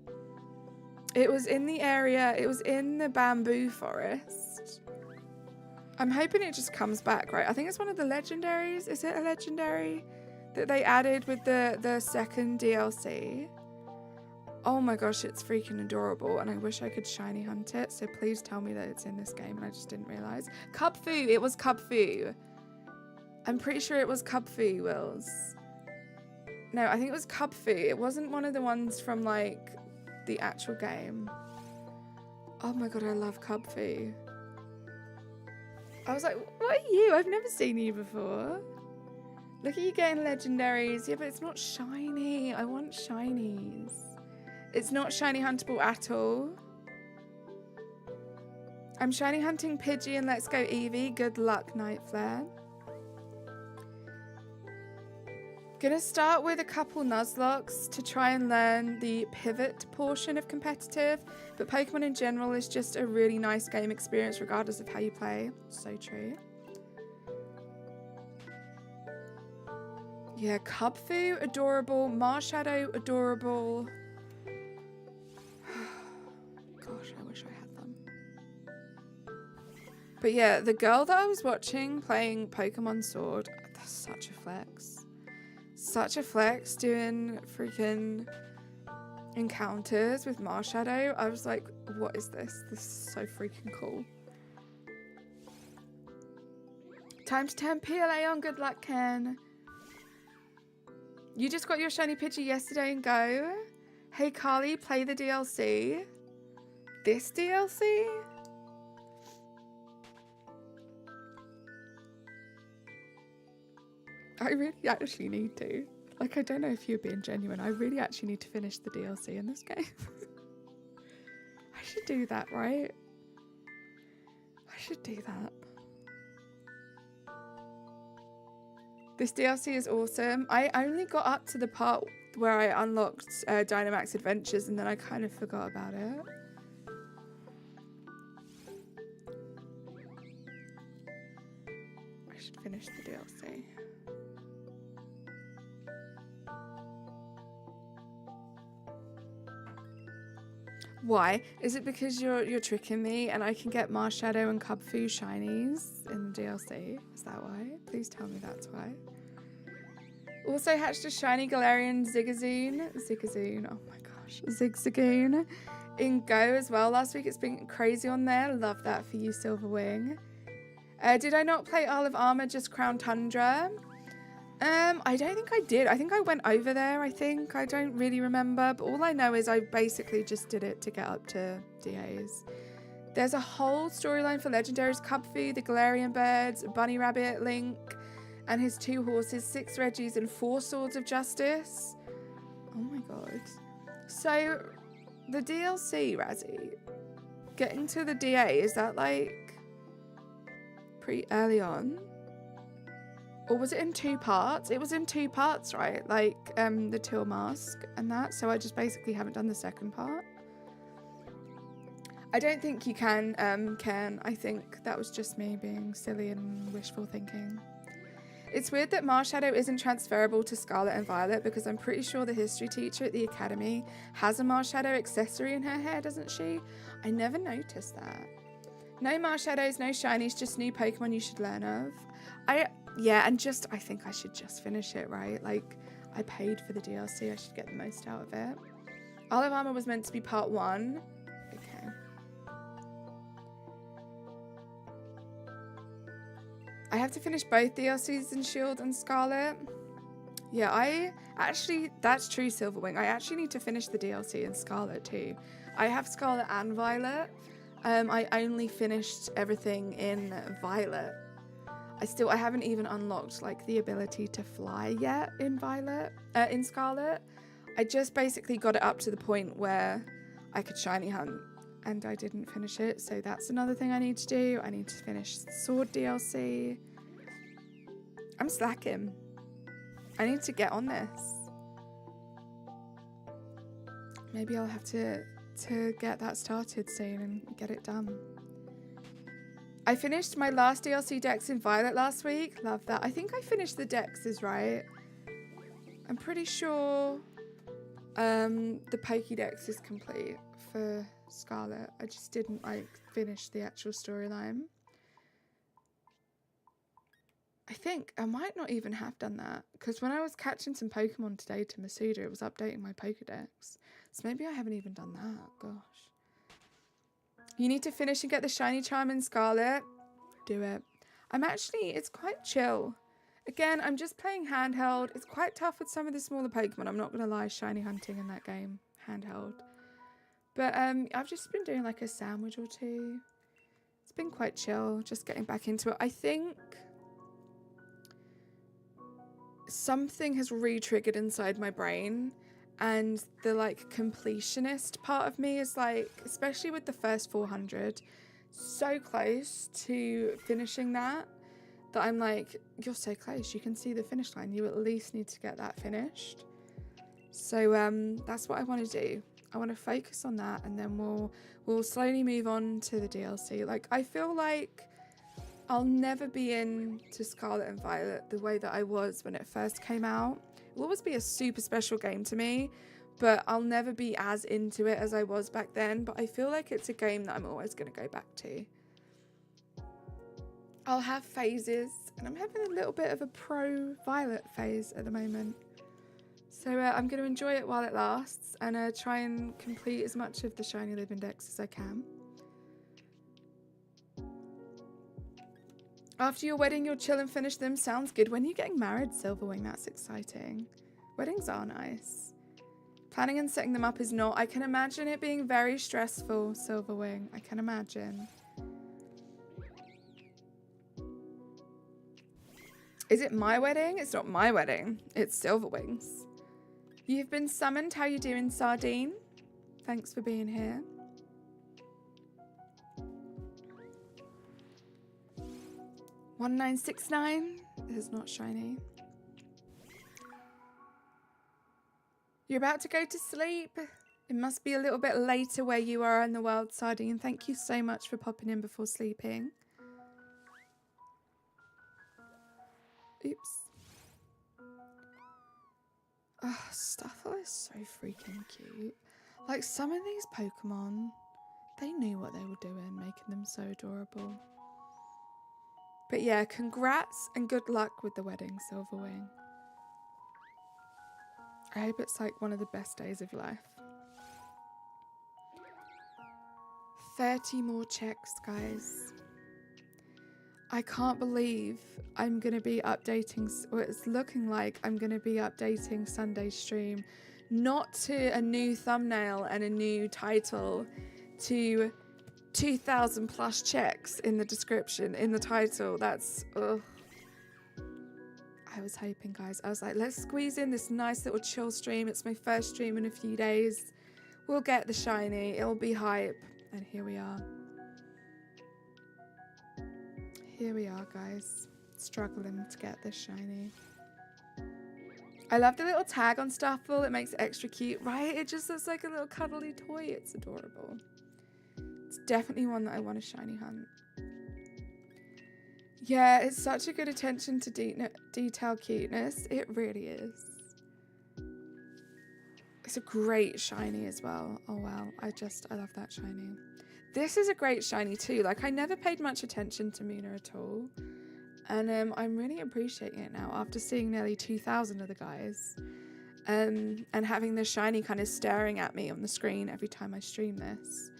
It was in the area, it was in the bamboo forest. I'm hoping it just comes back, right? I think it's one of the legendaries. Is it a legendary that they added with the second DLC? Oh my gosh, it's freaking adorable and I wish I could shiny hunt it, so please tell me that it's in this game and I just didn't realise. Cubfu, it was Cubfu. I'm pretty sure it was Cubfu, Wills. No, I think it was Cubfu. It wasn't one of the ones from like the actual game. Oh my god, I love Cubfu. I was like, what are you? I've never seen you before. Look at you getting legendaries. Yeah, but it's not shiny. I want shinies. It's not shiny huntable at all. I'm shiny hunting Pidgey and let's go Eevee. Good luck, Night Flare. Gonna start with a couple Nuzlocks to try and learn the pivot portion of competitive, but Pokemon in general is just a really nice game experience regardless of how you play. So true. Yeah, Cubfu, adorable. Marshadow, adorable. Gosh, I wish I had them. But yeah, the girl that I was watching playing Pokemon Sword, that's such a flex. Such a flex doing freaking encounters with Marshadow. I was like, what is this? This is so freaking cool. Time to turn PLA on. Good luck, Ken. You just got your shiny Pidgey yesterday and go. Hey, Carly, play the DLC. This DLC? I really actually need to. Like, I don't know if you're being genuine. I really actually need to finish the DLC in this game. I should do that, right? I should do that. This DLC is awesome. I only got up to the part where I unlocked Dynamax Adventures and then I kind of forgot about it. I should finish the DLC. Why? Is it because you're tricking me and I can get Marshadow and Cubfu shinies in the DLC? Is that why? Please tell me that's why. Also hatched a shiny Galarian Zigzagoon. Oh my gosh. Zigzagoon in Go as well last week. It's been crazy on there. Love that for you, Silverwing. Did I not play Isle of Armor, just Crown Tundra? I I don't think I did. I think I went over there, I think. I don't really remember. But all I know is I basically just did it to get up to DAs. There's a whole storyline for Legendaries, Cubfu, the Galarian Birds, Bunny Rabbit, Link, and his 2 horses, 6 Reggies, and 4 Swords of Justice. Oh my god. So, the DLC, Razzie, getting to the DA, is that like pretty early on? Or was it in 2 parts? It was in 2 parts, right? Like the Till Mask and that. So I just basically haven't done the second part. I don't think you can, Ken. I think that was just me being silly and wishful thinking. It's weird that Marshadow isn't transferable to Scarlet and Violet because I'm pretty sure the history teacher at the academy has a Marshadow accessory in her hair, doesn't she? I never noticed that. No Marshadows, no shinies, just new Pokemon you should learn of. Yeah, and I think I should just finish it, right? Like, I paid for the DLC, I should get the most out of it. Olive Armor was meant to be part 1. Okay. I have to finish both DLCs in Shield and Scarlet. Yeah, that's true, Silverwing. I actually need to finish the DLC in Scarlet too. I have Scarlet and Violet. I only finished everything in Violet. I haven't even unlocked like the ability to fly yet in in Scarlet. I just basically got it up to the point where I could shiny hunt and I didn't finish it. So that's another thing I need to do. I need to finish the Sword DLC. I'm slacking. I need to get on this. Maybe I'll have to get that started soon and get it done. I finished my last DLC Dex in Violet last week. Love that. I think I finished the Dexes, right? I'm pretty sure the Pokédex is complete for Scarlet. I just didn't finish the actual storyline. I think I might not even have done that because when I was catching some Pokemon today to Masuda, it was updating my Pokédex. So maybe I haven't even done that. Gosh. You need to finish and get the shiny charm in Scarlet. Do it. It's quite chill. Again, I'm just playing handheld. It's quite tough with some of the smaller Pokemon. I'm not going to lie, shiny hunting in that game. Handheld. But I've just been doing like a sandwich or 2. It's been quite chill, just getting back into it. I think something has re-triggered inside my brain. And the completionist part of me is especially with the first 400, so close to finishing that I'm you're so close. You can see the finish line. You at least need to get that finished. So that's what I want to do. I want to focus on that, and then we'll slowly move on to the DLC. I feel like I'll never be into Scarlet and Violet the way that I was when it first came out. It will always be a super special game to me, but I'll never be as into it as I was back then. But I feel like it's a game that I'm always going to go back to. I'll have phases, and I'm having a little bit of a pro Violet phase at the moment. So I'm going to enjoy it while it lasts, and try and complete as much of the Shiny Live Index as I can. After your wedding, you'll chill and finish them. Sounds good. When are you getting married, Silverwing? That's exciting. Weddings are nice. Planning and setting them up is not. I can imagine it being very stressful, Silverwing. I can imagine. Is it my wedding? It's not my wedding. It's Silverwing's. You've been summoned. How you doing, Sardine? Thanks for being here. $1969 is not shiny. You're about to go to sleep. It must be a little bit later where you are in the world, Sardine. Thank you so much for popping in before sleeping. Oops. Oh, Stuffle is so freaking cute. Some of these Pokemon, they knew what they were doing, making them so adorable. But yeah, congrats and good luck with the wedding, Silverwing. I hope it's one of the best days of life. 30 more checks, guys. I can't believe I'm going to be updating, or it's looking like I'm going to be updating Sunday's stream, not to a new thumbnail and a new title, to 2,000 plus checks in the description, in the title. That's, ugh. I was hoping, guys. I was like, let's squeeze in this nice little chill stream. It's my first stream in a few days. We'll get the shiny. It'll be hype. And here we are. Here we are, guys, struggling to get this shiny. I love the little tag on Stuffle. It makes it extra cute, right? It just looks like a little cuddly toy. It's adorable. It's definitely one that I want to shiny hunt. Yeah, it's such a good attention to detail cuteness. It really is. It's a great shiny as well. Oh, wow. I love that shiny. This is a great shiny too. Like, I never paid much attention to MUNNA at all. And I'm really appreciating it now after seeing nearly 2,000 of the guys. And having the shiny kind of staring at me on the screen every time I stream this.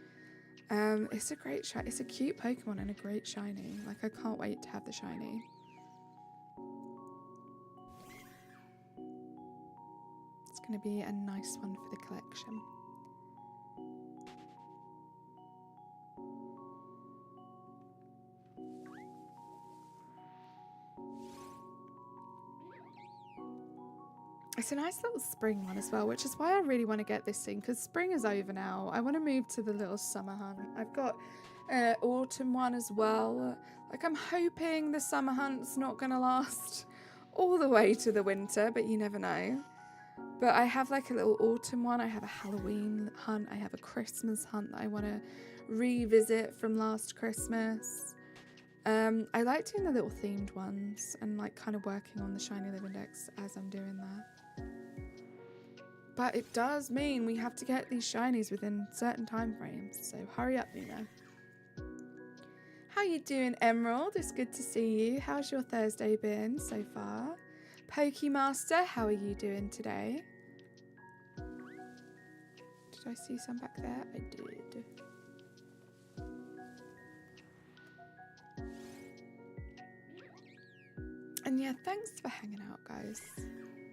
It's a great shiny. It's a cute Pokemon and a great shiny. Like, I can't wait to have the shiny. It's going to be a nice one for the collection. It's a nice little spring one as well, which is why I really want to get this thing, because spring is over now. I want to move to the little summer hunt. I've got an autumn one as well. Like, I'm hoping the summer hunt's not going to last all the way to the winter, but you never know. But I have like a little autumn one. I have a Halloween hunt. I have a Christmas hunt that I want to revisit from last Christmas. I like doing the little themed ones and like kind of working on the Shiny Live Index as I'm doing that. But it does mean we have to get these shinies within certain time frames, so hurry up, MUNNA. How you doing, Emerald? It's good to see you. How's your Thursday been so far? Pokemaster, how are you doing today? Did I see some back there? I did. And yeah, thanks for hanging out, guys.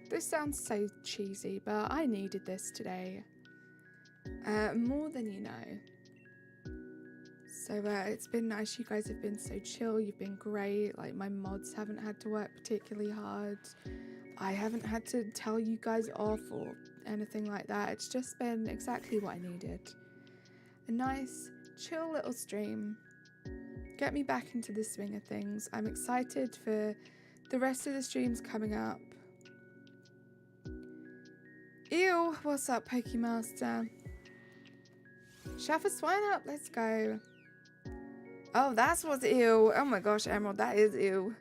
This sounds so cheesy, but I needed this today. More than you know. So it's been nice. You guys have been so chill. You've been great. Like, my mods haven't had to work particularly hard. I haven't had to tell you guys off or anything like that. It's just been exactly what I needed. A nice, chill little stream. Get me back into the swing of things. I'm excited for the rest of the streams coming up. Ew, what's up, Pokemaster? Shaffer Swine up, let's go. Oh, that's what's ew. Oh my gosh, Emerald, that is ew.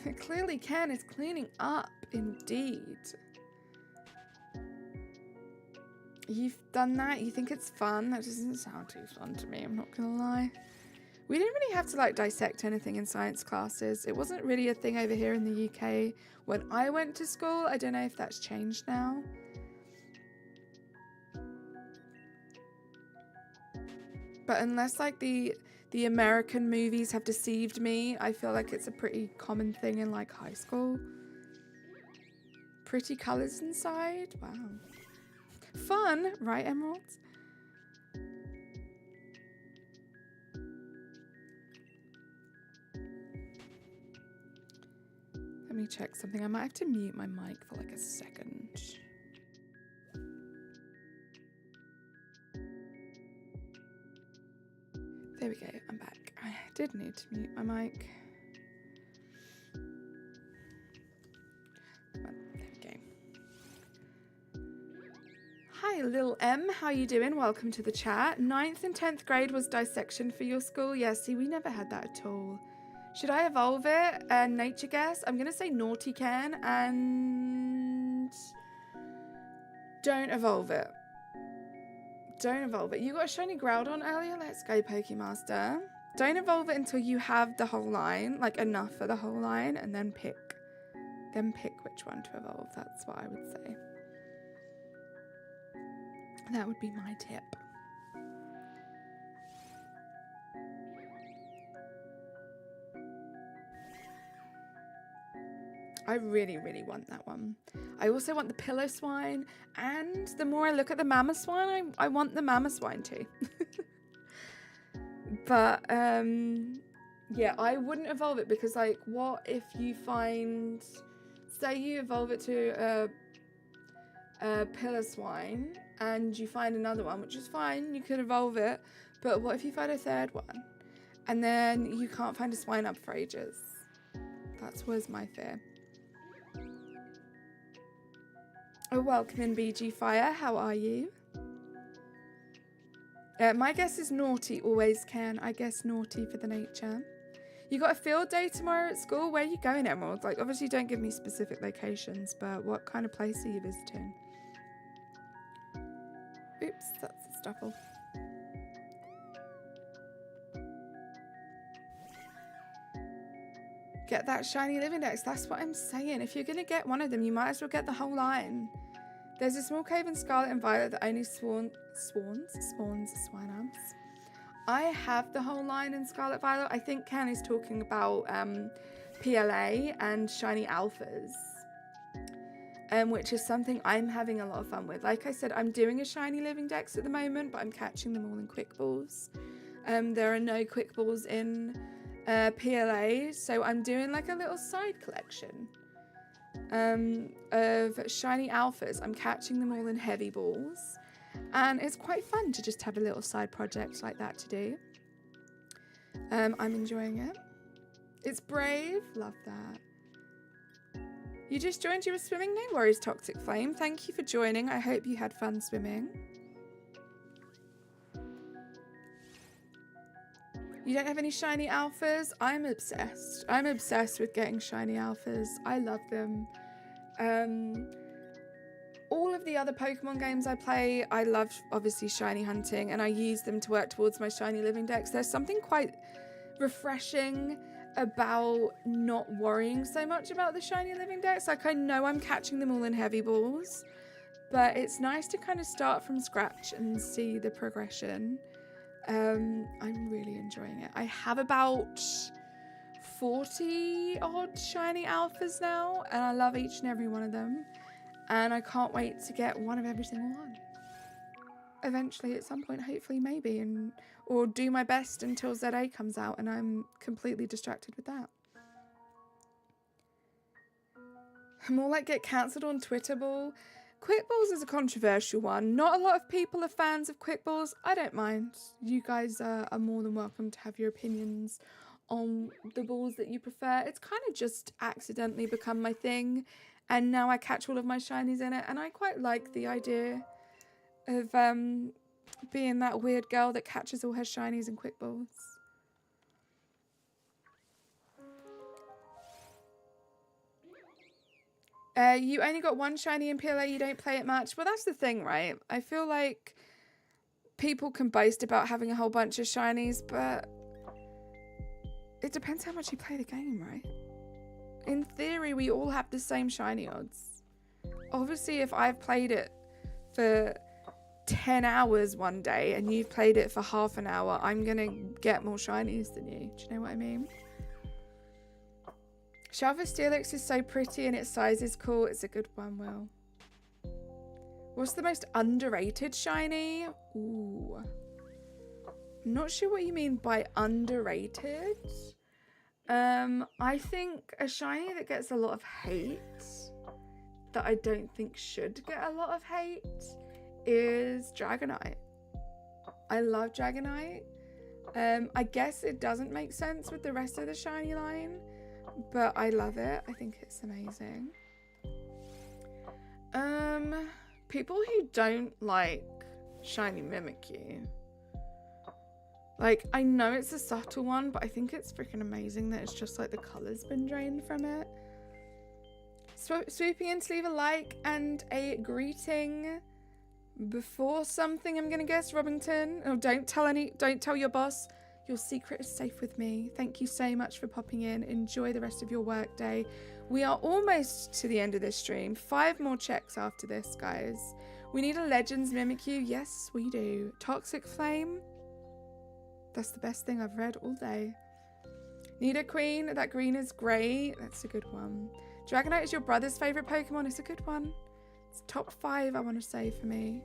It clearly can. It's cleaning up, indeed. You've done that? You think it's fun? That doesn't sound too fun to me, I'm not gonna lie. We didn't really have to like dissect anything in science classes. It wasn't really a thing over here in the UK when I went to school. I don't know if that's changed now. But unless like the American movies have deceived me, I feel like it's a pretty common thing in like high school. Pretty colours inside. Wow. Fun, right, Emeralds? Let me check something. I might have to mute my mic for like a second. There we go, I'm back. I did need to mute my mic. There we go. Hi, Lil M, how you doing? Welcome to the chat. 9th and 10th grade was dissection for your school? Yeah, see, we never had that at all. Should I evolve it? Nature guess? I'm going to say naughty can and don't evolve it. Don't evolve it. You got a shiny Groudon earlier? Let's go, Pokemaster. Don't evolve it until you have the whole line, like enough for the whole line, and then pick. Then pick which one to evolve. That's what I would say. That would be my tip. I really, really want that one. I also want the pillow swine, and the more I look at the mama swine, I want the mama swine too. But yeah, I wouldn't evolve it because, like, what if you find, say you evolve it to a pillar swine and you find another one, which is fine, you could evolve it, but what if you find a third one and then you can't find a swine up for ages? That was my fear. Oh, welcome in, BG Fire. How are you? My guess is naughty. Always can. I guess naughty for the nature. You got a field day tomorrow at school? Where are you going, Emerald? Like, obviously don't give me specific locations, but what kind of place are you visiting? Oops, that's the stuffle. Get that shiny living dex. That's what I'm saying. If you're going to get one of them, you might as well get the whole line. There's a small cave in Scarlet and Violet that only spawns swine arms. I have the whole line in Scarlet Violet. I think Ken is talking about PLA and shiny alphas, which is something I'm having a lot of fun with. Like I said, I'm doing a shiny living dex at the moment, but I'm catching them all in quick balls. There are no quick balls in PLA, so I'm doing like a little side collection of shiny alphas. I'm catching them all in heavy balls, and it's quite fun to just have a little side project like that to do. I'm enjoying it. It's brave. Love that. You just joined. You were swimming? No worries, Toxic Flame. Thank you for joining. I hope you had fun swimming. You don't have any shiny alphas? I'm obsessed. I'm obsessed with getting shiny alphas. I love them. All of the other Pokemon games I play, I love, obviously, shiny hunting, and I use them to work towards my shiny living dex. There's something quite refreshing about not worrying so much about the shiny living dex. Like, I know I'm catching them all in heavy balls, but it's nice to kind of start from scratch and see the progression. I'm really enjoying it. I have about 40 odd shiny alphas now, and I love each and every one of them, and I can't wait to get one of every single one eventually, at some point, hopefully, maybe, or do my best until ZA comes out and I'm completely distracted with that. More like get cancelled on Twitter ball. Quick balls is a controversial one. Not a lot of people are fans of quick balls. I don't mind. You guys are more than welcome to have your opinions on the balls that you prefer. It's kind of just accidentally become my thing, and now I catch all of my shinies in it, and I quite like the idea of being that weird girl that catches all her shinies in quick balls. You only got one shiny in PLA, you don't play it much. Well, that's the thing, right? I feel like people can boast about having a whole bunch of shinies, but it depends how much you play the game, right? In theory, we all have the same shiny odds. Obviously, if I've played it for 10 hours one day and you've played it for half an hour, I'm gonna get more shinies than you. Do you know what I mean? Shelva Steelix is so pretty and its size is cool. It's a good one, Will. What's the most underrated shiny? Ooh. I'm not sure what you mean by underrated. I think a shiny that gets a lot of hate, that I don't think should get a lot of hate, is Dragonite. I love Dragonite. I guess it doesn't make sense with the rest of the shiny line, but I love it. I think it's amazing. People who don't like shiny Mimikyu. Like, I know it's a subtle one, but I think it's freaking amazing that it's just like the colour's been drained from it. Swooping in to leave a like and a greeting before something, I'm gonna guess, Robington. Oh, don't tell your boss. Your secret is safe with me. Thank you so much for popping in. Enjoy the rest of your work day. We are almost to the end of this stream. 5 more checks after this, guys. We need a Legends Mimikyu. Yes, we do. Toxic Flame. That's the best thing I've read all day. Need a Queen. That green is great. That's a good one. Dragonite is your brother's favourite Pokemon. It's a good one. It's top 5, I want to say, for me.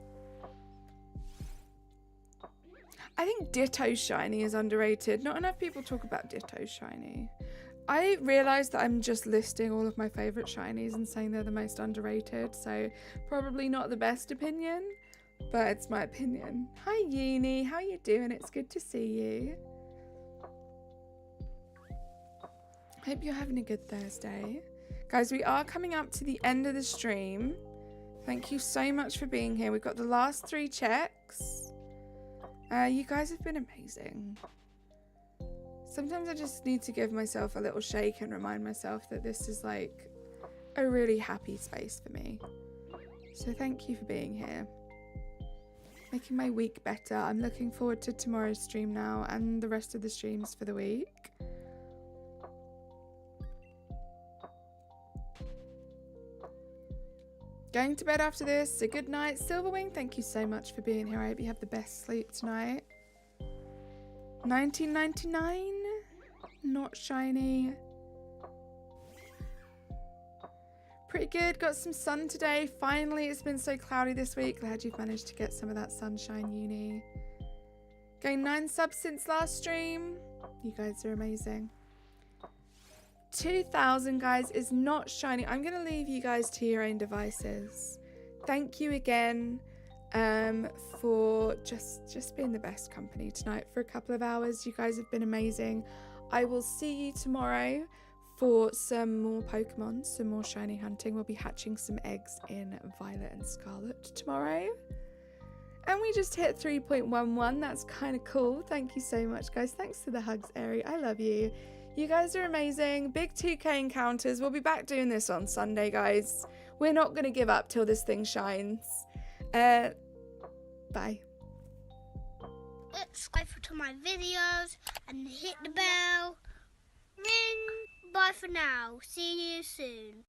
I think Ditto Shiny is underrated. Not enough people talk about Ditto Shiny. I realised that I'm just listing all of my favourite shinies and saying they're the most underrated, so probably not the best opinion, but it's my opinion. Hi Uni, how you doing? It's good to see you. Hope you're having a good Thursday. Guys, we are coming up to the end of the stream. Thank you so much for being here. We've got the last 3 checks. You guys have been amazing. Sometimes I just need to give myself a little shake and remind myself that this is like a really happy space for me. So thank you for being here. Making my week better. I'm looking forward to tomorrow's stream now and the rest of the streams for the week. Going to bed after this. A good night. Silverwing, thank you so much for being here. I hope you have the best sleep tonight. 1999. Not shiny. Pretty good. Got some sun today. Finally, it's been so cloudy this week. Glad you've managed to get some of that sunshine, Uni. Gained 9 subs since last stream. You guys are amazing. 2,000, guys, is not shiny. I'm going to leave you guys to your own devices. Thank you again for just being the best company tonight for a couple of hours. You guys have been amazing. I will see you tomorrow for some more Pokemon, some more shiny hunting. We'll be hatching some eggs in Violet and Scarlet tomorrow. And we just hit 3.11. That's kind of cool. Thank you so much, guys. Thanks for the hugs, Eri. I love you. You guys are amazing. Big 2K encounters. We'll be back doing this on Sunday, guys. We're not going to give up till this thing shines. Bye. Subscribe to my videos and hit the bell. Ring. Bye for now. See you soon.